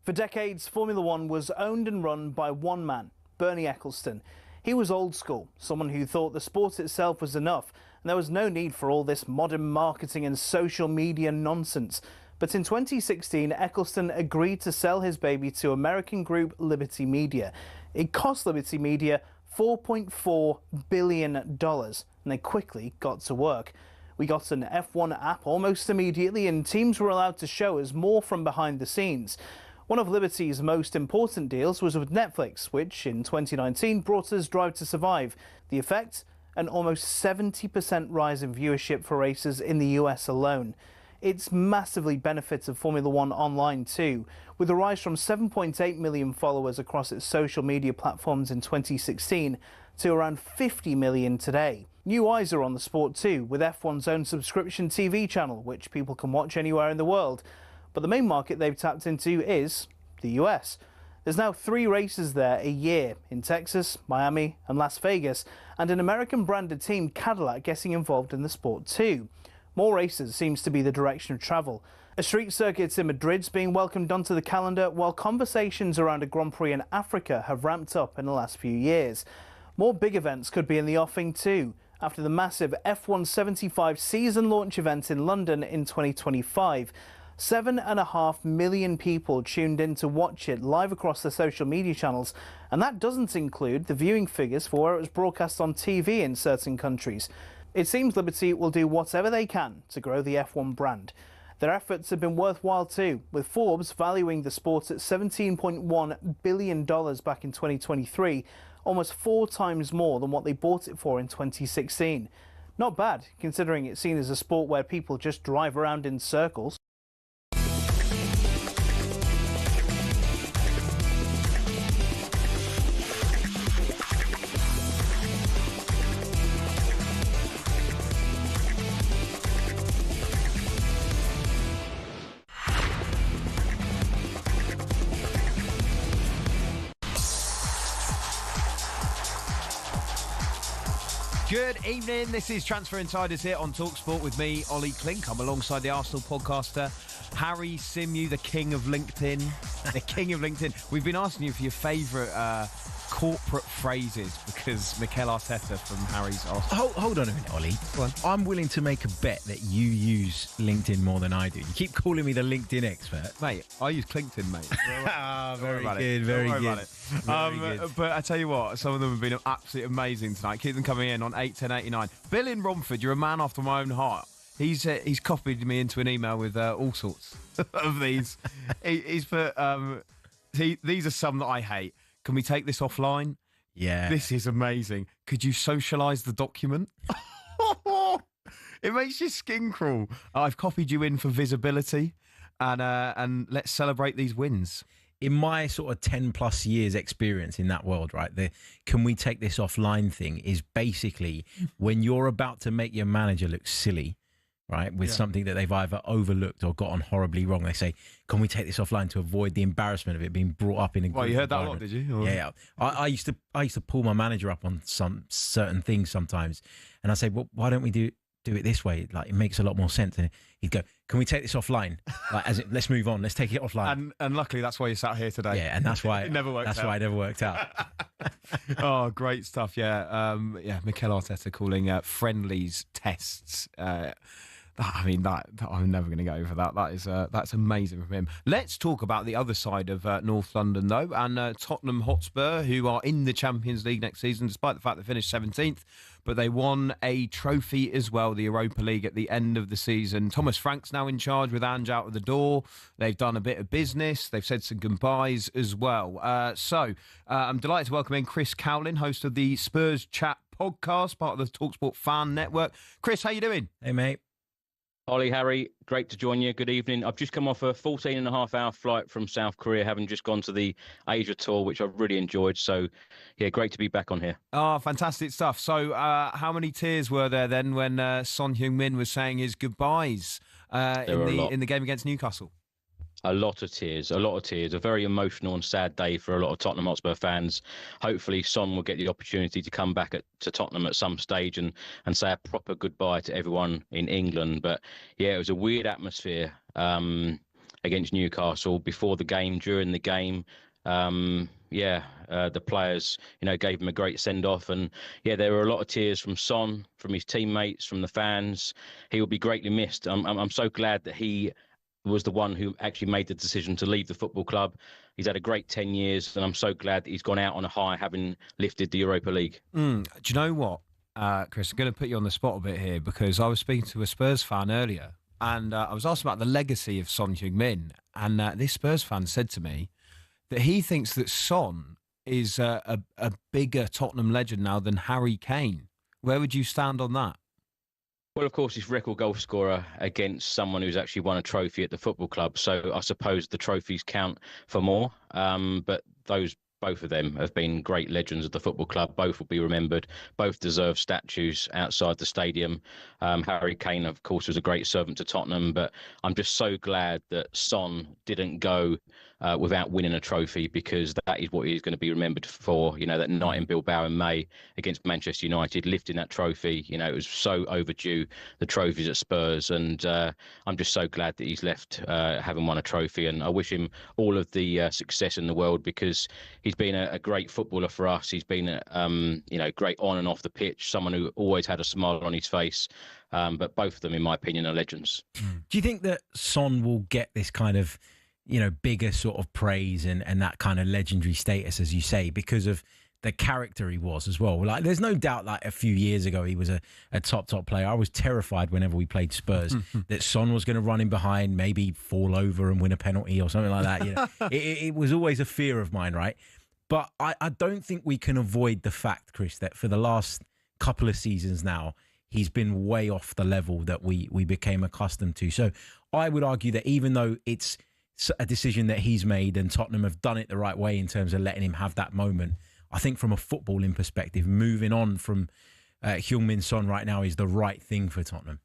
For decades, Formula One was owned and run by one man, Bernie Ecclestone. He was old school, someone who thought the sport itself was enough, and there was no need for all this modern marketing and social media nonsense. But in 2016, Ecclestone agreed to sell his baby to American group Liberty Media. It cost Liberty Media $4.4 billion, and they quickly got to work. We got an F1 app almost immediately, and teams were allowed to show us more from behind the scenes. One of Liberty's most important deals was with Netflix, which in 2019 brought us Drive to Survive. The effect? An almost 70% rise in viewership for races in the US alone. It's massively benefited Formula One online too, with a rise from 7.8 million followers across its social media platforms in 2016 to around 50 million today. New eyes are on the sport too, with F1's own subscription TV channel, which people can watch anywhere in the world. But the main market they've tapped into is the US. There's now 3 races there a year in Texas, Miami and Las Vegas, and an American branded team, Cadillac, getting involved in the sport too. More races seems to be the direction of travel. A street circuit in Madrid's being welcomed onto the calendar, while conversations around a Grand Prix in Africa have ramped up in the last few years. More big events could be in the offing too, after the massive F1 75 season launch event in London in 2025. 7.5 million people tuned in to watch it live across the social media channels, and that doesn't include the viewing figures for where it was broadcast on TV in certain countries. It seems Liberty will do whatever they can to grow the F1 brand. Their efforts have been worthwhile too, with Forbes valuing the sport at $17.1 billion back in 2023, almost 4 times more than what they bought it for in 2016. Not bad, considering it's seen as a sport where people just drive around in circles. Good evening, this is Transfer Insiders here on talkSPORT with me, Olly Clink. I'm alongside the Arsenal podcaster, Harry Symeou, the king of LinkedIn. The king of LinkedIn. We've been asking you for your favourite corporate phrases because Mikel Arteta from Harry's Arsenal. Hold on a minute, Ollie. I'm willing to make a bet that you use LinkedIn more than I do. You keep calling me the LinkedIn expert. Mate, I use LinkedIn, mate. Very good, very good. But I tell you what, some of them have been absolutely amazing tonight. Keep them coming in on 81089. Bill in Romford, you're a man after my own heart. He's copied me into an email with all sorts of these. He's put these are some that I hate. Can we take this offline? Yeah. This is amazing. Could you socialise the document? It makes your skin crawl. I've copied you in for visibility, and let's celebrate these wins. In my sort of 10 plus years experience in that world, right, the can we take this offline thing is basically when you're about to make your manager look silly, right, with something that they've either overlooked or gotten horribly wrong. They say, can we take this offline to avoid the embarrassment of it being brought up in a group? Well, you heard that a lot, did you? Or... Yeah. I used to pull my manager up on some certain things sometimes, and I say, well, why don't we do it this way? Like, it makes a lot more sense. And he'd go, can we take this offline? Like, let's move on. Let's take it offline. And luckily, that's why you're sat here today. Yeah, and that's why it never worked out. That's why it never worked out. Oh, great stuff. Yeah. Mikel Arteta calling friendlies tests. I mean, that I'm never going to get over that. That's amazing from him. Let's talk about the other side of North London, though, and Tottenham Hotspur, who are in the Champions League next season, despite the fact they finished 17th. But they won a trophy as well, the Europa League, at the end of the season. Thomas Frank's now in charge with Ange out of the door. They've done a bit of business. They've said some goodbyes as well. So I'm delighted to welcome in Chris Cowlin, host of the Spurs Chat podcast, part of the talkSPORT fan network. Chris, how you doing? Hey, mate. Ollie, Harry, great to join you. Good evening. I've just come off a 14-and-a-half-hour flight from South Korea, having just gone to the Asia tour, which I've really enjoyed. So, yeah, great to be back on here. Oh, fantastic stuff. So, how many tears were there then when Son Heung-min was saying his goodbyes in the game against Newcastle? A lot of tears, a lot of tears. A very emotional and sad day for a lot of Tottenham Hotspur fans. Hopefully, Son will get the opportunity to come back to Tottenham at some stage and say a proper goodbye to everyone in England. But yeah, it was a weird atmosphere against Newcastle before the game, during the game. The players, gave him a great send-off. And, yeah, there were a lot of tears from Son, from his teammates, from the fans. He will be greatly missed. I'm so glad that he was the one who actually made the decision to leave the football club. He's had a great 10 years, and I'm so glad that he's gone out on a high, having lifted the Europa League. Do you know what, Chris? I'm going to put you on the spot a bit here, because I was speaking to a Spurs fan earlier, and I was asking about the legacy of Son Heung-min, and this Spurs fan said to me that he thinks that Son is a bigger Tottenham legend now than Harry Kane. Where would you stand on that? Well, of course, he's record goal scorer against someone who's actually won a trophy at the football club. So I suppose the trophies count for more. But both of them have been great legends of the football club. Both will be remembered. Both deserve statues outside the stadium. Harry Kane, of course, was a great servant to Tottenham. But I'm just so glad that Son didn't go without winning a trophy, because that is what he's going to be remembered for. That night in Bilbao in May against Manchester United, lifting that trophy. It was so overdue, the trophies at Spurs. And I'm just so glad that he's left having won a trophy. And I wish him all of the success in the world, because he's been a great footballer for us. He's been, great on and off the pitch, someone who always had a smile on his face. But both of them, in my opinion, are legends. Do you think that Son will get this kind of, bigger sort of praise and that kind of legendary status, as you say, because of the character he was as well? Like, there's no doubt, like, a few years ago, he was a top player. I was terrified whenever we played Spurs that Son was going to run in behind, maybe fall over and win a penalty or something like that. It was always a fear of mine, right? But I don't think we can avoid the fact, Chris, that for the last couple of seasons now, he's been way off the level that we became accustomed to. So I would argue that even though it's a decision that he's made and Tottenham have done it the right way in terms of letting him have that moment, I think from a footballing perspective, moving on from Heung-min Son right now is the right thing for Tottenham.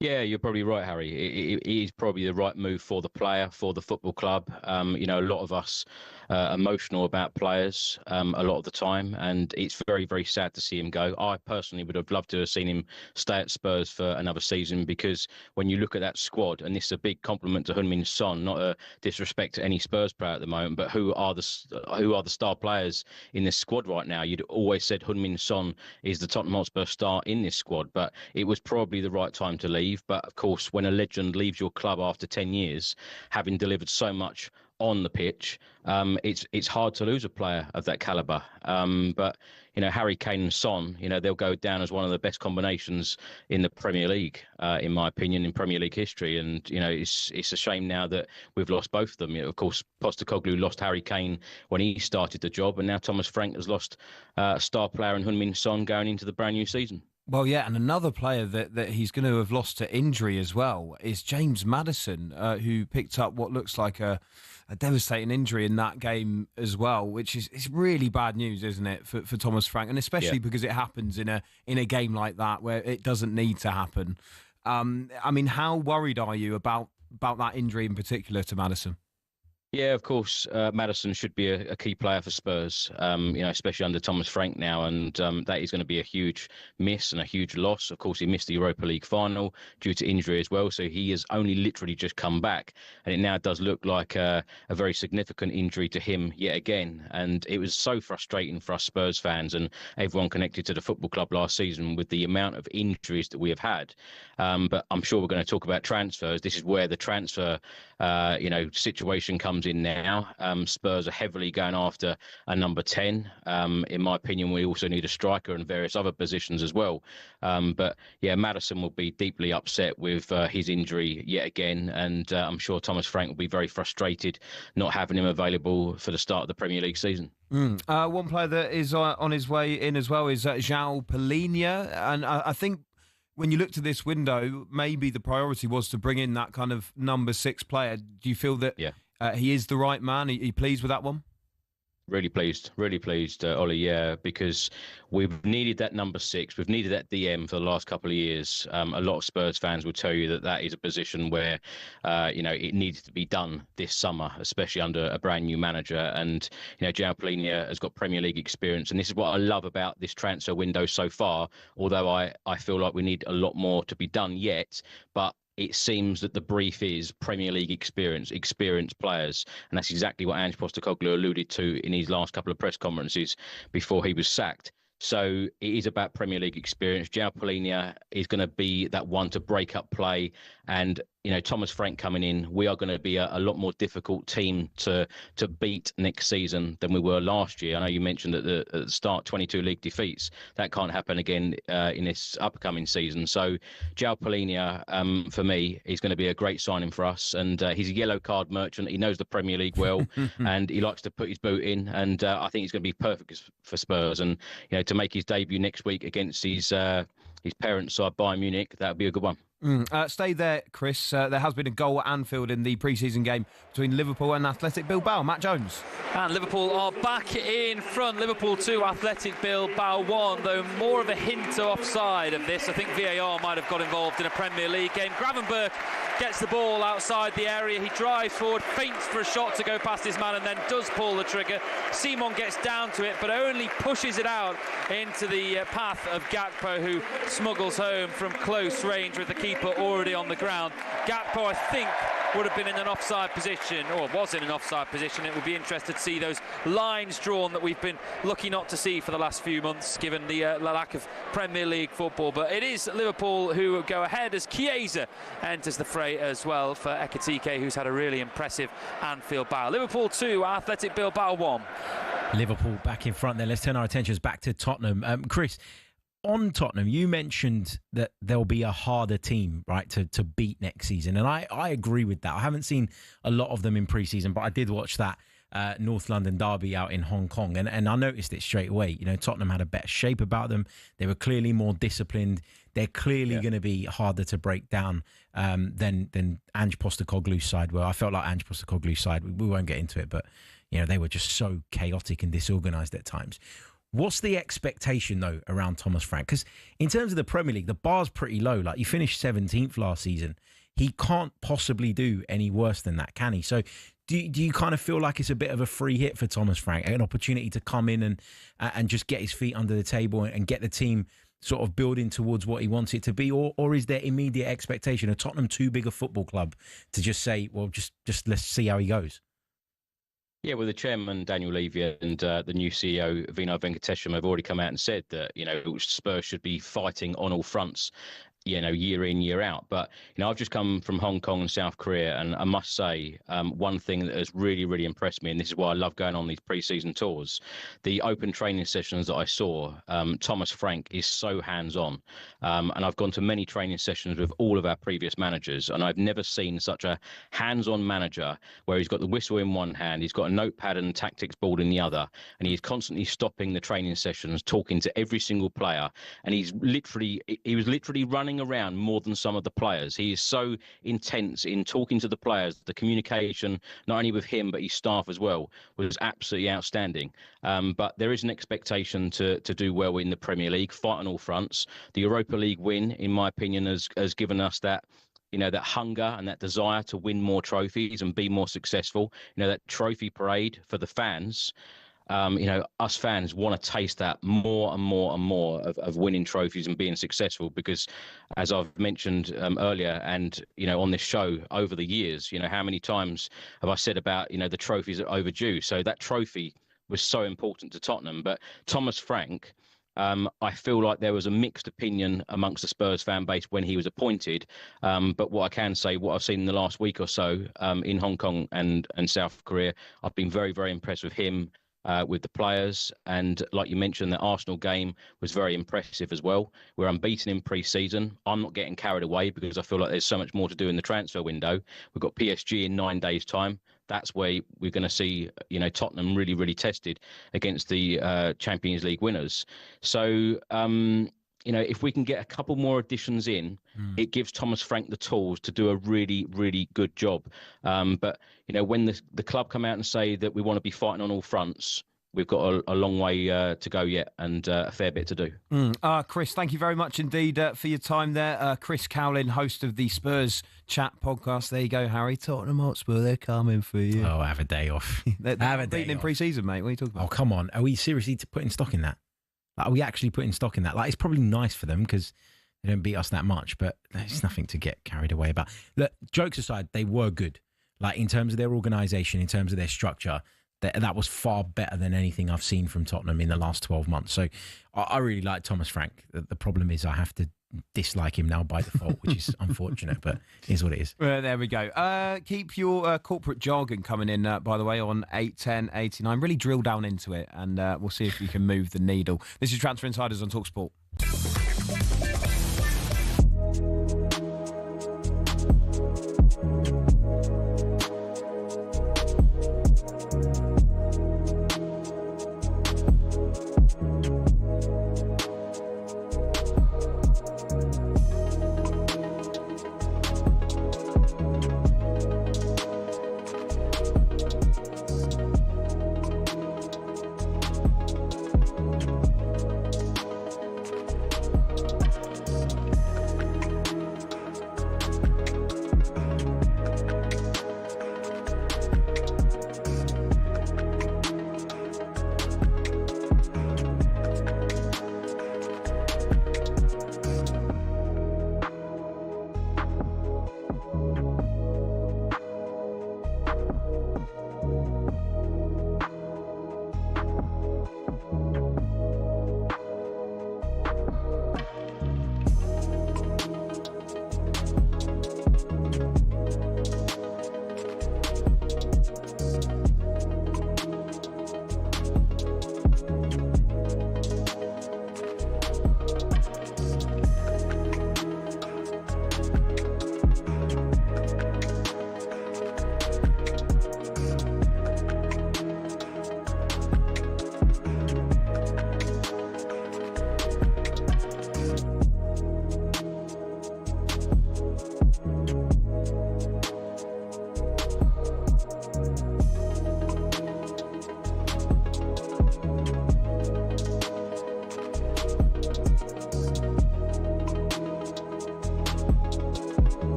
Yeah, you're probably right, Harry. It is probably the right move for the player, for the football club. A lot of us are emotional about players a lot of the time, and it's very, very sad to see him go. I personally would have loved to have seen him stay at Spurs for another season, because when you look at that squad, and this is a big compliment to Heung-min Son, not a disrespect to any Spurs player at the moment, but who are the star players in this squad right now? You'd always said Heung-min Son is the Tottenham Hotspur star in this squad, but it was probably the right time to leave. But of course, when a legend leaves your club after 10 years, having delivered so much on the pitch, it's hard to lose a player of that caliber. But Harry Kane and Son, they'll go down as one of the best combinations in the Premier League, in my opinion, in Premier League history. And it's a shame now that we've lost both of them. Of course, Postecoglou lost Harry Kane when he started the job, and now Thomas Frank has lost a star player in Heung-min Son going into the brand new season. Well, yeah, and another player that he's going to have lost to injury as well is James Maddison, who picked up what looks like a devastating injury in that game as well, which is really bad news, isn't it, for Thomas Frank, and especially because it happens in a game like that where it doesn't need to happen. I mean, how worried are you about that injury in particular to Maddison? Yeah, of course, Maddison should be a key player for Spurs, especially under Thomas Frank now, and that is going to be a huge miss and a huge loss. Of course, he missed the Europa League final due to injury as well, so he has only literally just come back, and it now does look like a very significant injury to him yet again. And it was so frustrating for us Spurs fans and everyone connected to the football club last season with the amount of injuries that we have had. But I'm sure we're going to talk about transfers. This is where the transfer situation comes in now. Spurs are heavily going after a number 10. In my opinion, we also need a striker and various other positions as well. But yeah, Maddison will be deeply upset with his injury yet again, and I'm sure Thomas Frank will be very frustrated not having him available for the start of the Premier League season. One player that is on his way in as well is João Palhinha, and I think when you looked at this window, maybe the priority was to bring in that kind of number 6 player. Do you feel that he is the right man? Are you pleased with that one? Really pleased, Ollie. Yeah, because we've needed that number 6. We've needed that DM for the last couple of years. A lot of Spurs fans will tell you that is a position where, it needed to be done this summer, especially under a brand new manager. And João Palhinha has got Premier League experience, and this is what I love about this transfer window so far. Although I feel like we need a lot more to be done yet, but it seems that the brief is Premier League experienced players. And that's exactly what Ange Postecoglou alluded to in his last couple of press conferences before he was sacked. So it is about Premier League experience. João Palhinha is going to be that one to break up play. And, Thomas Frank coming in, we are going to be a lot more difficult team to beat next season than we were last year. I know you mentioned at the start 22 league defeats. That can't happen again in this upcoming season. So João Palhinha, for me, is going to be a great signing for us. And he's a yellow card merchant. He knows the Premier League well, and he likes to put his boot in. And I think he's going to be perfect for Spurs. And, to make his debut next week against his parents' side, Bayern Munich, that would be a good one. Stay there, Chris. There has been a goal at Anfield in the pre-season game between Liverpool and Athletic Bilbao. Matt Jones. And Liverpool are back in front. Liverpool 2, Athletic Bilbao 1, though more of a hint of offside of this. I think VAR might have got involved in a Premier League game. Gravenberch gets the ball outside the area. He drives forward, feints for a shot to go past his man, and then does pull the trigger. Simon gets down to it, but only pushes it out into the path of Gakpo, who smuggles home from close range with the keeper already on the ground. Gakpo, I think, would have been in an offside position, or was in an offside position. It would be interesting to see those lines drawn that we've been lucky not to see for the last few months, given the lack of Premier League football. But it is Liverpool who go ahead as Chiesa enters the fray as well for Ekitike, who's had a really impressive Anfield bow. Liverpool 2, Athletic Bilbao 1. Liverpool back in front there. Let's turn our attentions back to Tottenham. Chris, on Tottenham, you mentioned that there'll be a harder team, right, to beat next season. And I agree with that. I haven't seen a lot of them in pre-season, but I did watch that North London derby out in Hong Kong. And I noticed it straight away. Tottenham had a better shape about them. They were clearly more disciplined. They're clearly going to be harder to break down than Ange Postecoglou's side were. I felt like Ange Postecoglou's side, we won't get into it, but they were just so chaotic and disorganised at times. What's the expectation, though, around Thomas Frank? Because in terms of the Premier League, the bar's pretty low. Like, you finished 17th last season. He can't possibly do any worse than that, can he? So do you kind of feel like it's a bit of a free hit for Thomas Frank, an opportunity to come in and just get his feet under the table and get the team sort of building towards what he wants it to be? Or is there immediate expectation? Are Tottenham too big a football club to just say, well, just let's see how he goes? Yeah, well, the chairman, Daniel Levy, and the new CEO, Vinay Venkatesham, have already come out and said that, Spurs should be fighting on all fronts, year in, year out. But, I've just come from Hong Kong and South Korea, and I must say one thing that has really, really impressed me, and this is why I love going on these pre-season tours, the open training sessions that I saw, Thomas Frank is so hands-on. And I've gone to many training sessions with all of our previous managers, and I've never seen such a hands-on manager where he's got the whistle in one hand, he's got a notepad and tactics board in the other, and he's constantly stopping the training sessions, talking to every single player, and he was literally running around more than some of the players. He is so intense in talking to the players. The communication, not only with him but his staff as well, was absolutely outstanding. But there is an expectation to do well in the Premier League, fight on all fronts. The Europa League win, in my opinion, has given us that that hunger and that desire to win more trophies and be more successful. That trophy parade for the fans. Us fans want to taste that more and more and more of winning trophies and being successful, because as I've mentioned earlier and, on this show over the years, how many times have I said about, the trophies are overdue. So that trophy was so important to Tottenham. But Thomas Frank, I feel like there was a mixed opinion amongst the Spurs fan base when he was appointed. But what I can say, what I've seen in the last week or so in Hong Kong and South Korea, I've been very, very impressed with him. With the players, and like you mentioned, the Arsenal game was very impressive as well. We're unbeaten in pre-season. I'm not getting carried away because I feel like there's so much more to do in the transfer window. We've got PSG in 9 days' time. That's where we're going to see, Tottenham really, really tested against the Champions League winners. So, if we can get a couple more additions in, it gives Thomas Frank the tools to do a really, really good job. But, when the club come out and say that we want to be fighting on all fronts, we've got a long way to go yet, and a fair bit to do. Chris, thank you very much indeed for your time there. Chris Cowlin, host of the Spurs Chat podcast. There you go, Harry. Tottenham Hotspur, they're coming for you. Oh, have a day off. Have a day in pre-season, mate. What are you talking about? Oh, come on. Are we seriously putting stock in that? Like, are we actually putting stock in that? Like, it's probably nice for them because they don't beat us that much, but there's nothing to get carried away about. Look, jokes aside, they were good. Like, in terms of their organisation, in terms of their structure, that was far better than anything I've seen from Tottenham in the last 12 months. So I really like Thomas Frank. The problem is I have to dislike him now by default, which is unfortunate, but it is what it is. There we go. Keep your corporate jargon coming in, by the way, on 81089. Really drill down into it, and we'll see if you can move the needle. This is Transfer Insiders on talkSPORT.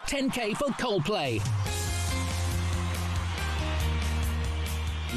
$10K for Coldplay.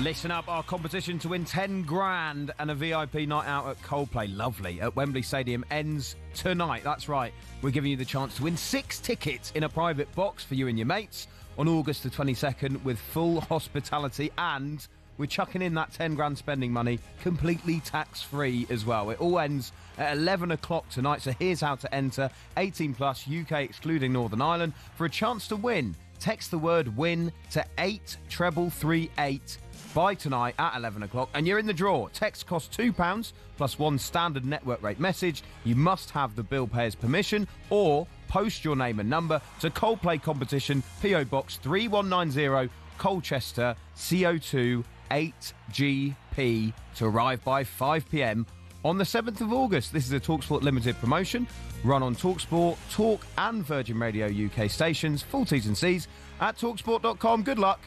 Listen up, our competition to win 10 grand and a VIP night out at Coldplay, lovely, at Wembley Stadium ends tonight. That's right, we're giving you the chance to win 6 tickets in a private box for you and your mates on August the 22nd with full hospitality, and we're chucking in that 10 grand spending money completely tax-free as well. It all ends at 11 o'clock tonight, so here's how to enter. 18 plus, UK excluding Northern Ireland. For a chance to win, text the word WIN to 83338 by tonight at 11 o'clock, and you're in the draw. Text costs £2 plus 1 standard network rate message. You must have the bill payer's permission, or post your name and number to Coldplay Competition, PO Box 3190, Colchester, CO2 8GP, to arrive by 5 p.m. on the 7th of August. This is a talkSPORT Limited promotion run on talkSPORT, Talk and Virgin Radio UK stations. Full T's and C's at talksport.com. Good luck.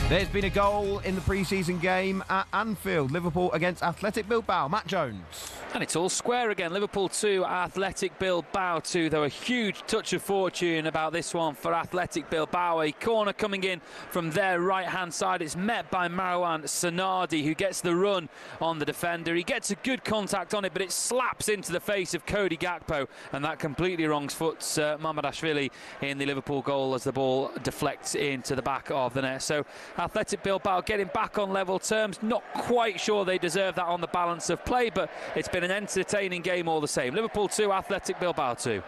There's been a goal in the pre-season game at Anfield. Liverpool against Athletic Bilbao. Matt Jones. And it's all square again. Liverpool 2, Athletic Bilbao 2. Though a huge touch of fortune about this one for Athletic Bilbao. A corner coming in from their right-hand side. It's met by Marouane Sanadi, who gets the run on the defender. He gets a good contact on it, but it slaps into the face of Cody Gakpo, and that completely wrongs foots Mamardashvili in the Liverpool goal as the ball deflects into the back of the net. So Athletic Bilbao getting back on level terms. Not quite sure they deserve that on the balance of play, but it's been an entertaining game all the same. Liverpool 2, Athletic Bilbao 2.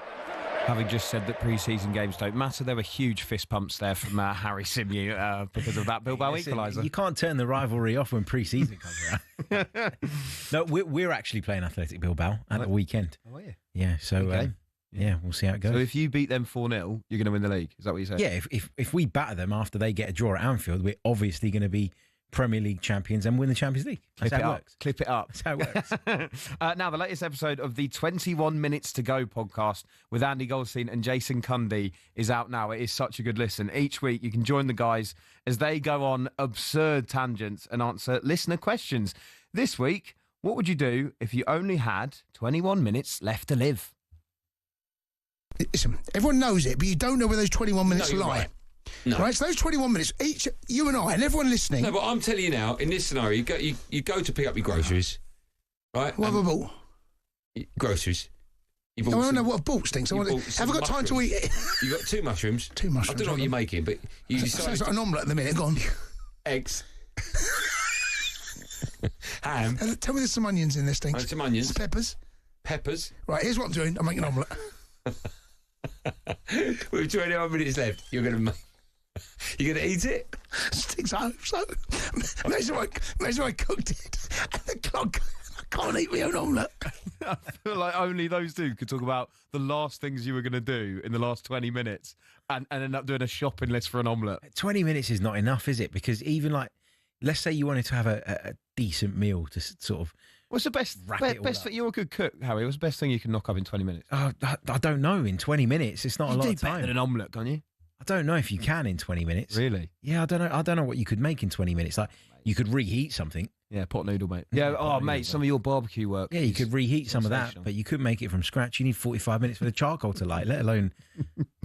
Having just said that pre-season games don't matter, there were huge fist pumps there from Harry Symeou because of that Bilbao equaliser. You can't turn the rivalry off when pre-season comes around. No, we're actually playing Athletic Bilbao at the weekend. Oh, yeah. Yeah, so okay. Yeah, we'll see how it goes. So if you beat them 4-0, you're going to win the league. Is that what you said? Yeah, if we batter them after they get a draw at Anfield, we're obviously going to be Premier League champions and win the Champions League. That's how it works. Clip it up. That's how it works. Now, the latest episode of the 21 Minutes to Go podcast with Andy Goldstein and Jason Cundy is out now. It is such a good listen. Each week, you can join the guys as they go on absurd tangents and answer listener questions. This week, what would you do if you only had 21 minutes left to live? Listen, everyone knows it, but you don't know where those 21 minutes lie. Right. No. Right, so those 21 minutes, each, you and I, and everyone listening. No, but I'm telling you now, in this scenario, you go to pick up your groceries, right? What have I bought? Groceries. You bought I don't know what I've bought, Stinks. Have I got time to eat it? You got 2 mushrooms. 2 mushrooms. I don't know what you're making, but you decided... Sounds like an omelette at the minute, go on. Eggs. Ham. Tell me there's some onions in this, Stinks. Some onions. Peppers. Peppers. Right, here's what I'm doing. I'm making an omelette. With 21 minutes left, you're going to eat it? Stinks, I hope so. Imagine I cooked it and the clock, I can't eat my own omelette. I feel like only those two could talk about the last things you were going to do in the last 20 minutes and end up doing a shopping list for an omelette. 20 minutes is not enough, is it? Because even like, let's say you wanted to have a decent meal to sort of... What's the best thing? You're a good cook, Harry. What's the best thing you can knock up in 20 minutes? I don't know. In 20 minutes, it's not a lot of time. Better than an omelette, can't you? I don't know if you can in 20 minutes. Really? Yeah, I don't know what you could make in 20 minutes. Like you could reheat something. Yeah, pot noodle, mate. Yeah, mate, some of your barbecue work. Yeah, you could reheat some of that, but you could make it from scratch. You need 45 minutes for the charcoal to light, let alone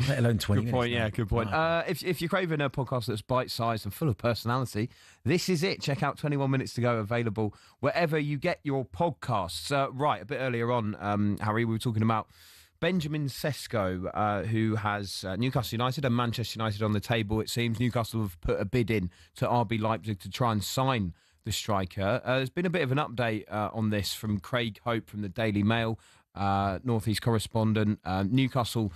20 minutes. Good point, yeah, good point. If you're craving a podcast that's bite-sized and full of personality, this is it. Check out 21 Minutes to Go, available wherever you get your podcasts. Right, a bit earlier on, Harry, we were talking about Benjamin Cesco, who has Newcastle United and Manchester United on the table. It seems Newcastle have put a bid in to RB Leipzig to try and sign the striker. There's been a bit of an update on this from Craig Hope from the Daily Mail, North East correspondent. Newcastle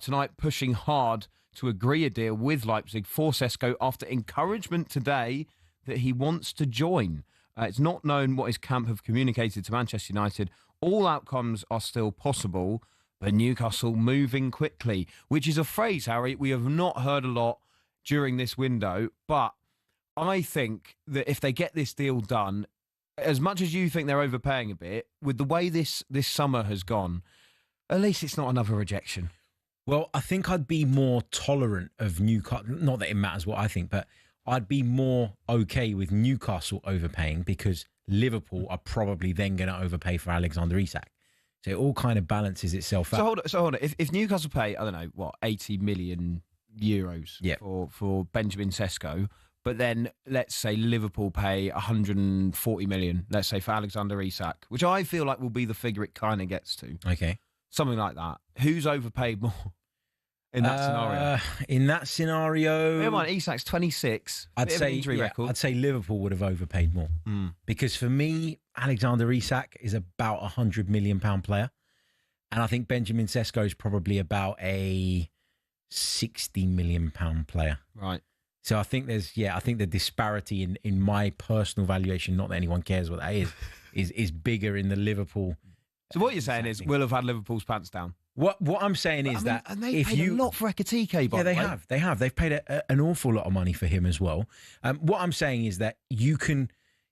tonight pushing hard to agree a deal with Leipzig for Cesco after encouragement today that he wants to join. It's not known what his camp have communicated to Manchester United. All outcomes are still possible, but Newcastle moving quickly, which is a phrase, Harry, we have not heard a lot during this window, but I think that if they get this deal done, as much as you think they're overpaying a bit, with the way this summer has gone, at least it's not another rejection. Well, I think I'd be more tolerant of Newcastle. Not that it matters what I think, but I'd be more okay with Newcastle overpaying because Liverpool are probably then going to overpay for Alexander Isak. So it all kind of balances itself out. So hold on. If Newcastle pay, I don't know, what, 80 million euros for Benjamin Sesko, but then let's say Liverpool pay 140 million, let's say, for Alexander Isak, which I feel like will be the figure it kind of gets to. Okay. Something like that. Who's overpaid more in that scenario? In that scenario... Come on, Isak's 26. I'd say Liverpool would have overpaid more. Because for me, Alexander Isak is about a £100 million player. And I think Benjamin Cesco is probably about a £60 million player. Right. So I think I think the disparity in my personal valuation, not that anyone cares what that is bigger in the Liverpool. So what you're saying is we'll have had Liverpool's pants down. What I'm saying is that and they paid a lot for Ekitike, by the way. They have. They've paid an awful lot of money for him as well. What I'm saying is that you can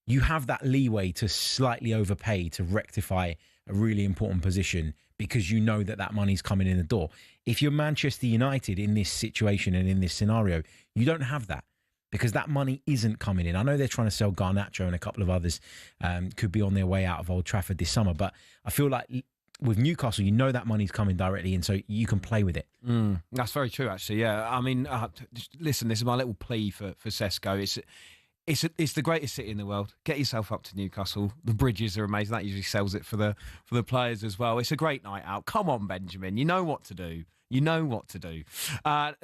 you have that leeway to slightly overpay to rectify a really important position because you know that money's coming in the door. If you're Manchester United in this situation and in this scenario, you don't have that because that money isn't coming in. I know they're trying to sell Garnacho and a couple of others could be on their way out of Old Trafford this summer, but I feel like with Newcastle, you know that money's coming directly in, so you can play with it. That's very true, actually, yeah. I mean, listen, this is my little plea for Cesco. It's the greatest city in the world. Get yourself up to Newcastle. The bridges are amazing. That usually sells it for the players as well. It's a great night out. Come on, Benjamin. You know what to do. You know what to do.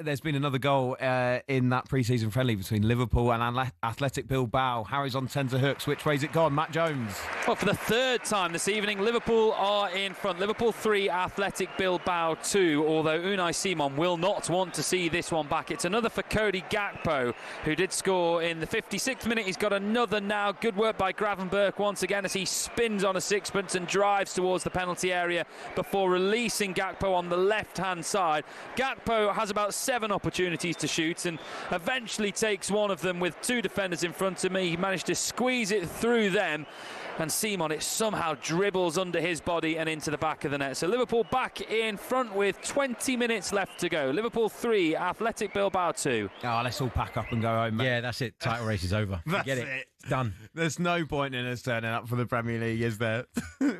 There's been another goal in that pre-season friendly between Liverpool and Athletic Bilbao. Harry's on tenterhooks. Which way's it gone? Matt Jones. Well, for the third time this evening, Liverpool are in front. Liverpool 3, Athletic Bilbao 2, although Unai Simon will not want to see this one back. It's another for Cody Gakpo, who did score in the 56th minute. He's got another now. Good work by Gravenberch once again as he spins on a sixpence and drives towards the penalty area before releasing Gakpo on the left-hand side. Gakpo has about 7 opportunities to shoot and eventually takes one of them with 2 defenders in front of me. He managed to squeeze it through them, and Simon, it somehow dribbles under his body and into the back of the net. So Liverpool back in front with 20 minutes left to go. Liverpool 3, Athletic Bilbao 2. Oh, let's all pack up and go home, mate. Yeah, that's it. Title race is over. Forget it. It's done. There's no point in us turning up for the Premier League, is there?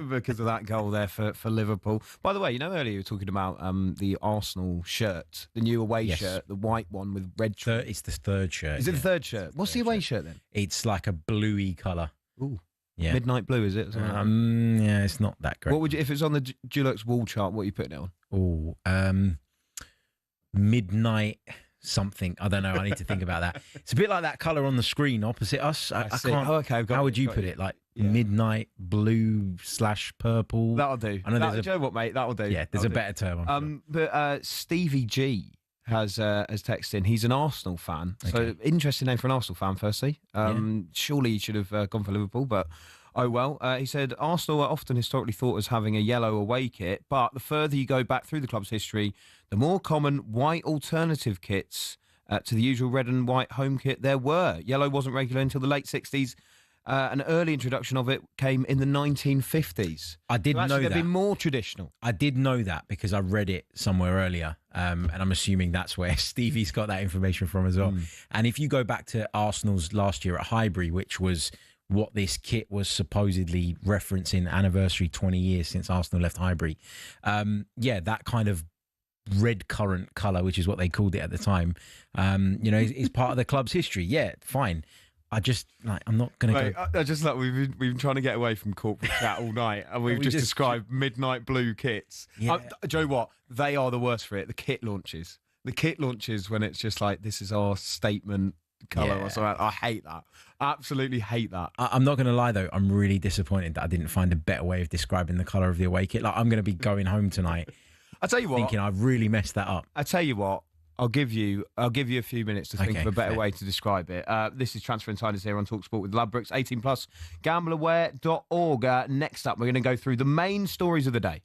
Because of that goal there for Liverpool. By the way, you know earlier you were talking about the Arsenal shirt, the new away shirt, the white one with red trim. It's the third shirt. Is it the third shirt? What's the away shirt then? It's like a bluey colour. Ooh. Yeah. Midnight blue, is it? Yeah, it's not that great. What would you, if it's on the Dulux wall chart, what are you putting it on? Midnight something. I don't know. I need to think about that. It's a bit like that colour on the screen opposite us. I can't. Oh, okay. How would you put it? Like midnight blue / purple. That'll do. I know do you know what, mate? That'll do. Yeah, there's a better term. But Stevie G has texted in. He's an Arsenal fan. Okay. So interesting name for an Arsenal fan, firstly. Surely he should have gone for Liverpool, but oh well. He said, Arsenal are often historically thought as having a yellow away kit, but the further you go back through the club's history, the more common white alternative kits to the usual red and white home kit there were. Yellow wasn't regular until the late 60s. An early introduction of it came in the 1950s. I did know that. They've been more traditional. I did know that because I read it somewhere earlier, and I'm assuming that's where Stevie's got that information from as well. And if you go back to Arsenal's last year at Highbury, which was what this kit was supposedly referencing, anniversary 20 years since Arsenal left Highbury, that kind of red currant colour, which is what they called it at the time, is part of the club's history. Yeah, fine. I'm not going to go. I just like we've been trying to get away from corporate chat all night, and we've just described midnight blue kits. Yeah. Do you know what? They are the worst for it. The kit launches. When it's just like, this is our statement colour or something. I hate that. Absolutely hate that. I'm not going to lie though. I'm really disappointed that I didn't find a better way of describing the colour of the away kit. Like, I'm going to be going home tonight. I tell you what, thinking I've really messed that up. I tell you what. I'll give you a few minutes to think of a better way to describe it. This is Transfer Insiders here on talkSPORT with Ladbrokes, 18+, gambleaware.org. Next up, we're going to go through the main stories of the day.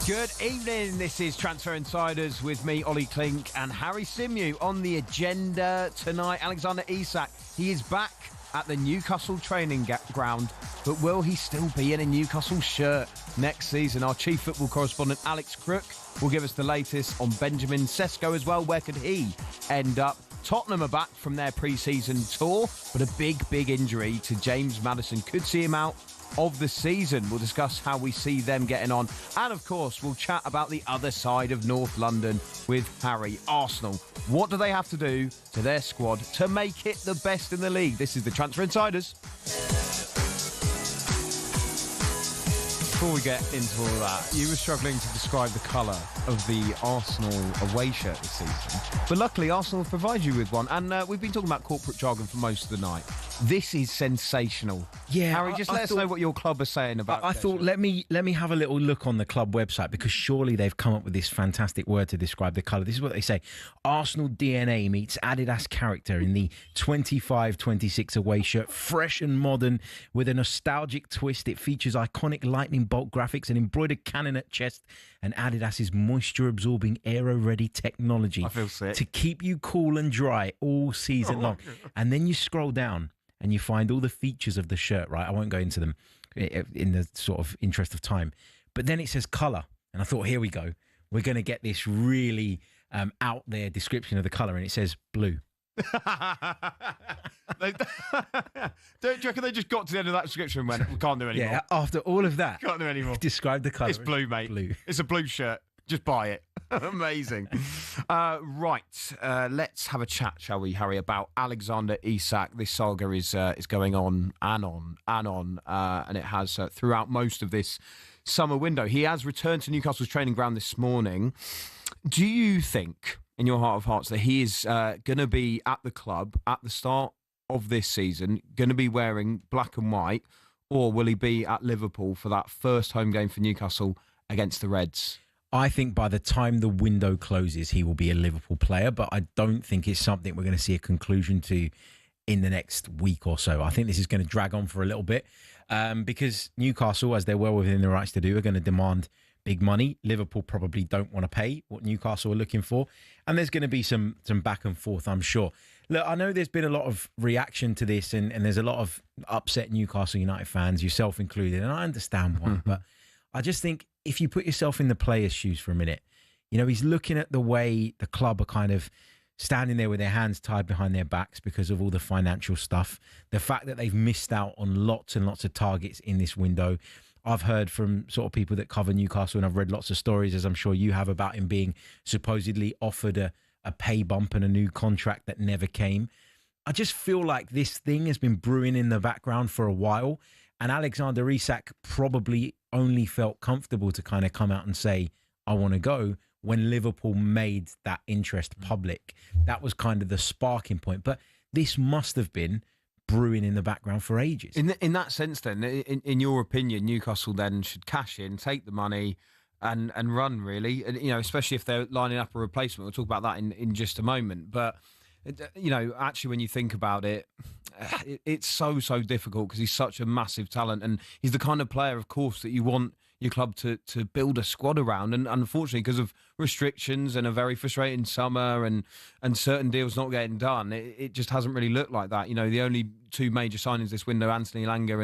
Good evening, this is Transfer Insiders with me, Olly, Clink and Harry Symeou. On the agenda tonight, Alexander Isak. He is back at the Newcastle training ground, but will he still be in a Newcastle shirt next season? Our chief football correspondent, Alex Crook, will give us the latest on Benjamin Cesco as well. Where could he end up? Tottenham are back from their pre-season tour, but a big injury to James Maddison could see him out of the season. We'll discuss how we see them getting on. And of course, we'll chat about the other side of North London with Harry. Arsenal. What do they have to do to their squad to make it the best in the league? This is the Transfer Insiders. Before we get into all that, you were struggling to describe the colour of the Arsenal away shirt this season. But luckily, Arsenal provide you with one. And we've been talking about corporate jargon for most of the night. This is sensational. Yeah, Harry, just let us know what your club are saying about it. I thought, let me have a little look on the club website, because surely they've come up with this fantastic word to describe the colour. This is what they say. Arsenal DNA meets Adidas character in the 25-26 away shirt. Fresh and modern with a nostalgic twist. It features iconic lightning bolt graphics, an embroidered cannon at chest, and Adidas's moisture-absorbing aero-ready technology. I feel sick. To keep you cool and dry all season long. And then you scroll down and you find all the features of the shirt, right? I won't go into them in the sort of interest of time. But then it says colour. And I thought, here we go. We're going to get this really out there description of the colour. And it says blue. Do you reckon they just got to the end of that description and went, we can't do anymore? Yeah, after all of that. Can't do anymore. Describe the colour. It's blue, mate. Blue. It's a blue shirt. Just buy it. Amazing. Let's have a chat, shall we, Harry, about Alexander Isak. This saga is going on and on and on, and it has throughout most of this summer window. He has returned to Newcastle's training ground this morning. Do you think, in your heart of hearts, that he is going to be at the club at the start of this season, going to be wearing black and white, or will he be at Liverpool for that first home game for Newcastle against the Reds? I think by the time the window closes, he will be a Liverpool player, but I don't think it's something we're going to see a conclusion to in the next week or so. I think this is going to drag on for a little bit because Newcastle, as they're well within their rights to do, are going to demand big money. Liverpool probably don't want to pay what Newcastle are looking for, and there's going to be some back and forth, I'm sure. Look, I know there's been a lot of reaction to this, and there's a lot of upset Newcastle United fans, yourself included, and I understand why, but I just think if you put yourself in the player's shoes for a minute, you know, he's looking at the way the club are kind of standing there with their hands tied behind their backs because of all the financial stuff, the fact that they've missed out on lots and lots of targets in this window. I've heard from sort of people that cover Newcastle, and I've read lots of stories, as I'm sure you have, about him being supposedly offered a pay bump and a new contract that never came. I just feel like this thing has been brewing in the background for a while, and Alexander Isak probably only felt comfortable to kind of come out and say, I want to go, when Liverpool made that interest public. That was kind of the sparking point. But this must have been brewing in the background for ages. In that sense, then, in your opinion, Newcastle then should cash in, take the money, and run, really. And, especially if they're lining up a replacement. We'll talk about that in just a moment. But actually, when you think about it, it's so difficult because he's such a massive talent, and he's the kind of player, of course, that you want your club to build a squad around. And unfortunately, because of restrictions and a very frustrating summer and certain deals not getting done, it just hasn't really looked like that. The only two major signings this window, Anthony Elanga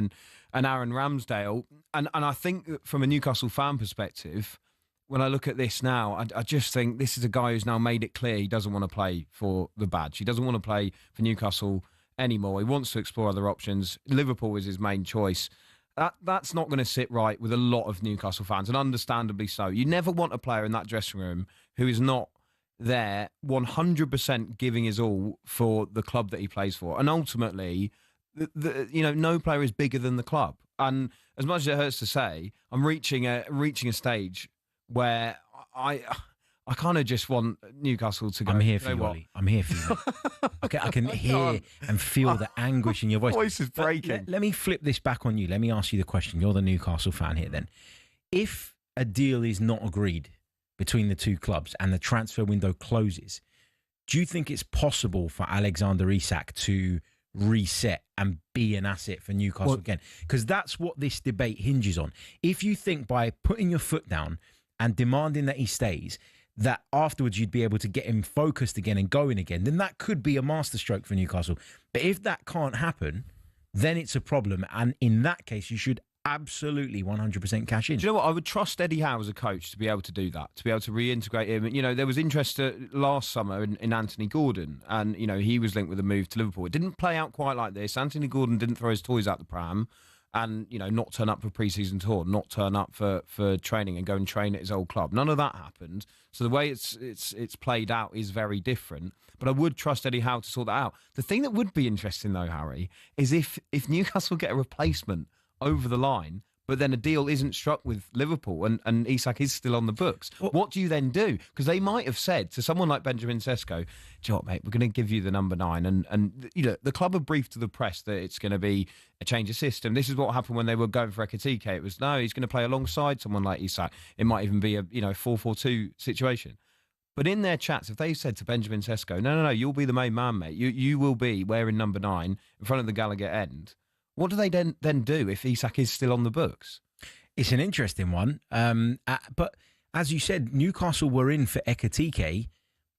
and Aaron Ramsdale. And I think from a Newcastle fan perspective, when I look at this now, I just think this is a guy who's now made it clear he doesn't want to play for the badge. He doesn't want to play for Newcastle anymore. He wants to explore other options. Liverpool is his main choice. That's not going to sit right with a lot of Newcastle fans, and understandably so. You never want a player in that dressing room who is not there 100% giving his all for the club that he plays for. And ultimately, no player is bigger than the club. And as much as it hurts to say, I'm reaching a stage where I kind of just want Newcastle to go. I'm here for you, Ollie. I'm here for you. Okay, I can hear and feel the anguish in your voice. Voice is breaking. Let me flip this back on you. Let me ask you the question. You're the Newcastle fan here then. If a deal is not agreed between the two clubs and the transfer window closes, do you think it's possible for Alexander Isak to reset and be an asset for Newcastle again? Because that's what this debate hinges on. If you think by putting your foot down and demanding that he stays, that afterwards you'd be able to get him focused again and going again, then that could be a masterstroke for Newcastle. But if that can't happen, then it's a problem. And in that case, you should absolutely 100% cash in. Do you know what? I would trust Eddie Howe as a coach to be able to do that, to be able to reintegrate him. There was interest last summer in Anthony Gordon, and, he was linked with a move to Liverpool. It didn't play out quite like this. Anthony Gordon didn't throw his toys out the pram and, not turn up for pre-season tour, not turn up for training and go and train at his old club. None of that happened. So the way it's played out is very different. But I would trust Eddie Howe to sort that out. The thing that would be interesting, though, Harry, is if Newcastle get a replacement over the line, but then a deal isn't struck with Liverpool and Isak is still on the books. What do you then do? Because they might have said to someone like Benjamin Cesco, "Do you know what, mate, we're going to give you the number 9." And the club have briefed to the press that it's going to be a change of system. This is what happened when they were going for Ekitike. It was, no, he's going to play alongside someone like Isak. It might even be a 4-4-2 situation. But in their chats, if they said to Benjamin Cesco, no, you'll be the main man, mate. You will be wearing number 9 in front of the Gallagher end. What do they then do if Isak is still on the books? It's an interesting one. But as you said, Newcastle were in for Ekitike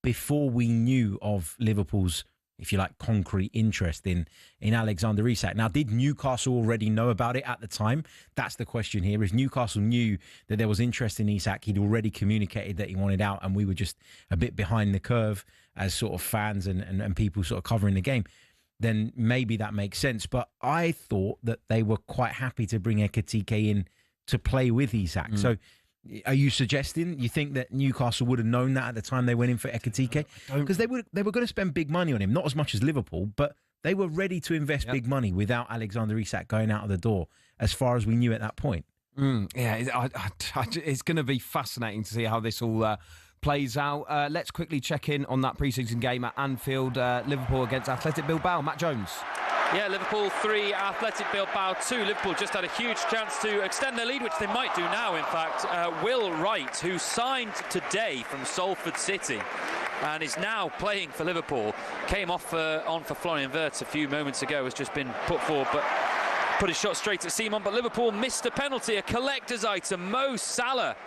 before we knew of Liverpool's, if you like, concrete interest in Alexander Isak. Now, did Newcastle already know about it at the time? That's the question here. If Newcastle knew that there was interest in Isak, he'd already communicated that he wanted out, and we were just a bit behind the curve as sort of fans and people sort of covering the game, then maybe that makes sense. But I thought that they were quite happy to bring Ekitike in to play with Isak. So are you suggesting you think that Newcastle would have known that at the time they went in for Ekitike? Because they were going to spend big money on him, not as much as Liverpool, but they were ready to invest big money without Alexander Isak going out of the door, as far as we knew at that point. It's going to be fascinating to see how this all plays out. Let's quickly check in on that pre-season game at Anfield, Liverpool against Athletic Bilbao. Matt Jones. Yeah, Liverpool 3, Athletic Bilbao 2. Liverpool just had a huge chance to extend their lead, which they might do now, in fact. Will Wright, who signed today from Salford City and is now playing for Liverpool, came on for Florian Wirtz a few moments ago, has just been put forward, but put his shot straight at Symeou. But Liverpool missed a penalty, a collector's item. Mo Salah,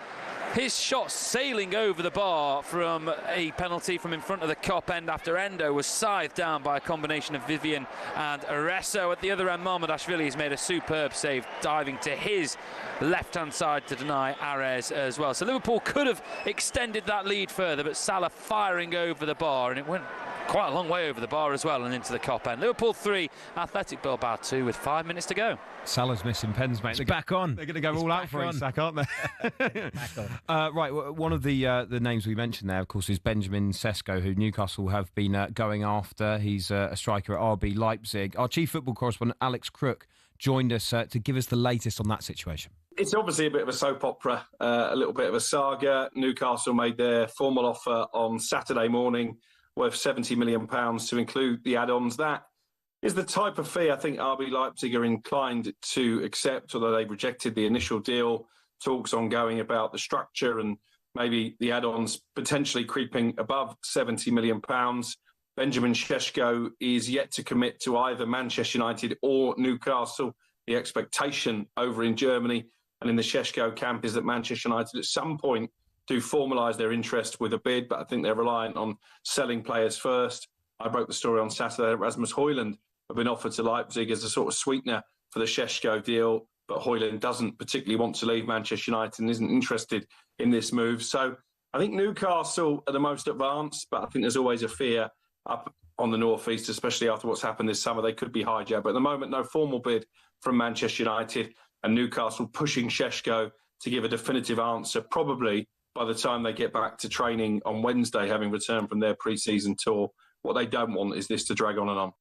his shot sailing over the bar from a penalty from in front of the Kop end after Endo was scythed down by a combination of Vivian and Areso. At the other end, Mamardashvili has made a superb save, diving to his left-hand side to deny Ares as well. So Liverpool could have extended that lead further, but Salah firing over the bar, and it went quite a long way over the bar as well and into the Kop end. Liverpool 3, Athletic Bilbao 2 with 5 minutes to go. Salah's missing pens, mate. It's back on. They're going to go all out for Isak, aren't they? Right, one of the names we mentioned there, of course, is Benjamin Sesko, who Newcastle have been going after. He's a striker at RB Leipzig. Our chief football correspondent, Alex Crook, joined us to give us the latest on that situation. It's obviously a bit of a soap opera, a little bit of a saga. Newcastle made their formal offer on Saturday morning, worth £70 million to include the add-ons. That is the type of fee I think RB Leipzig are inclined to accept, although they've rejected the initial deal. Talks ongoing about the structure and maybe the add-ons potentially creeping above £70 million. Benjamin Sesko is yet to commit to either Manchester United or Newcastle. The expectation over in Germany and in the Sesko camp is that Manchester United at some point do formalise their interest with a bid, but I think they're reliant on selling players first. I broke the story on Saturday that Rasmus Højlund have been offered to Leipzig as a sort of sweetener for the Sesko deal, but Højlund doesn't particularly want to leave Manchester United and isn't interested in this move. So I think Newcastle are the most advanced, but I think there's always a fear up on the northeast, especially after what's happened this summer. They could be hijacked, but at the moment, no formal bid from Manchester United, and Newcastle pushing Sesko to give a definitive answer, probably by the time they get back to training on Wednesday, having returned from their pre-season tour. What they don't want is this to drag on and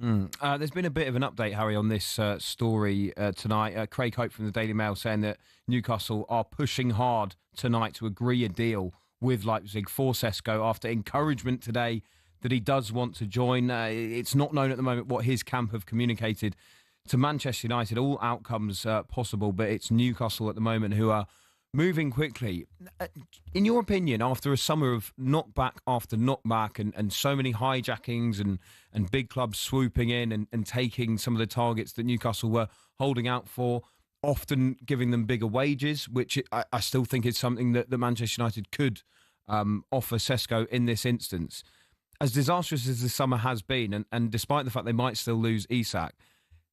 on. There's been a bit of an update, Harry, on this story tonight. Craig Hope from the Daily Mail saying that Newcastle are pushing hard tonight to agree a deal with Leipzig for Cesco after encouragement today that he does want to join. It's not known at the moment what his camp have communicated to Manchester United. All outcomes possible, but it's Newcastle at the moment who are moving quickly. In your opinion, after a summer of knockback after knockback and so many hijackings and big clubs swooping in and taking some of the targets that Newcastle were holding out for, often giving them bigger wages, which I still think is something that Manchester United could offer Cesco in this instance. As disastrous as the summer has been, and despite the fact they might still lose Isak,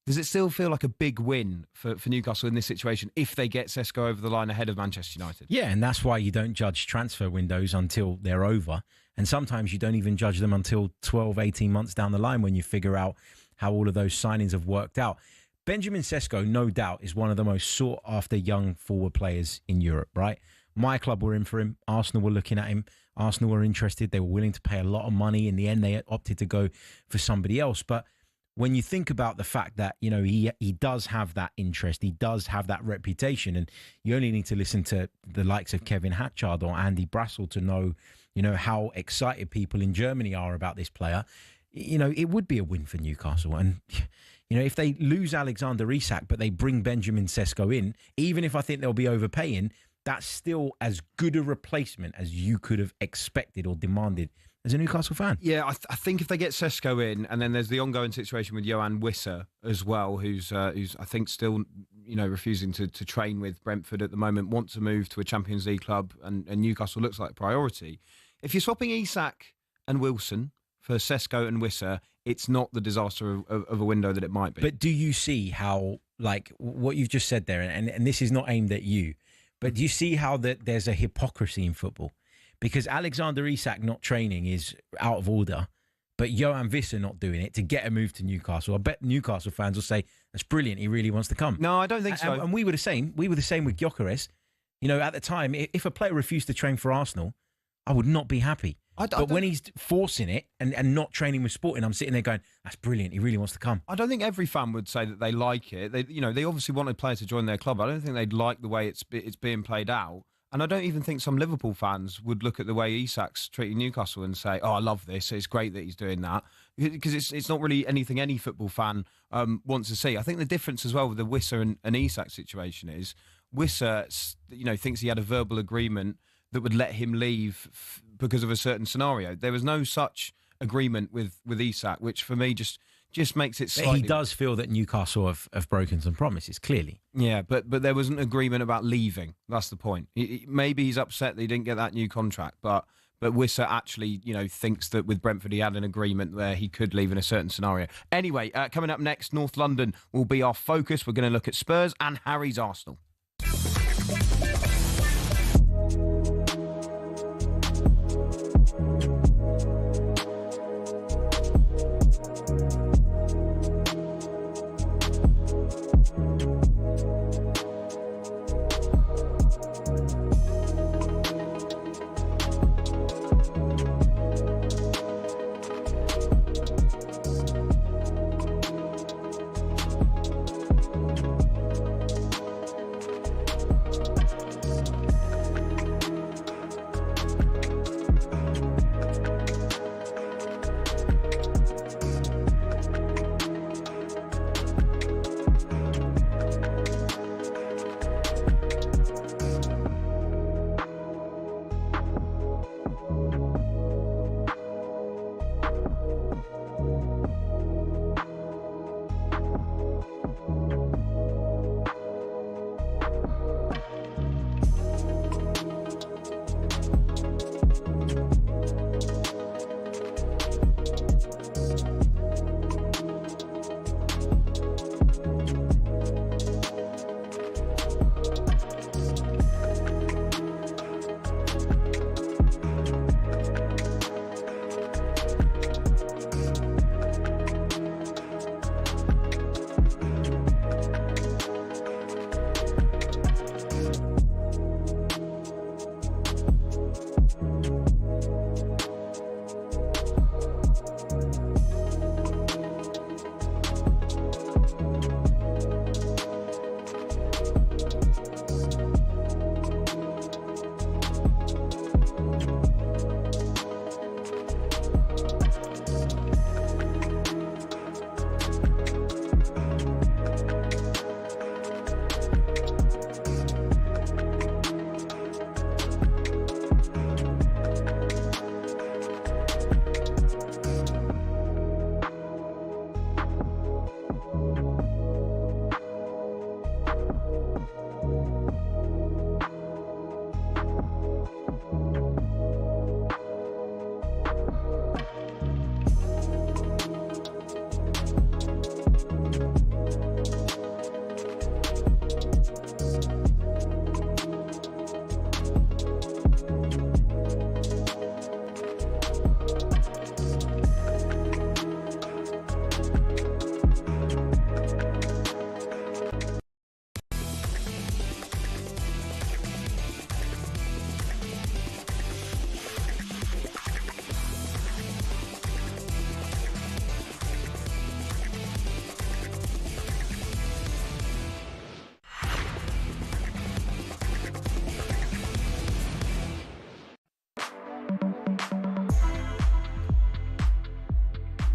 does it still feel like a big win for Newcastle in this situation if they get Cesco over the line ahead of Manchester United? Yeah, and that's why you don't judge transfer windows until they're over. And sometimes you don't even judge them until 12, 18 months down the line when you figure out how all of those signings have worked out. Benjamin Cesco, no doubt, is one of the most sought-after young forward players in Europe, right? My club were in for him. Arsenal were looking at him. Arsenal were interested. They were willing to pay a lot of money. In the end, they opted to go for somebody else. But when you think about the fact that, you know, he does have that interest, he does have that reputation, and you only need to listen to the likes of Kevin Hatchard or Andy Brassel to know, you know, how excited people in Germany are about this player. You know, it would be a win for Newcastle. And, you know, if they lose Alexander Isak, but they bring Benjamin Cesco in, even if I think they'll be overpaying, that's still as good a replacement as you could have expected or demanded as a Newcastle fan. Yeah, I think if they get Cesco in, and then there's the ongoing situation with Johan Wissa as well, who's I think still, you know, refusing to train with Brentford at the moment, want to move to a Champions League club, and Newcastle looks like a priority. If you're swapping Isak and Wilson for Cesco and Wissa, it's not the disaster of a window that it might be. But do you see how, like, what you've just said there, and this is not aimed at you, but do you see how there's a hypocrisy in football? Because Alexander Isak not training is out of order, but Johan Wissa not doing it to get a move to Newcastle. I bet Newcastle fans will say, that's brilliant, he really wants to come. No, I don't think so. And we were the same. We were the same with Gyökeres. You know, at the time, if a player refused to train for Arsenal, I would not be happy. But when he's forcing it and not training with Sporting, I'm sitting there going, that's brilliant, he really wants to come. I don't think every fan would say that they like it. They obviously want a player to join their club. I don't think they'd like the way it's being played out. And I don't even think some Liverpool fans would look at the way Isak's treating Newcastle and say, oh, I love this, it's great that he's doing that. Because it's not really anything any football fan wants to see. I think the difference as well with the Wissa and Isak situation is Wissa, thinks he had a verbal agreement that would let him leave because of a certain scenario. There was no such agreement with Isak, which for me just makes it slightly... He does feel that Newcastle have broken some promises, clearly. Yeah, but there was an agreement about leaving. That's the point. Maybe he's upset that he didn't get that new contract, but Wissa actually, thinks that with Brentford he had an agreement where he could leave in a certain scenario. Anyway, coming up next, North London will be our focus. We're going to look at Spurs and Harry's Arsenal.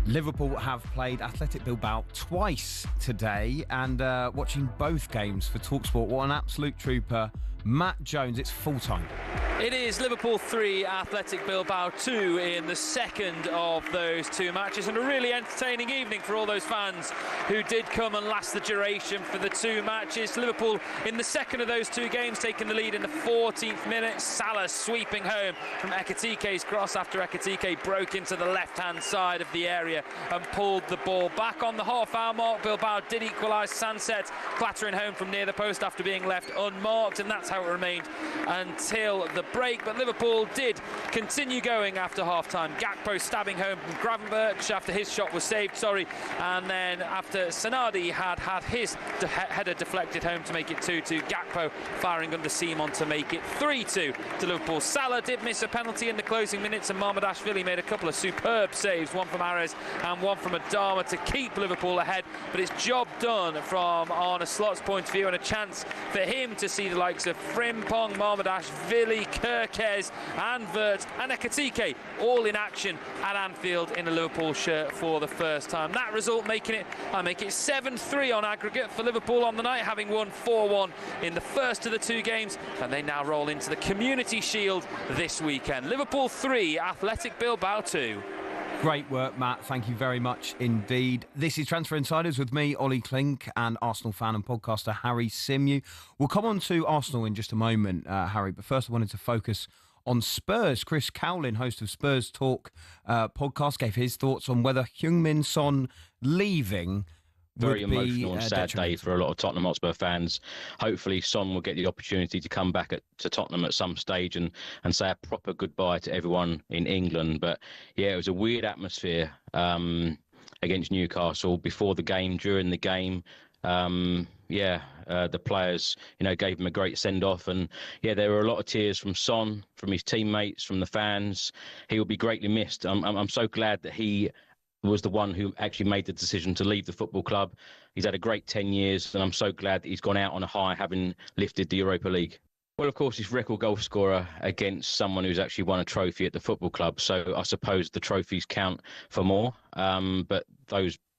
Liverpool have played Athletic Bilbao twice today, and watching both games for talkSPORT, what an absolute trooper. Matt Jones, it's full time. It is Liverpool 3, Athletic Bilbao 2 in the second of those two matches, and a really entertaining evening for all those fans who did come and last the duration for the two matches. Liverpool in the second of those two games taking the lead in the 14th minute. Salah sweeping home from Ekitike's cross after Ekitike broke into the left-hand side of the area and pulled the ball back. On the half-hour mark, Bilbao did equalise. Sunset clattering home from near the post after being left unmarked, and that's how it remained until the break. But Liverpool did continue going after half-time. Gakpo stabbing home from Gravenberch after his shot was saved, and then after Sanadi had his header deflected home to make it 2-2, Gakpo firing under Simon to make it 3-2 to Liverpool. Salah did miss a penalty in the closing minutes, and Mamardashvili made a couple of superb saves, one from Ares and one from Adama, to keep Liverpool ahead. But it's job done from Arne Slot's point of view, and a chance for him to see the likes of Frimpong, Mamardashvili, Kerkez and Wirtz and Ekitike all in action at Anfield in a Liverpool shirt for the first time. That result making it 7-3 on aggregate for Liverpool on the night, having won 4-1 in the first of the two games, and they now roll into the Community Shield this weekend. Liverpool 3, Athletic Bilbao 2. Great work, Matt. Thank you very much indeed. This is Transfer Insiders with me, Olly Clink, and Arsenal fan and podcaster Harry Symeou. We'll come on to Arsenal in just a moment, Harry, but first I wanted to focus on Spurs. Chris Cowlin, host of Spurs Talk podcast, gave his thoughts on whether Heung-min Son leaving very emotional and sad day for a lot of Tottenham Hotspur fans. Hopefully Son will get the opportunity to come back to Tottenham at some stage and say a proper goodbye to everyone in England. But yeah, it was a weird atmosphere against Newcastle before the game, during the game. The players, gave him a great send-off, and there were a lot of tears from Son, from his teammates, from the fans. He will be greatly missed. I'm so glad that he was the one who actually made the decision to leave the football club. He's had a great 10 years, and I'm so glad that he's gone out on a high, having lifted the Europa League. Well, of course, he's record goal scorer against someone who's actually won a trophy at the football club, so I suppose the trophies count for more. But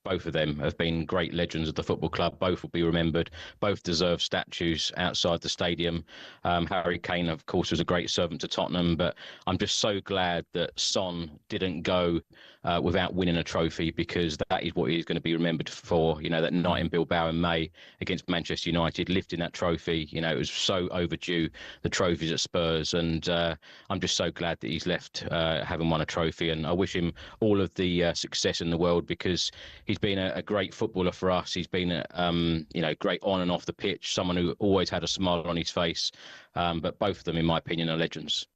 both of them have been great legends of the football club. Both will be remembered. Both deserve statues outside the stadium. Harry Kane, of course, was a great servant to Tottenham, but I'm just so glad that Son didn't go without winning a trophy, because that is what he's going to be remembered for. That night in Bilbao in May against Manchester United, lifting that trophy. It was so overdue, the trophies at Spurs, and I'm just so glad that he's left having won a trophy, and I wish him all of the success in the world, because he's been a great footballer for us. He's been great on and off the pitch, someone who always had a smile on his face. But both of them, in my opinion, are legends.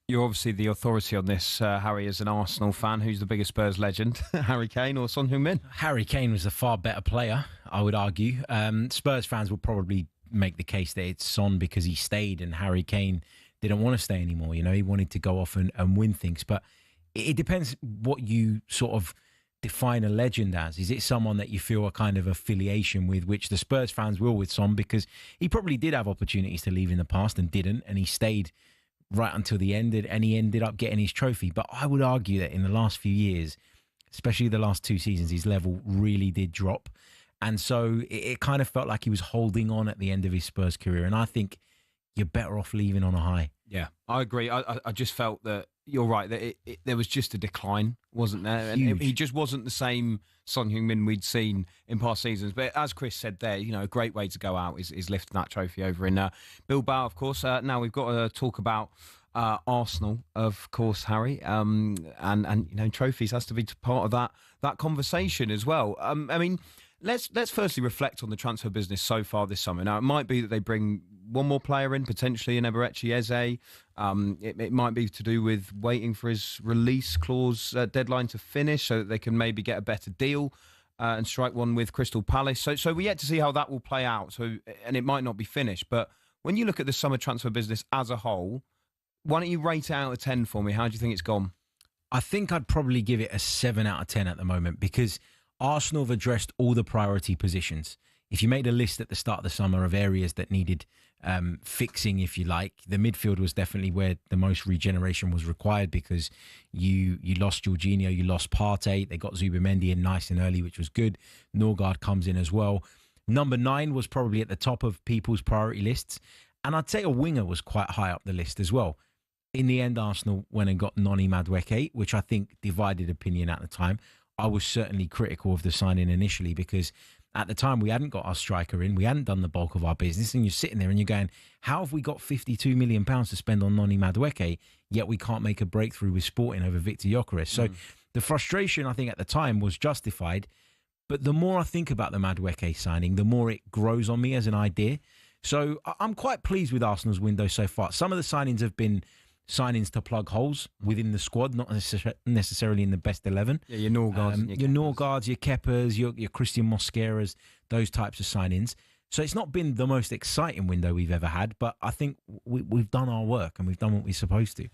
You're obviously the authority on this, Harry, as an Arsenal fan. Who's the biggest Spurs legend, Harry Kane or Son Heung-min? Harry Kane was a far better player, I would argue. Spurs fans will probably make the case that it's Son because he stayed, and Harry Kane didn't want to stay anymore. He wanted to go off and win things. But it depends what you sort of define a legend as. Is it someone that you feel a kind of affiliation with, which the Spurs fans will with Son, because he probably did have opportunities to leave in the past and didn't, and he stayed right until the end, and he ended up getting his trophy. But I would argue that in the last few years, especially the last two seasons, his level really did drop. And so it kind of felt like he was holding on at the end of his Spurs career. And I think you're better off leaving on a high. Yeah, I agree. I just felt that you're right, that there was just a decline, wasn't there? And he just wasn't the same Son Heung-min we'd seen in past seasons. But as Chris said there, a great way to go out is lifting that trophy over in Bilbao, of course. Now we've got to talk about Arsenal, of course, Harry, and trophies has to be part of that conversation as well. Let's firstly reflect on the transfer business so far this summer. Now, it might be that they bring one more player in, potentially in Eberechi Eze. It might be to do with waiting for his release clause deadline to finish so that they can maybe get a better deal and strike one with Crystal Palace. So we're yet to see how that will play out. And it might not be finished. But when you look at the summer transfer business as a whole, why don't you rate it out of 10 for me? How do you think it's gone? I think I'd probably give it a 7 out of 10 at the moment, because Arsenal have addressed all the priority positions. if you made a list at the start of the summer of areas that needed fixing, if you like, the midfield was definitely where the most regeneration was required, because you lost Jorginho, you lost Partey, they got Zubimendi in nice and early, which was good. Norgard comes in as well. Number 9 was probably at the top of people's priority lists, and I'd say a winger was quite high up the list as well. In the end, Arsenal went and got Noni Madueke, which I think divided opinion at the time. I was certainly critical of the signing initially, because at the time we hadn't got our striker in, we hadn't done the bulk of our business, and you're sitting there and you're going, how have we got £52 million to spend on Noni Madueke, yet we can't make a breakthrough with Sporting over Victor Gyökeres? So the frustration, I think, at the time was justified, but the more I think about the Madueke signing, the more it grows on me as an idea. So I'm quite pleased with Arsenal's window so far. Some of the signings have been signings to plug holes within the squad, not necessarily in the best 11. Yeah, your Norgards, your Norgards, your Keppers, your Christian Mosqueras, those types of signings. So it's not been the most exciting window we've ever had, but I think we've done our work and we've done what we're supposed to.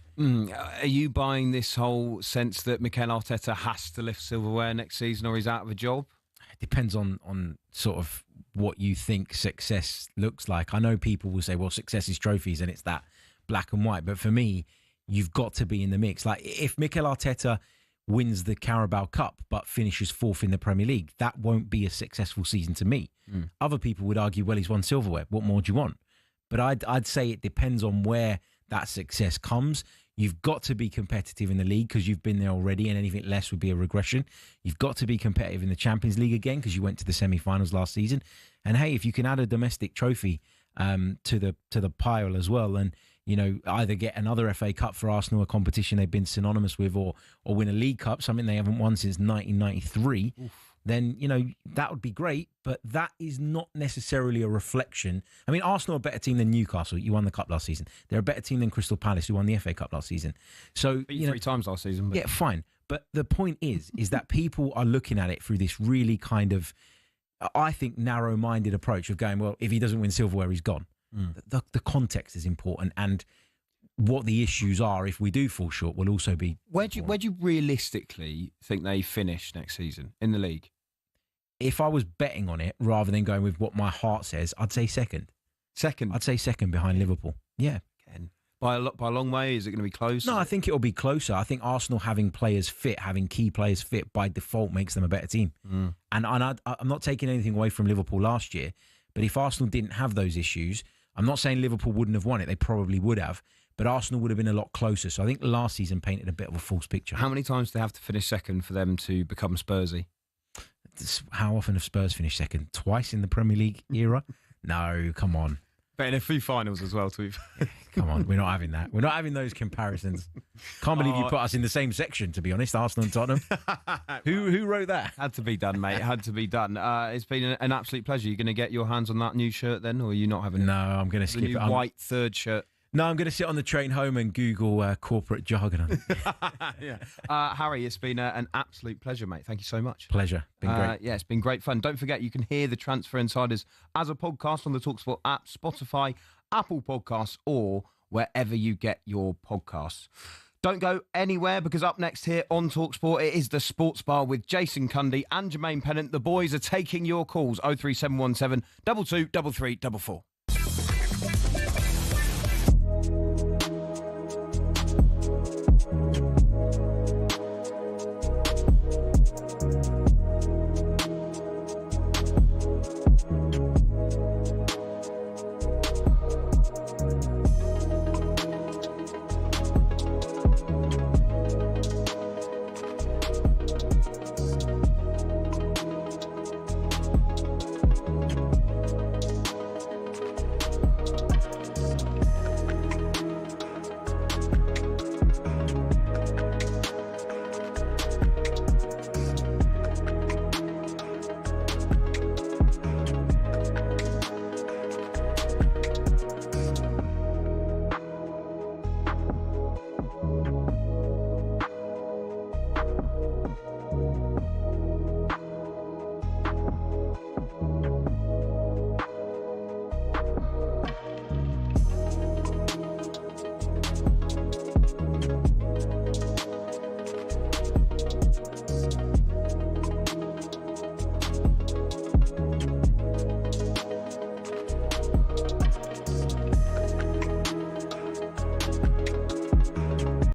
Are you buying this whole sense that Mikel Arteta has to lift silverware next season or he's out of a job? It depends on sort of what you think success looks like. I know people will say, well, success is trophies and it's that black and white. But for me, you've got to be in the mix. Like, if Mikel Arteta wins the Carabao Cup but finishes 4th in the Premier League, that won't be a successful season to me. Other people would argue, well, he's won silverware. What more do you want? But I'd say it depends on where that success comes. You've got to be competitive in the league because you've been there already, and anything less would be a regression. You've got to be competitive in the Champions League again because you went to the semi-finals last season. And hey, if you can add a domestic trophy to the pile as well, and either get another FA Cup for Arsenal, a competition they've been synonymous with, or win a League Cup, something they haven't won since 1993, then, that would be great. But that is not necessarily a reflection. I mean, Arsenal are a better team than Newcastle. You won the Cup last season. They're a better team than Crystal Palace, who won the FA Cup last season. So, beat 3 times last season. But... Yeah, fine. But the point is that people are looking at it through this really kind of, I think, narrow-minded approach of going, well, if he doesn't win silverware, he's gone. The context is important, and what the issues are if we do fall short will also be. Where do you realistically think they finish next season in the league? If I was betting on it rather than going with what my heart says, I'd say second. Second? I'd say second behind Liverpool. Yeah. By a long way? Is it going to be close? No, I think it'll be closer. I think Arsenal having players fit, having key players fit by default makes them a better team. And I'm not taking anything away from Liverpool last year, but if Arsenal didn't have those issues, I'm not saying Liverpool wouldn't have won it. They probably would have, but Arsenal would have been a lot closer. So I think last season painted a bit of a false picture. How many times do they have to finish second for them to become Spursy? How often have Spurs finished second? Twice in the Premier League era? No, come on. But in a few finals as well, too. Come on, we're not having that. We're not having those comparisons. Can't believe you put us in the same section, to be honest, Arsenal and Tottenham. Who wrote that? Had to be done, mate. Had to be done. It's been an absolute pleasure. You're going to get your hands on that new shirt then, or are you not having it? No, I'm going to skip it. The new white third shirt. No, I'm going to sit on the train home and Google corporate jargon. Harry, it's been an absolute pleasure, mate. Thank you so much. Pleasure. Been great. Yeah, it's been great fun. Don't forget, you can hear the Transfer Insiders as a podcast on the talkSPORT app, Spotify, Apple Podcasts, or wherever you get your podcasts. Don't go anywhere, because up next here on talkSPORT, it is the Sports Bar with Jason Cundy and Jermaine Pennant. The boys are taking your calls, 03717 223344.